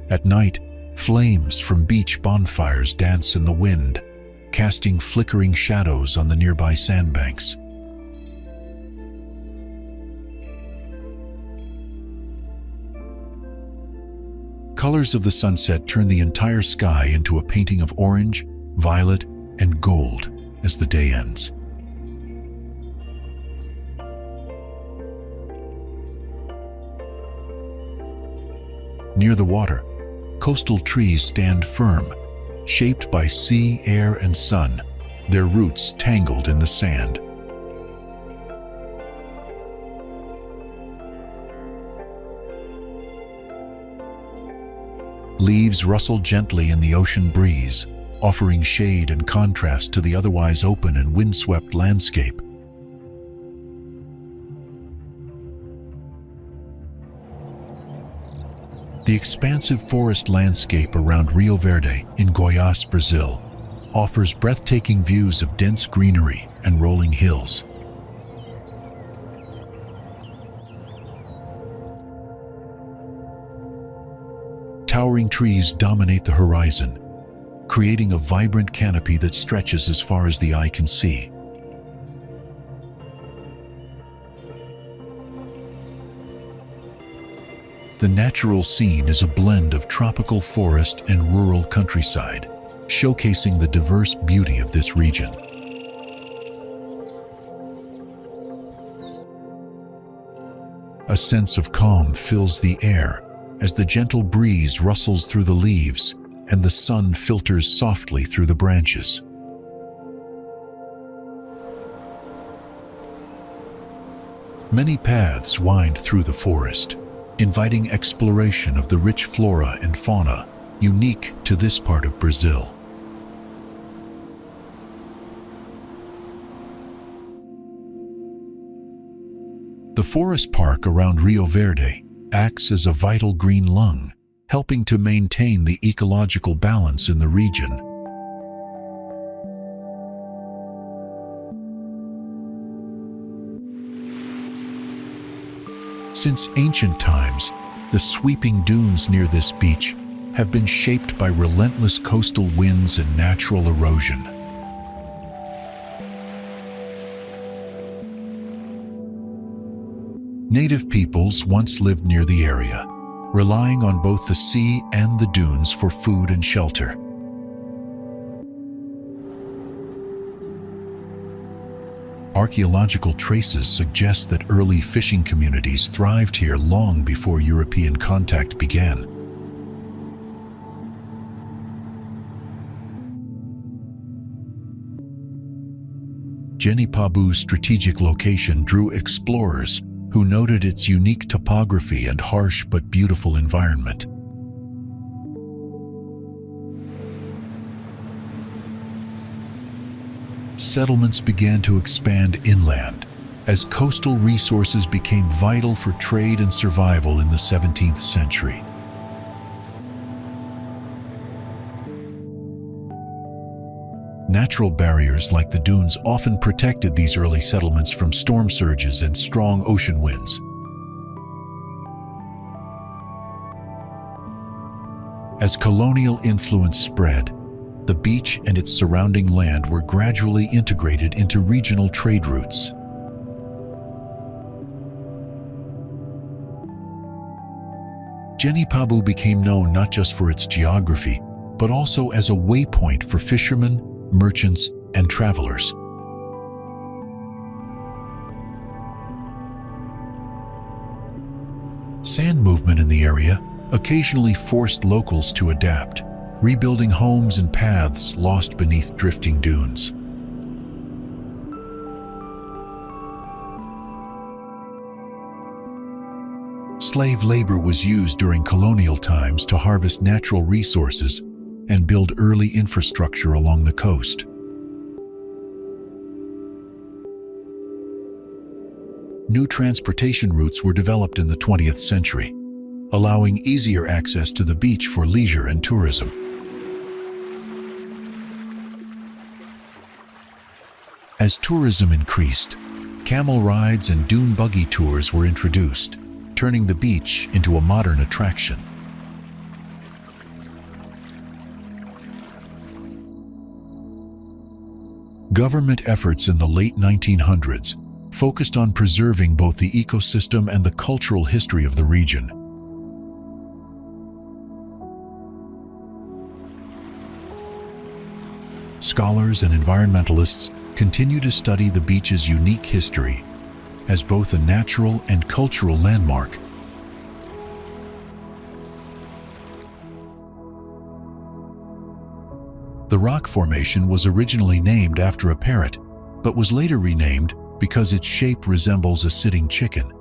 At night, flames from beach bonfires dance in the wind, casting flickering shadows on the nearby sandbanks. Colors of the sunset turn the entire sky into a painting of orange, violet, and gold as the day ends. Near the water, coastal trees stand firm, shaped by sea, air, and sun, their roots tangled in the sand. Leaves rustle gently in the ocean breeze, offering shade and contrast to the otherwise open and windswept landscape. The expansive forest landscape around Rio Verde in Goiás, Brazil, offers breathtaking views of dense greenery and rolling hills. Towering trees dominate the horizon, creating a vibrant canopy that stretches as far as the eye can see. The natural scene is a blend of tropical forest and rural countryside, showcasing the diverse beauty of this region. A sense of calm fills the air as the gentle breeze rustles through the leaves and the sun filters softly through the branches. Many paths wind through the forest, inviting exploration of the rich flora and fauna unique to this part of Brazil. The forest park around Rio Verde acts as a vital green lung, helping to maintain the ecological balance in the region. Since ancient times, the sweeping dunes near this beach have been shaped by relentless coastal winds and natural erosion. Native peoples once lived near the area, relying on both the sea and the dunes for food and shelter. Archaeological traces suggest that early fishing communities thrived here long before European contact began. Genipabu's strategic location drew explorers who noted its unique topography and harsh but beautiful environment. settlements began to expand inland, as coastal resources became vital for trade and survival in the 17th century. Natural barriers like the dunes often protected these early settlements from storm surges and strong ocean winds. As colonial influence spread, the beach and its surrounding land were gradually integrated into regional trade routes. Genipabu became known not just for its geography, but also as a waypoint for fishermen, merchants, and travelers. Sand movement in the area occasionally forced locals to adapt, rebuilding homes and paths lost beneath drifting dunes. Slave labor was used during colonial times to harvest natural resources and build early infrastructure along the coast. New transportation routes were developed in the 20th century, allowing easier access to the beach for leisure and tourism. As tourism increased, camel rides and dune buggy tours were introduced, turning the beach into a modern attraction. Government efforts in the late 1900s focused on preserving both the ecosystem and the cultural history of the region. Scholars and environmentalists continue to study the beach's unique history as both a natural and cultural landmark. The rock formation was originally named after a parrot, but was later renamed because its shape resembles a sitting chicken.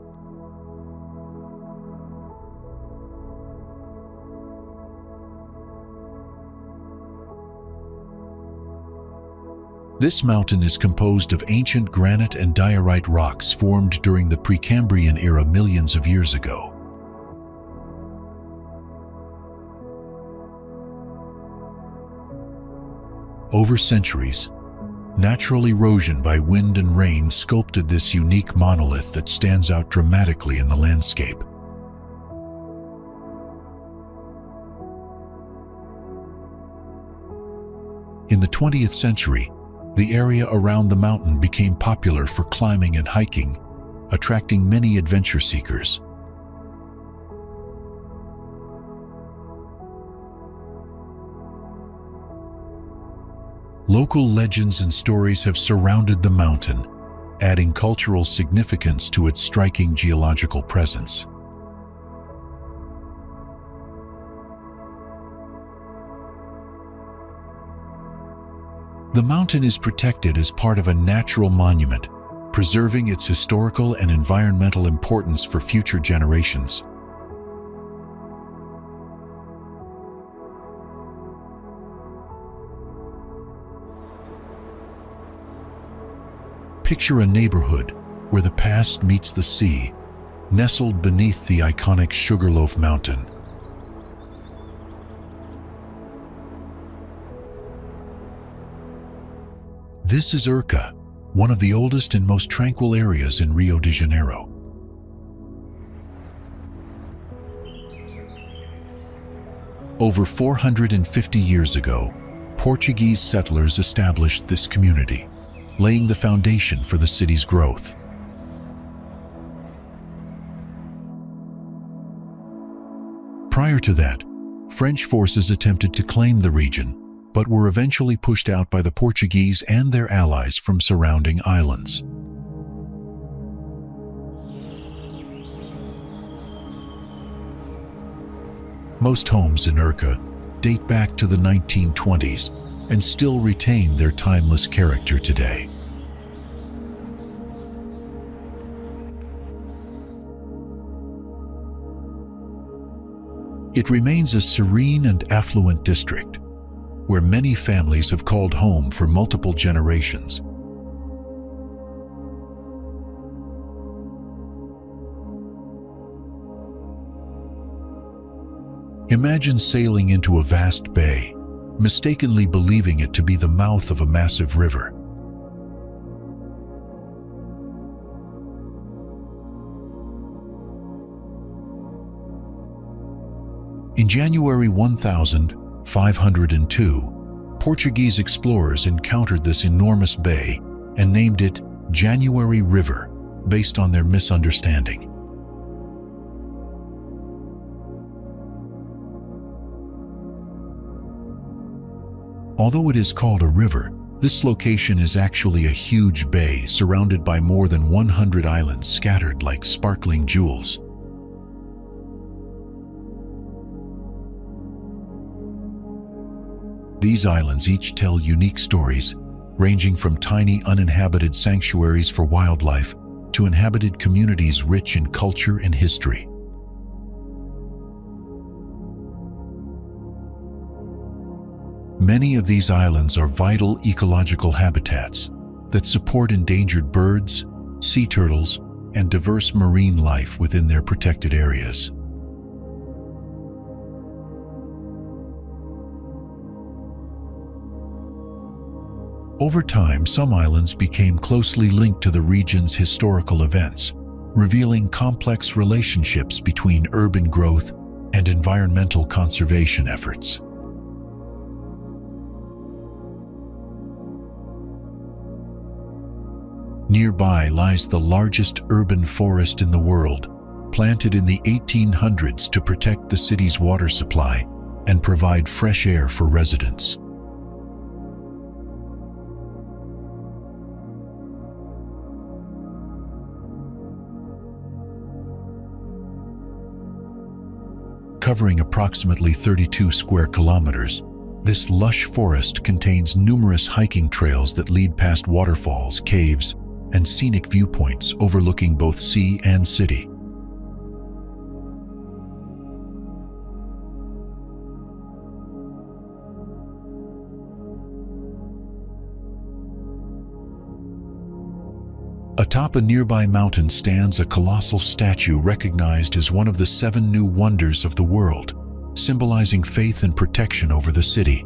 This mountain is composed of ancient granite and diorite rocks formed during the Precambrian era millions of years ago. Over centuries, natural erosion by wind and rain sculpted this unique monolith that stands out dramatically in the landscape. In the 20th century, the area around the mountain became popular for climbing and hiking, attracting many adventure seekers. Local legends and stories have surrounded the mountain, adding cultural significance to its striking geological presence. The mountain is protected as part of a natural monument, preserving its historical and environmental importance for future generations. Picture a neighborhood where the past meets the sea, nestled beneath the iconic Sugarloaf Mountain. This is Urca, one of the oldest and most tranquil areas in Rio de Janeiro. Over 450 years ago, Portuguese settlers established this community, laying the foundation for the city's growth. Prior to that, French forces attempted to claim the region, but were eventually pushed out by the Portuguese and their allies from surrounding islands. Most homes in Urca date back to the 1920s and still retain their timeless character today. It remains a serene and affluent district, where many families have called home for multiple generations, Imagine sailing into a vast bay, mistakenly believing it to be the mouth of a massive river. In January 1502, Portuguese explorers encountered this enormous bay and named it January River, based on their misunderstanding. Although it is called a river, this location is actually a huge bay surrounded by more than 100 islands scattered like sparkling jewels. These islands each tell unique stories, ranging from tiny uninhabited sanctuaries for wildlife to inhabited communities rich in culture and history. Many of these islands are vital ecological habitats that support endangered birds, sea turtles, and diverse marine life within their protected areas. Over time, some islands became closely linked to the region's historical events, revealing complex relationships between urban growth and environmental conservation efforts. Nearby lies the largest urban forest in the world, planted in the 1800s to protect the city's water supply and provide fresh air for residents. Covering approximately 32 square kilometers, this lush forest contains numerous hiking trails that lead past waterfalls, caves, and scenic viewpoints overlooking both sea and city. Atop a nearby mountain stands a colossal statue recognized as one of the 7 new wonders of the world, symbolizing faith and protection over the city.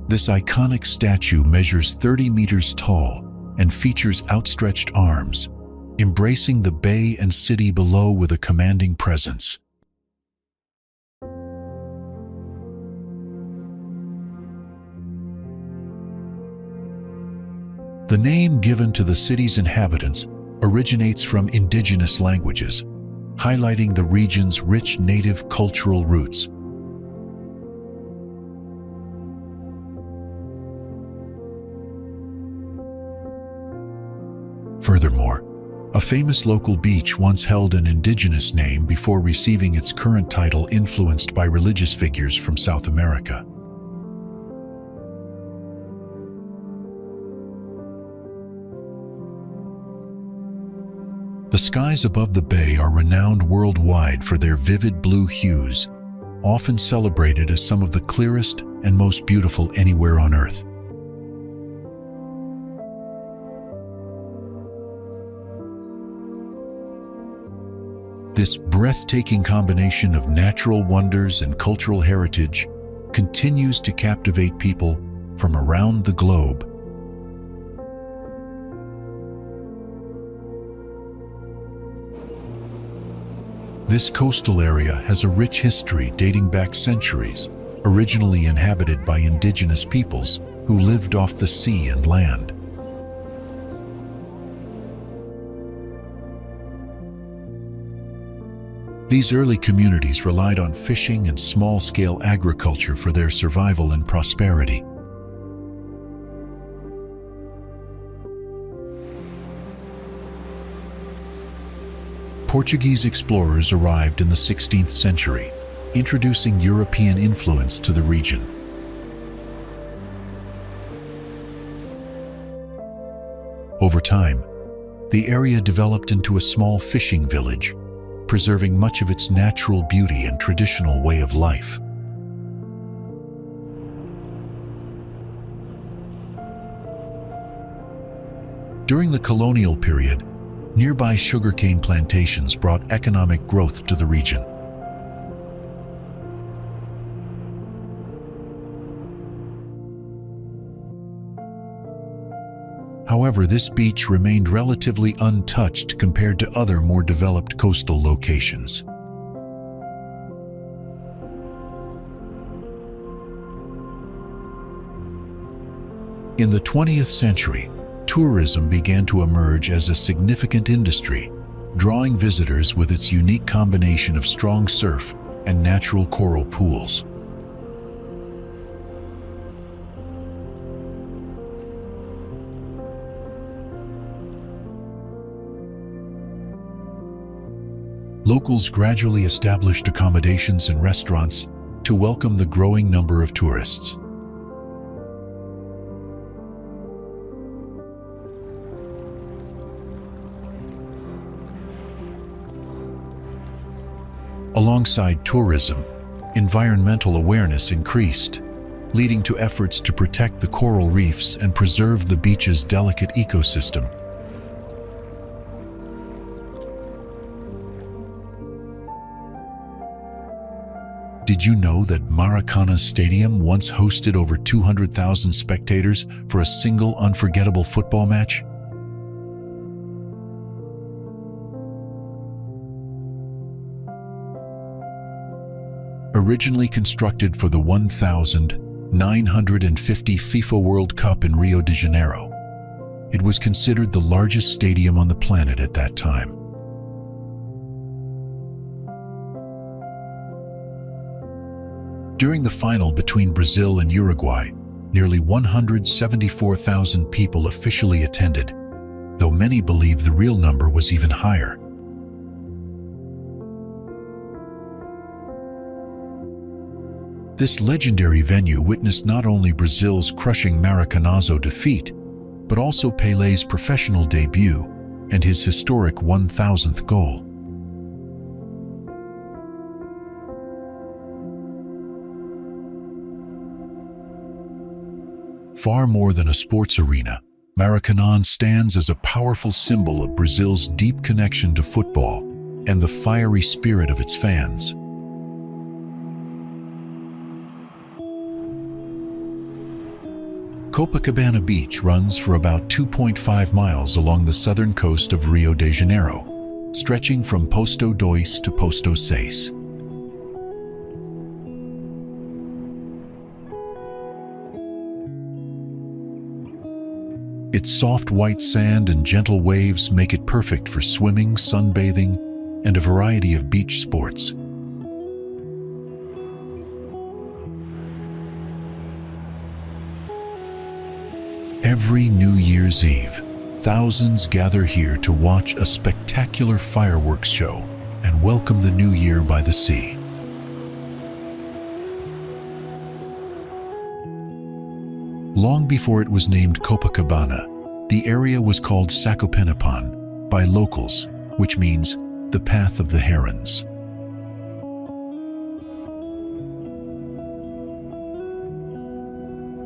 This iconic statue measures 30 meters tall and features outstretched arms, embracing the bay and city below with a commanding presence. The name given to the city's inhabitants originates from indigenous languages, highlighting the region's rich native cultural roots. Furthermore, a famous local beach once held an indigenous name before receiving its current title, influenced by religious figures from South America. The skies above the bay are renowned worldwide for their vivid blue hues, often celebrated as some of the clearest and most beautiful anywhere on Earth. This breathtaking combination of natural wonders and cultural heritage continues to captivate people from around the globe. This coastal area has a rich history dating back centuries, originally inhabited by indigenous peoples who lived off the sea and land. These early communities relied on fishing and small-scale agriculture for their survival and prosperity. Portuguese explorers arrived in the 16th century, introducing European influence to the region. Over time, the area developed into a small fishing village, preserving much of its natural beauty and traditional way of life. During the colonial period, nearby sugarcane plantations brought economic growth to the region. However, this beach remained relatively untouched compared to other more developed coastal locations. In the 20th century, tourism began to emerge as a significant industry, drawing visitors with its unique combination of strong surf and natural coral pools. Locals gradually established accommodations and restaurants to welcome the growing number of tourists. Alongside tourism, environmental awareness increased, leading to efforts to protect the coral reefs and preserve the beach's delicate ecosystem. Did you know that Maracana Stadium once hosted over 200,000 spectators for a single unforgettable football match? Originally constructed for the 1950 FIFA World Cup in Rio de Janeiro, it was considered the largest stadium on the planet at that time. During the final between Brazil and Uruguay, nearly 174,000 people officially attended, though many believe the real number was even higher. This legendary venue witnessed not only Brazil's crushing Maracanazo defeat, but also Pelé's professional debut and his historic 1,000th goal. Far more than a sports arena, Maracanã stands as a powerful symbol of Brazil's deep connection to football and the fiery spirit of its fans. Copacabana Beach runs for about 2.5 miles along the southern coast of Rio de Janeiro, stretching from Posto 2 to Posto 6. Its soft white sand and gentle waves make it perfect for swimming, sunbathing, and a variety of beach sports. Every New Year's Eve, thousands gather here to watch a spectacular fireworks show and welcome the new year by the sea. Long before it was named Copacabana, the area was called Sacopenapan by locals, which means the path of the herons.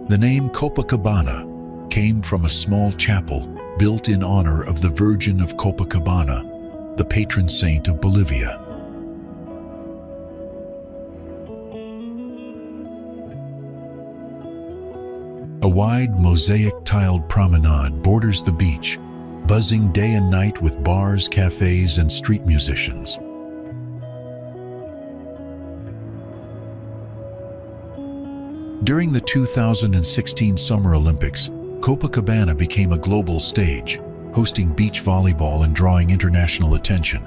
The name Copacabana came from a small chapel built in honor of the Virgin of Copacabana, the patron saint of Bolivia. A wide mosaic-tiled promenade borders the beach, buzzing day and night with bars, cafes, and street musicians. During the 2016 Summer Olympics, Copacabana became a global stage, hosting beach volleyball and drawing international attention.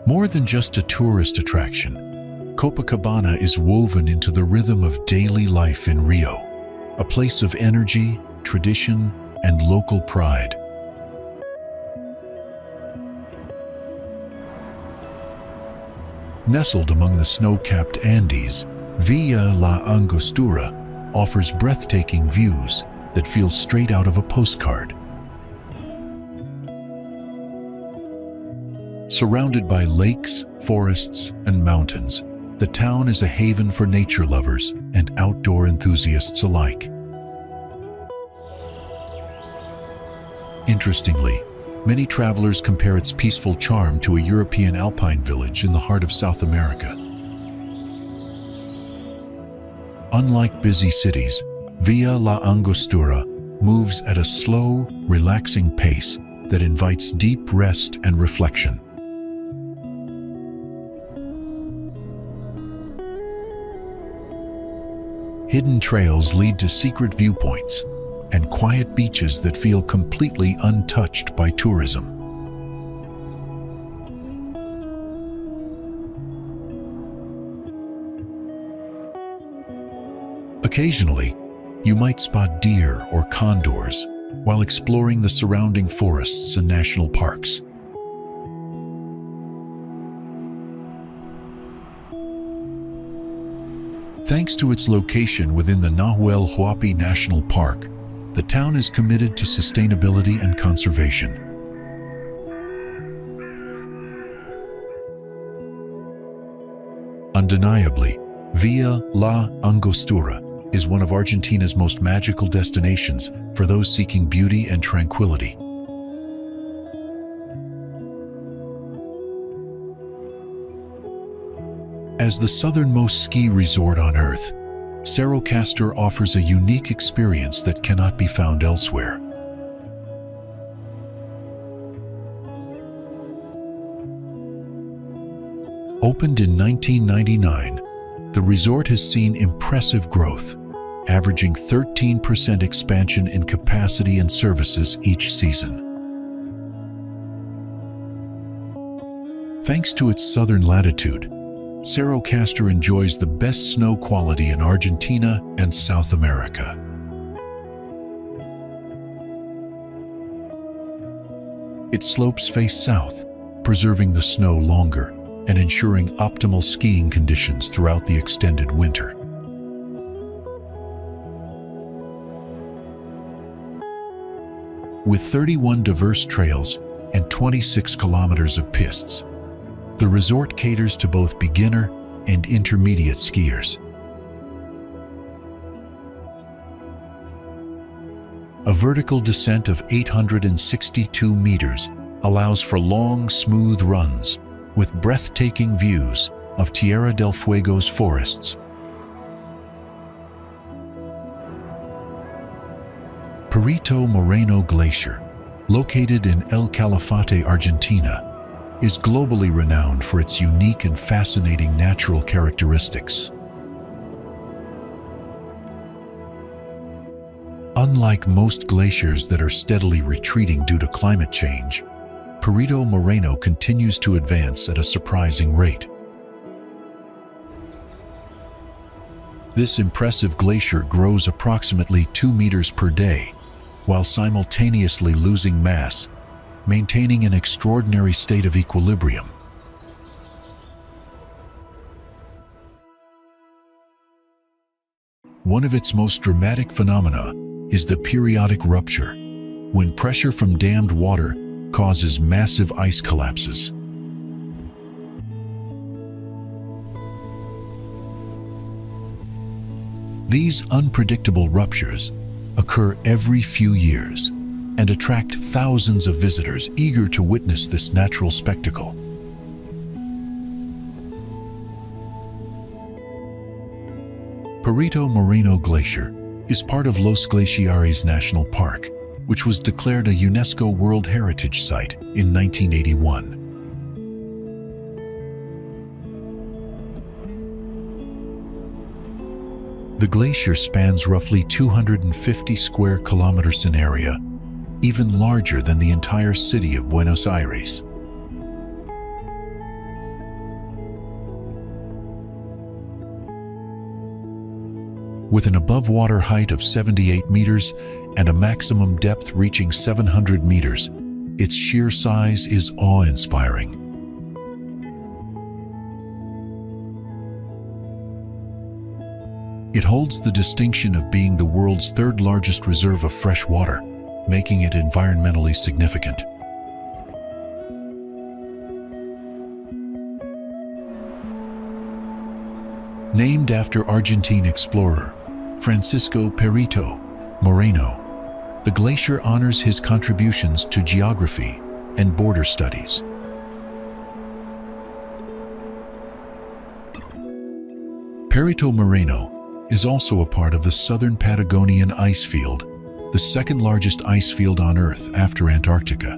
More than just a tourist attraction, Copacabana is woven into the rhythm of daily life in Rio, a place of energy, tradition, and local pride. Nestled among the snow-capped Andes, Villa La Angostura offers breathtaking views that feel straight out of a postcard. Surrounded by lakes, forests, and mountains, the town is a haven for nature lovers and outdoor enthusiasts alike. Interestingly, many travelers compare its peaceful charm to a European alpine village in the heart of South America. Unlike busy cities, Villa La Angostura moves at a slow, relaxing pace that invites deep rest and reflection. Hidden trails lead to secret viewpoints and quiet beaches that feel completely untouched by tourism. Occasionally, you might spot deer or condors while exploring the surrounding forests and national parks. Thanks to its location within the Nahuel Huapi National Park, the town is committed to sustainability and conservation. Undeniably, Villa La Angostura is one of Argentina's most magical destinations for those seeking beauty and tranquility. As the southernmost ski resort on Earth, Cerro Castor offers a unique experience that cannot be found elsewhere. Opened in 1999, the resort has seen impressive growth, averaging 13% expansion in capacity and services each season. Thanks to its southern latitude, Cerro Castor enjoys the best snow quality in Argentina and South America. Its slopes face south, preserving the snow longer and ensuring optimal skiing conditions throughout the extended winter. With 31 diverse trails and 26 kilometers of pistes, the resort caters to both beginner and intermediate skiers. A vertical descent of 862 meters allows for long, smooth runs with breathtaking views of Tierra del Fuego's forests. Perito Moreno Glacier, located in El Calafate, Argentina, is globally renowned for its unique and fascinating natural characteristics. Unlike most glaciers that are steadily retreating due to climate change, Perito Moreno continues to advance at a surprising rate. This impressive glacier grows approximately 2 meters per day, while simultaneously losing mass, maintaining an extraordinary state of equilibrium. One of its most dramatic phenomena is the periodic rupture, when pressure from dammed water causes massive ice collapses. These unpredictable ruptures occur every few years and attract thousands of visitors eager to witness this natural spectacle. Perito Moreno Glacier is part of Los Glaciares National Park, which was declared a UNESCO World Heritage Site in 1981. The glacier spans roughly 250 square kilometers in area, even larger than the entire city of Buenos Aires. With an above-water height of 78 meters and a maximum depth reaching 700 meters, its sheer size is awe-inspiring. It holds the distinction of being the world's third largest reserve of fresh water, making it environmentally significant. Named after Argentine explorer Francisco Perito Moreno, the glacier honors his contributions to geography and border studies. Perito Moreno is also a part of the southern Patagonian ice field, the second largest ice field on Earth after Antarctica.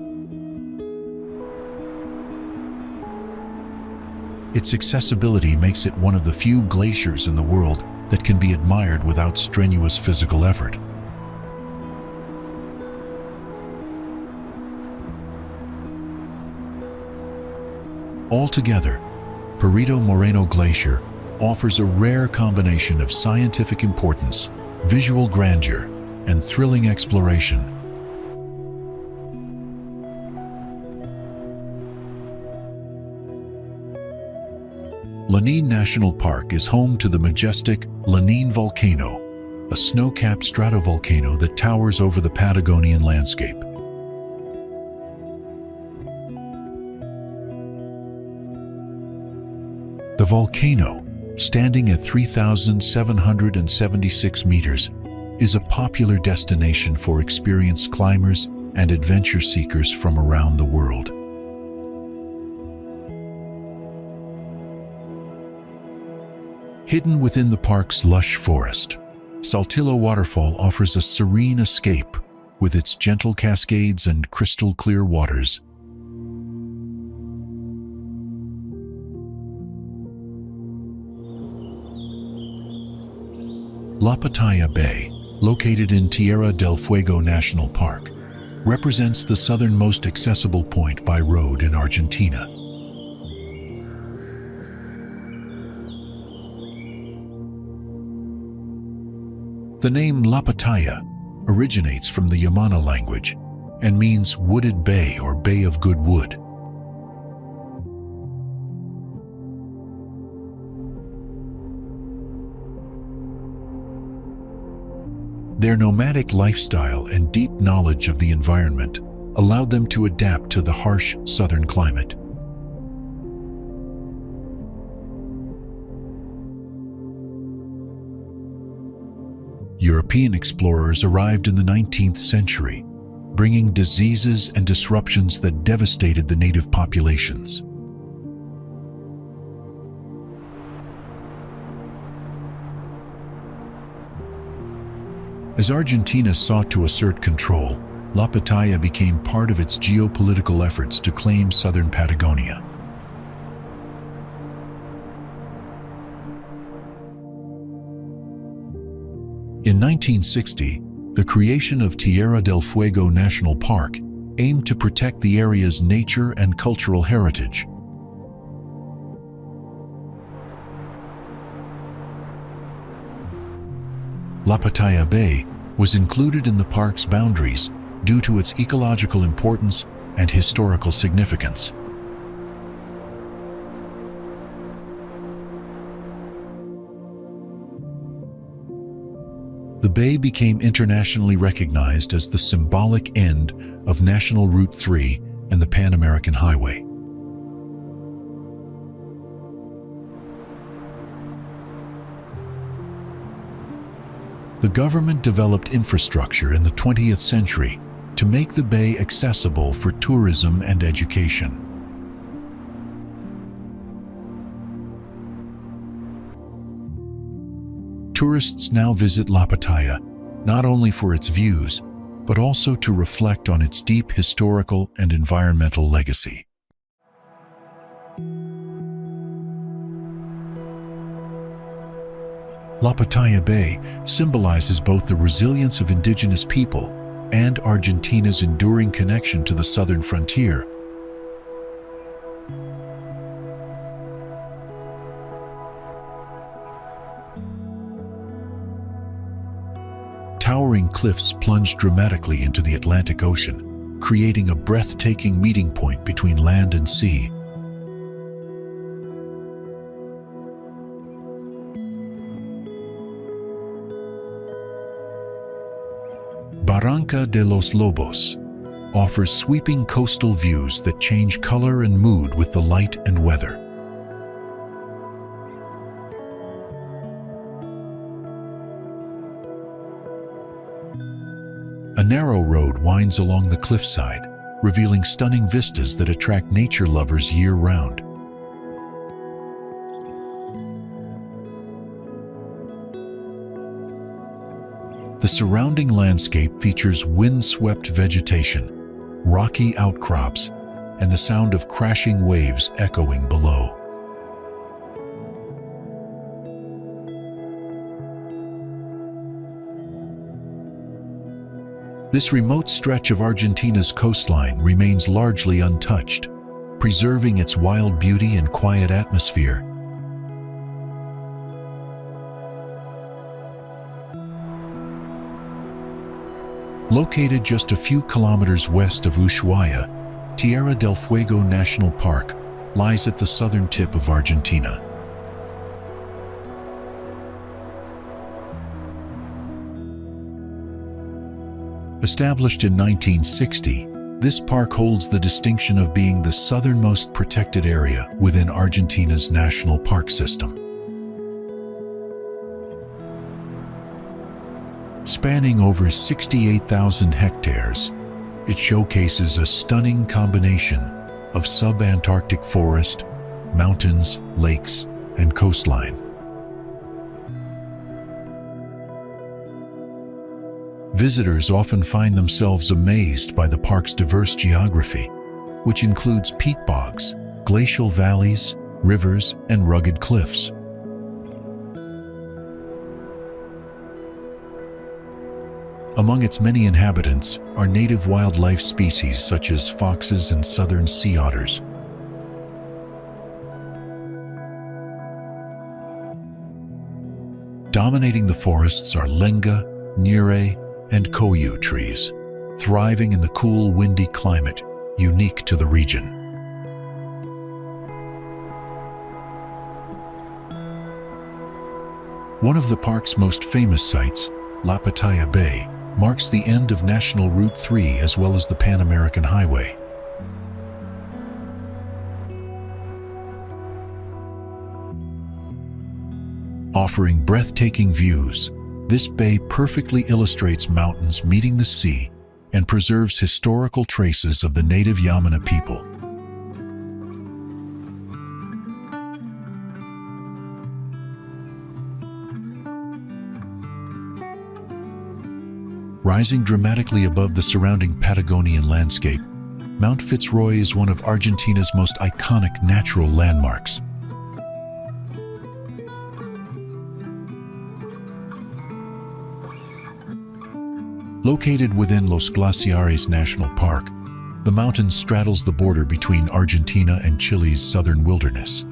Its accessibility makes it one of the few glaciers in the world that can be admired without strenuous physical effort. Altogether, Perito Moreno Glacier offers a rare combination of scientific importance, visual grandeur, and thrilling exploration. Lanín National Park is home to the majestic Lanín Volcano, a snow-capped stratovolcano that towers over the Patagonian landscape. The volcano, standing at 3,776 meters, is a popular destination for experienced climbers and adventure seekers from around the world. Hidden within the park's lush forest, Saltillo Waterfall offers a serene escape with its gentle cascades and crystal-clear waters. La Pataya Bay, located in Tierra del Fuego National Park, represents the southernmost accessible point by road in Argentina. The name La Pataya originates from the Yamana language and means wooded bay or bay of good wood. Their nomadic lifestyle and deep knowledge of the environment allowed them to adapt to the harsh southern climate. European explorers arrived in the 19th century, bringing diseases and disruptions that devastated the native populations. As Argentina sought to assert control, La Pataya became part of its geopolitical efforts to claim southern Patagonia. In 1960, the creation of Tierra del Fuego National Park aimed to protect the area's nature and cultural heritage. La Pataya Bay was included in the park's boundaries due to its ecological importance and historical significance. The bay became internationally recognized as the symbolic end of National Route 3 and the Pan American Highway. The government developed infrastructure in the 20th century to make the bay accessible for tourism and education. Tourists now visit La Pataya not only for its views, but also to reflect on its deep historical and environmental legacy. La Pataya Bay symbolizes both the resilience of indigenous people and Argentina's enduring connection to the southern frontier. Towering cliffs plunge dramatically into the Atlantic Ocean, creating a breathtaking meeting point between land and sea. Barranca de los Lobos offers sweeping coastal views that change color and mood with the light and weather. A narrow road winds along the cliffside, revealing stunning vistas that attract nature lovers year-round. The surrounding landscape features wind-swept vegetation, rocky outcrops, and the sound of crashing waves echoing below. This remote stretch of Argentina's coastline remains largely untouched, preserving its wild beauty and quiet atmosphere. Located just a few kilometers west of Ushuaia, Tierra del Fuego National Park lies at the southern tip of Argentina. Established in 1960, this park holds the distinction of being the southernmost protected area within Argentina's national park system. Spanning over 68,000 hectares, it showcases a stunning combination of subantarctic forest, mountains, lakes, and coastline. Visitors often find themselves amazed by the park's diverse geography, which includes peat bogs, glacial valleys, rivers, and rugged cliffs. Among its many inhabitants are native wildlife species such as foxes and southern sea otters. Dominating the forests are lenga, nure, and koyu trees, thriving in the cool, windy climate unique to the region. One of the park's most famous sites, La Pattaya Bay, marks the end of National Route 3 as well as the Pan-American Highway. Offering breathtaking views, this bay perfectly illustrates mountains meeting the sea and preserves historical traces of the native Yamana people. Rising dramatically above the surrounding Patagonian landscape, Mount Fitzroy is one of Argentina's most iconic natural landmarks. Located within Los Glaciares National Park, the mountain straddles the border between Argentina and Chile's southern wilderness.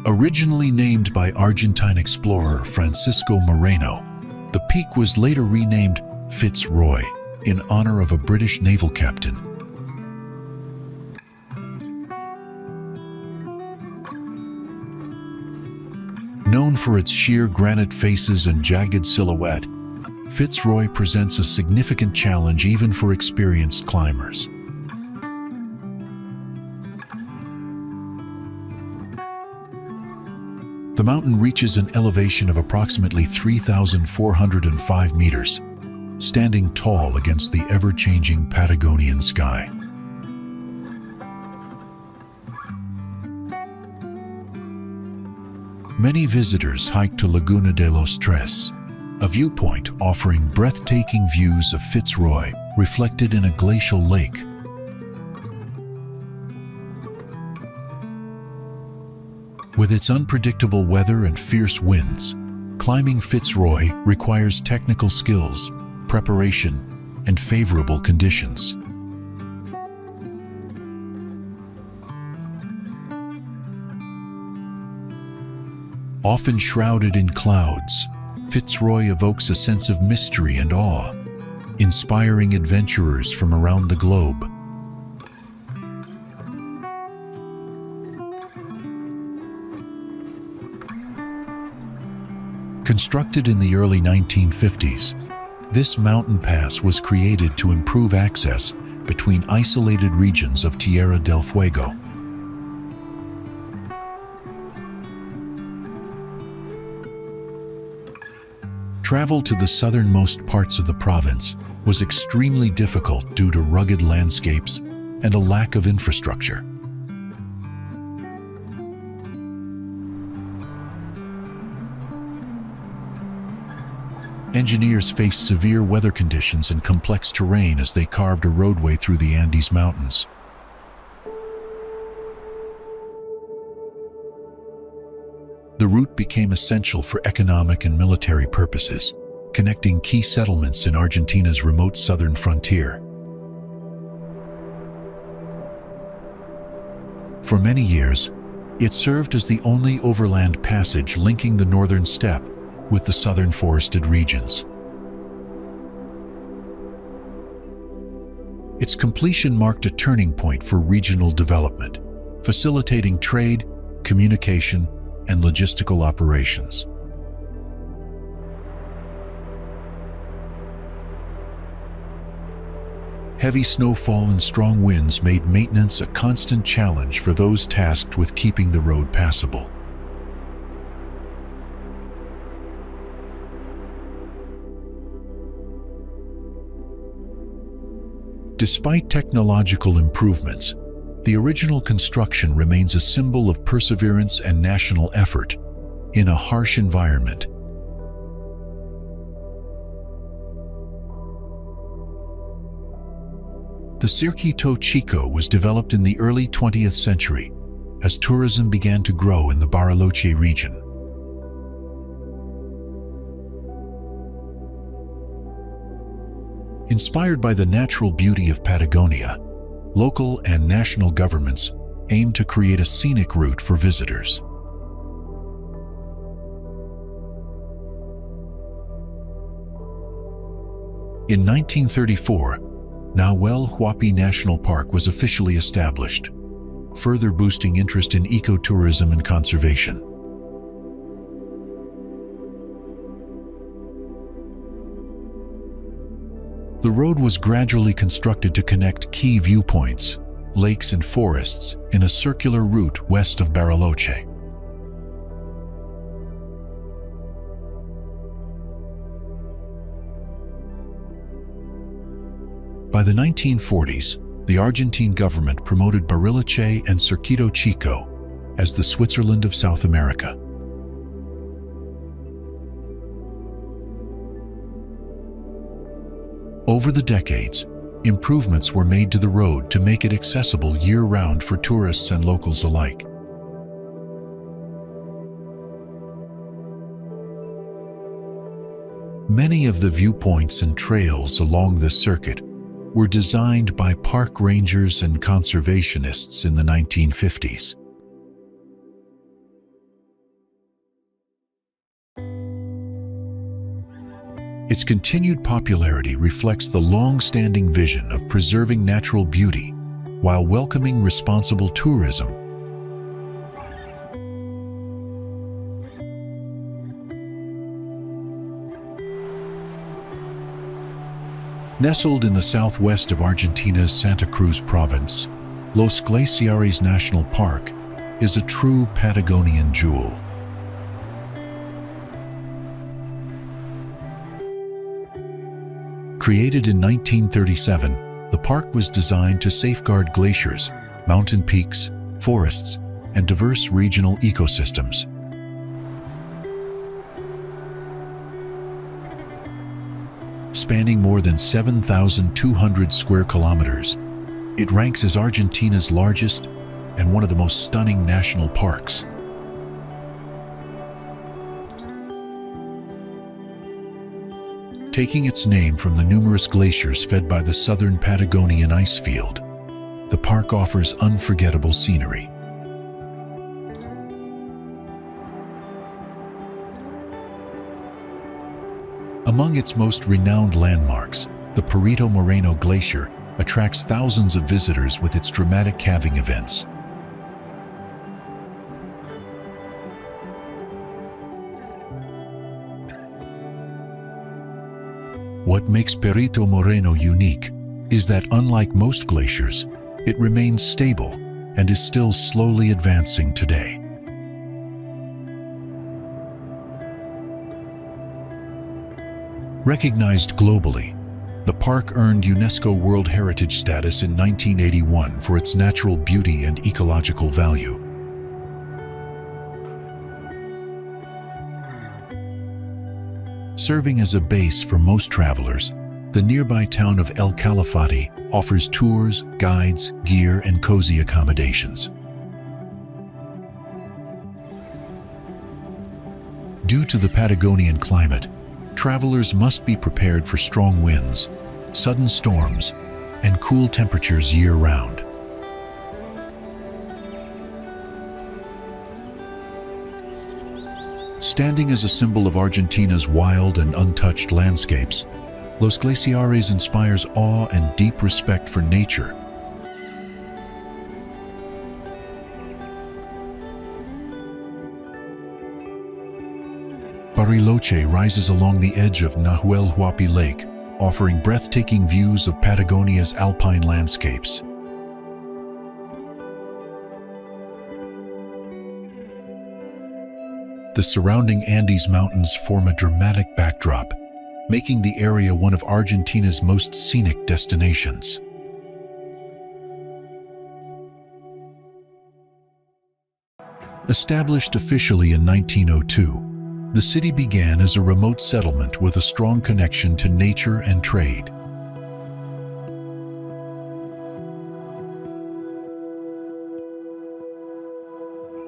Originally named by Argentine explorer Francisco Moreno, the peak was later renamed Fitzroy in honor of a British naval captain. Known for its sheer granite faces and jagged silhouette, Fitzroy presents a significant challenge even for experienced climbers. The mountain reaches an elevation of approximately 3,405 meters, standing tall against the ever-changing Patagonian sky. Many visitors hike to Laguna de los Tres, a viewpoint offering breathtaking views of Fitzroy reflected in a glacial lake. With its unpredictable weather and fierce winds, climbing Fitzroy requires technical skills, preparation, and favorable conditions. Often shrouded in clouds, Fitzroy evokes a sense of mystery and awe, inspiring adventurers from around the globe. Constructed in the early 1950s, this mountain pass was created to improve access between isolated regions of Tierra del Fuego. Travel to the southernmost parts of the province was extremely difficult due to rugged landscapes and a lack of infrastructure. Engineers faced severe weather conditions and complex terrain as they carved a roadway through the Andes Mountains. The route became essential for economic and military purposes, connecting key settlements in Argentina's remote southern frontier. For many years, it served as the only overland passage linking the northern steppe with the southern forested regions. Its completion marked a turning point for regional development, facilitating trade, communication, and logistical operations. Heavy snowfall and strong winds made maintenance a constant challenge for those tasked with keeping the road passable. Despite technological improvements, the original construction remains a symbol of perseverance and national effort in a harsh environment. The Circuito Chico was developed in the early 20th century as tourism began to grow in the Bariloche region. Inspired by the natural beauty of Patagonia, local and national governments aimed to create a scenic route for visitors. In 1934, Nahuel Huapi National Park was officially established, further boosting interest in ecotourism and conservation. The road was gradually constructed to connect key viewpoints, lakes and forests in a circular route west of Bariloche. By the 1940s, the Argentine government promoted Bariloche and Circuito Chico as the Switzerland of South America. Over the decades, improvements were made to the road to make it accessible year-round for tourists and locals alike. Many of the viewpoints and trails along the circuit were designed by park rangers and conservationists in the 1950s. Its continued popularity reflects the long-standing vision of preserving natural beauty while welcoming responsible tourism. Nestled in the southwest of Argentina's Santa Cruz province, Los Glaciares National Park is a true Patagonian jewel. Created in 1937, the park was designed to safeguard glaciers, mountain peaks, forests, and diverse regional ecosystems. Spanning more than 7,200 square kilometers, it ranks as Argentina's largest and one of the most stunning national parks. Taking its name from the numerous glaciers fed by the southern Patagonian ice field, the park offers unforgettable scenery. Among its most renowned landmarks, the Perito Moreno Glacier attracts thousands of visitors with its dramatic calving events. What makes Perito Moreno unique is that, unlike most glaciers, it remains stable and is still slowly advancing today. Recognized globally, the park earned UNESCO World Heritage status in 1981 for its natural beauty and ecological value. Serving as a base for most travelers, the nearby town of El Calafate offers tours, guides, gear, and cozy accommodations. Due to the Patagonian climate, travelers must be prepared for strong winds, sudden storms, and cool temperatures year-round. Standing as a symbol of Argentina's wild and untouched landscapes, Los Glaciares inspires awe and deep respect for nature. Bariloche rises along the edge of Nahuel Huapi Lake, offering breathtaking views of Patagonia's alpine landscapes. The surrounding Andes Mountains form a dramatic backdrop, making the area one of Argentina's most scenic destinations. Established officially in 1902, the city began as a remote settlement with a strong connection to nature and trade.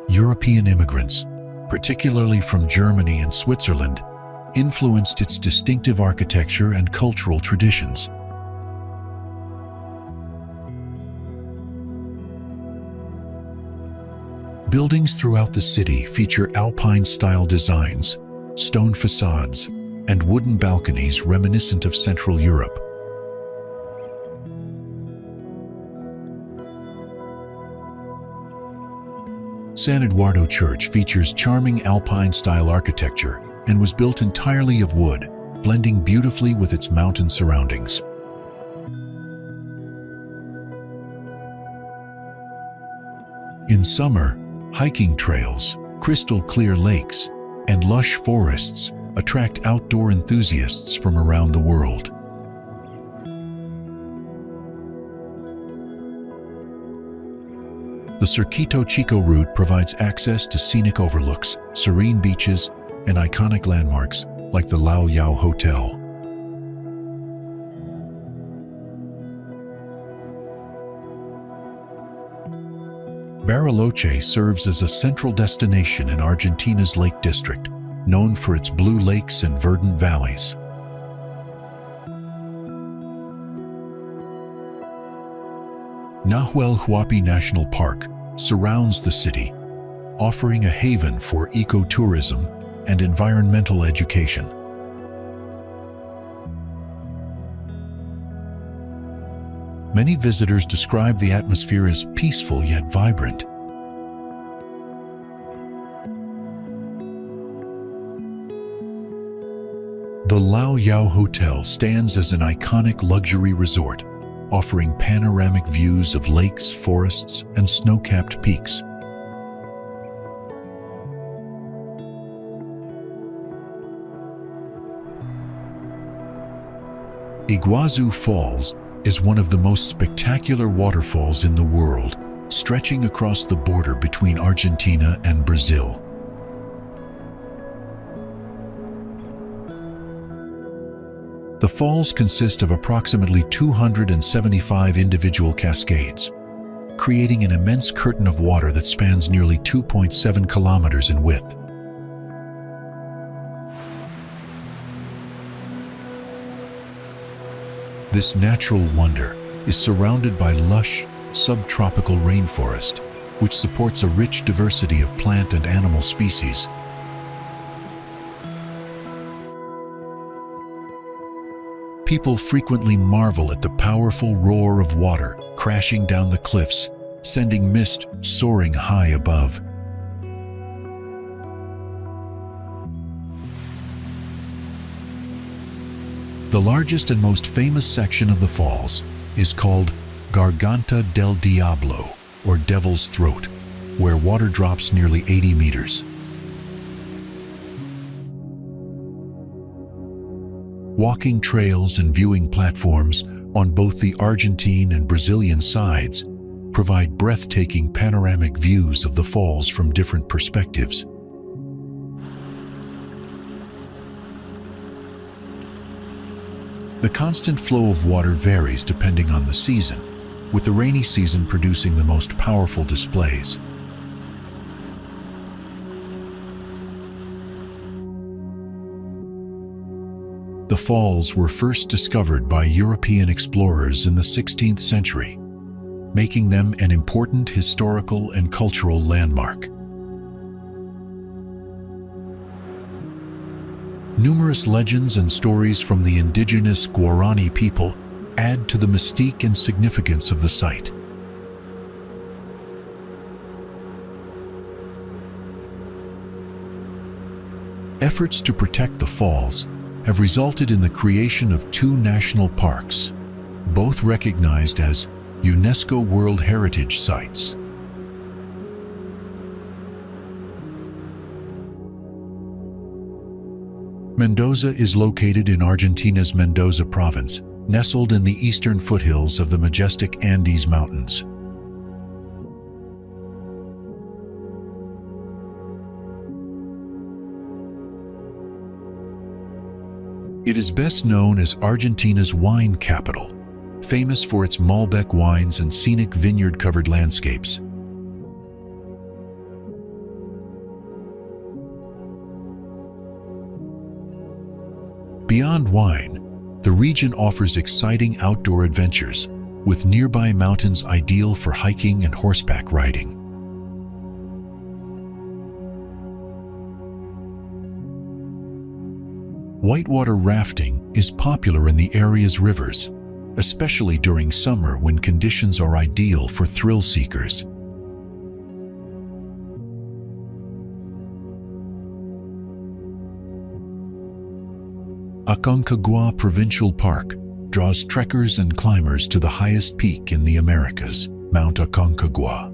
European immigrants, particularly from Germany and Switzerland, influenced its distinctive architecture and cultural traditions. Buildings throughout the city feature Alpine-style designs, stone facades, and wooden balconies reminiscent of Central Europe. San Eduardo Church features charming Alpine-style architecture and was built entirely of wood, blending beautifully with its mountain surroundings. In summer, hiking trails, crystal-clear lakes, and lush forests attract outdoor enthusiasts from around the world. The Cerquito Chico route provides access to scenic overlooks, serene beaches, and iconic landmarks like the Lao Yao Hotel. Bariloche serves as a central destination in Argentina's Lake District, known for its blue lakes and verdant valleys. Nahuel Huapi National Park surrounds the city, offering a haven for ecotourism and environmental education. Many visitors describe the atmosphere as peaceful yet vibrant. The Lao Yao Hotel stands as an iconic luxury resort, offering panoramic views of lakes, forests, and snow-capped peaks. Iguazu Falls is one of the most spectacular waterfalls in the world, stretching across the border between Argentina and Brazil. The falls consist of approximately 275 individual cascades, creating an immense curtain of water that spans nearly 2.7 kilometers in width. This natural wonder is surrounded by lush, subtropical rainforest, which supports a rich diversity of plant and animal species. People frequently marvel at the powerful roar of water crashing down the cliffs, sending mist soaring high above. The largest and most famous section of the falls is called Garganta del Diablo, or Devil's Throat, where water drops nearly 80 meters. Walking trails and viewing platforms on both the Argentine and Brazilian sides provide breathtaking panoramic views of the falls from different perspectives. The constant flow of water varies depending on the season, with the rainy season producing the most powerful displays. The falls were first discovered by European explorers in the 16th century, making them an important historical and cultural landmark. Numerous legends and stories from the indigenous Guarani people add to the mystique and significance of the site. Efforts to protect the falls have resulted in the creation of 2 national parks, both recognized as UNESCO World Heritage Sites. Mendoza is located in Argentina's Mendoza province, nestled in the eastern foothills of the majestic Andes Mountains. It is best known as Argentina's wine capital, famous for its Malbec wines and scenic vineyard-covered landscapes. Beyond wine, the region offers exciting outdoor adventures, with nearby mountains ideal for hiking and horseback riding. Whitewater rafting is popular in the area's rivers, especially during summer when conditions are ideal for thrill seekers. Aconcagua Provincial Park draws trekkers and climbers to the highest peak in the Americas, Mount Aconcagua.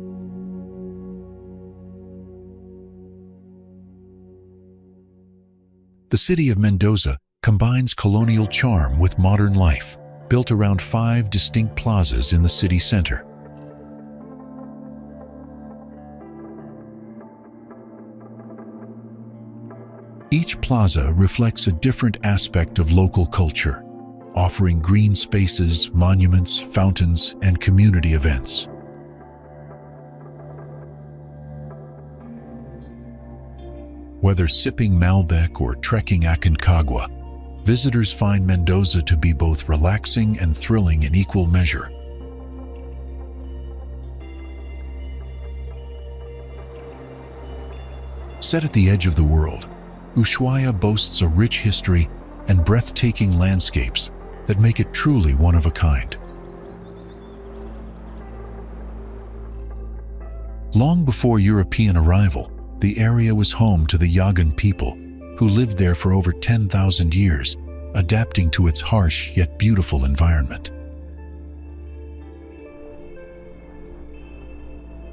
The city of Mendoza combines colonial charm with modern life, built around 5 distinct plazas in the city center. Each plaza reflects a different aspect of local culture, offering green spaces, monuments, fountains, and community events. Whether sipping Malbec or trekking Aconcagua, visitors find Mendoza to be both relaxing and thrilling in equal measure. Set at the edge of the world, Ushuaia boasts a rich history and breathtaking landscapes that make it truly one of a kind. Long before European arrival, the area was home to the Yagan people, who lived there for over 10,000 years, adapting to its harsh yet beautiful environment.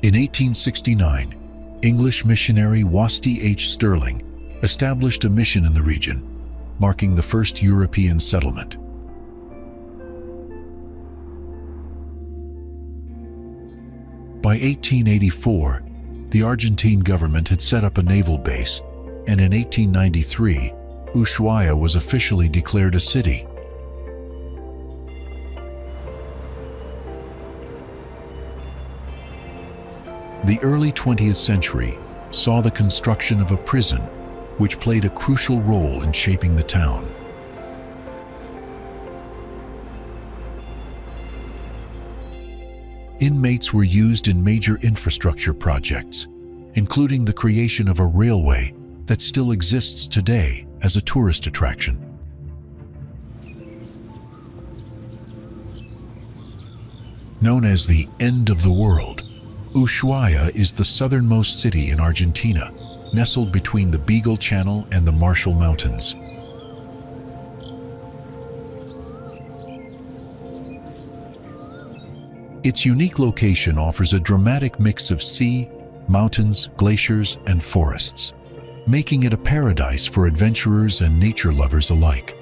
In 1869, English missionary Wasti H. Stirling established a mission in the region, marking the first European settlement. By 1884, the Argentine government had set up a naval base, and in 1893, Ushuaia was officially declared a city. The early 20th century saw the construction of a prison, which played a crucial role in shaping the town. Inmates were used in major infrastructure projects, including the creation of a railway that still exists today as a tourist attraction. Known as the End of the World, Ushuaia is the southernmost city in Argentina, nestled between the Beagle Channel and the Marshall Mountains. Its unique location offers a dramatic mix of sea, mountains, glaciers, and forests, making it a paradise for adventurers and nature lovers alike.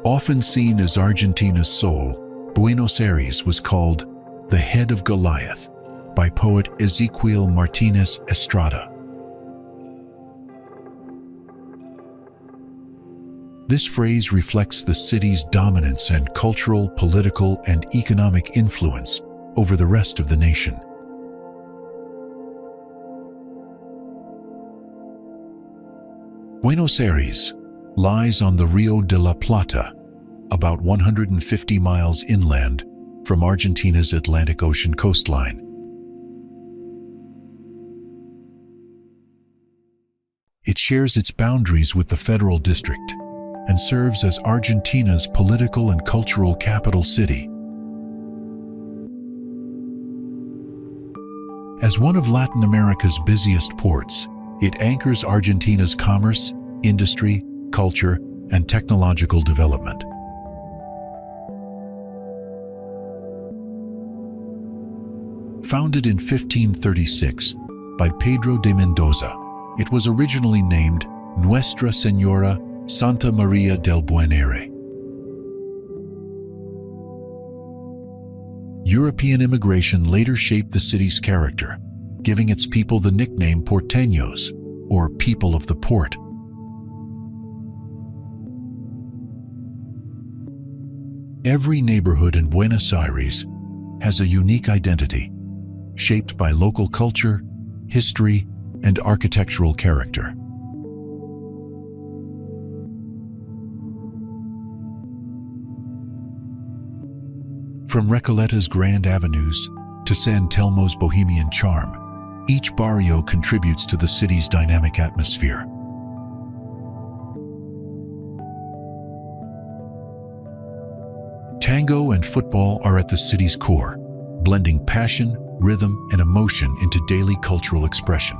Often seen as Argentina's soul, Buenos Aires was called the head of Goliath by poet Ezequiel Martínez Estrada. This phrase reflects the city's dominance and cultural, political, and economic influence over the rest of the nation. Buenos Aires lies on the Rio de la Plata, about 150 miles inland from Argentina's Atlantic Ocean coastline. It shares its boundaries with the Federal District and serves as Argentina's political and cultural capital city. As one of Latin America's busiest ports, it anchors Argentina's commerce, industry, culture, and technological development. Founded in 1536 by Pedro de Mendoza, it was originally named Nuestra Señora Santa María del Buen Aire. European immigration later shaped the city's character, giving its people the nickname Porteños, or people of the port. Every neighborhood in Buenos Aires has a unique identity, shaped by local culture, history, and architectural character. From Recoleta's grand avenues to San Telmo's bohemian charm, each barrio contributes to the city's dynamic atmosphere. Tango and football are at the city's core, blending passion, rhythm, and emotion into daily cultural expression.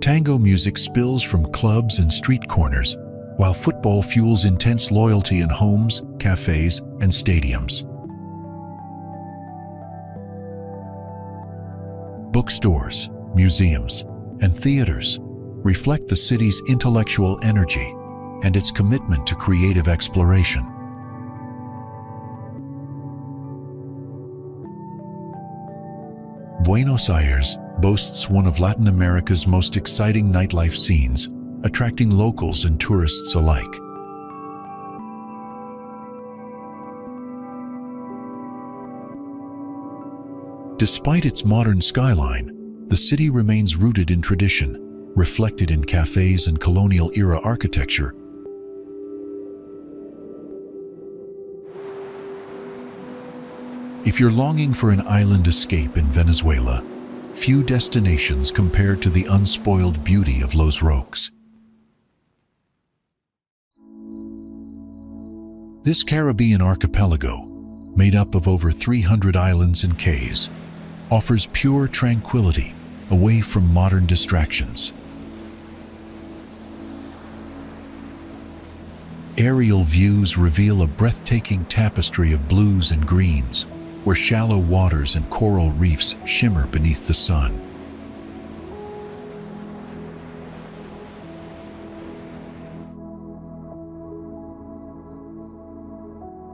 Tango music spills from clubs and street corners, while football fuels intense loyalty in homes, cafes, and stadiums. Bookstores, museums, and theaters reflect the city's intellectual energy and its commitment to creative exploration. Buenos Aires boasts one of Latin America's most exciting nightlife scenes, attracting locals and tourists alike. Despite its modern skyline, the city remains rooted in tradition, reflected in cafes and colonial-era architecture. If you're longing for an island escape in Venezuela, few destinations compare to the unspoiled beauty of Los Roques. This Caribbean archipelago, made up of over 300 islands and cays, offers pure tranquility away from modern distractions. Aerial views reveal a breathtaking tapestry of blues and greens, where shallow waters and coral reefs shimmer beneath the sun.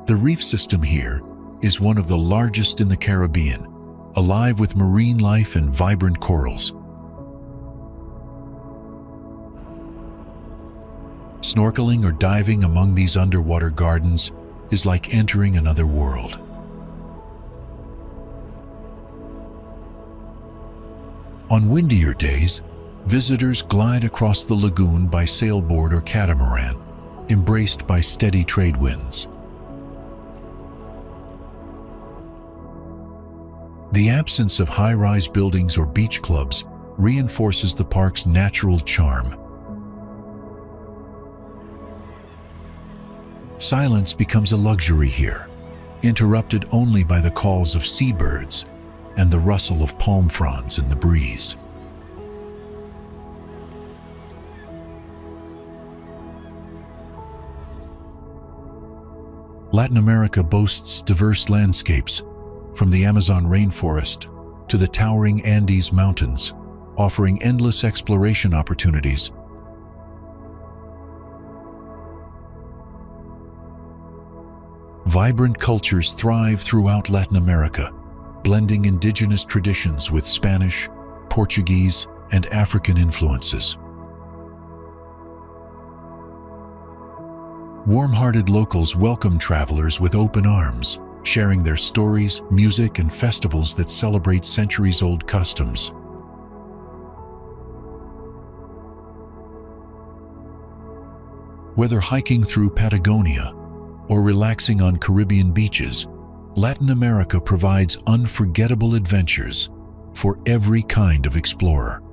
The reef system here is one of the largest in the Caribbean, alive with marine life and vibrant corals. Snorkeling or diving among these underwater gardens is like entering another world. On windier days, visitors glide across the lagoon by sailboard or catamaran, embraced by steady trade winds. The absence of high-rise buildings or beach clubs reinforces the park's natural charm. Silence becomes a luxury here, interrupted only by the calls of seabirds and the rustle of palm fronds in the breeze. Latin America boasts diverse landscapes, from the Amazon rainforest to the towering Andes Mountains, offering endless exploration opportunities. Vibrant cultures thrive throughout Latin America, blending indigenous traditions with Spanish, Portuguese, and African influences. Warm-hearted locals welcome travelers with open arms, sharing their stories, music, and festivals that celebrate centuries-old customs. Whether hiking through Patagonia or relaxing on Caribbean beaches, Latin America provides unforgettable adventures for every kind of explorer.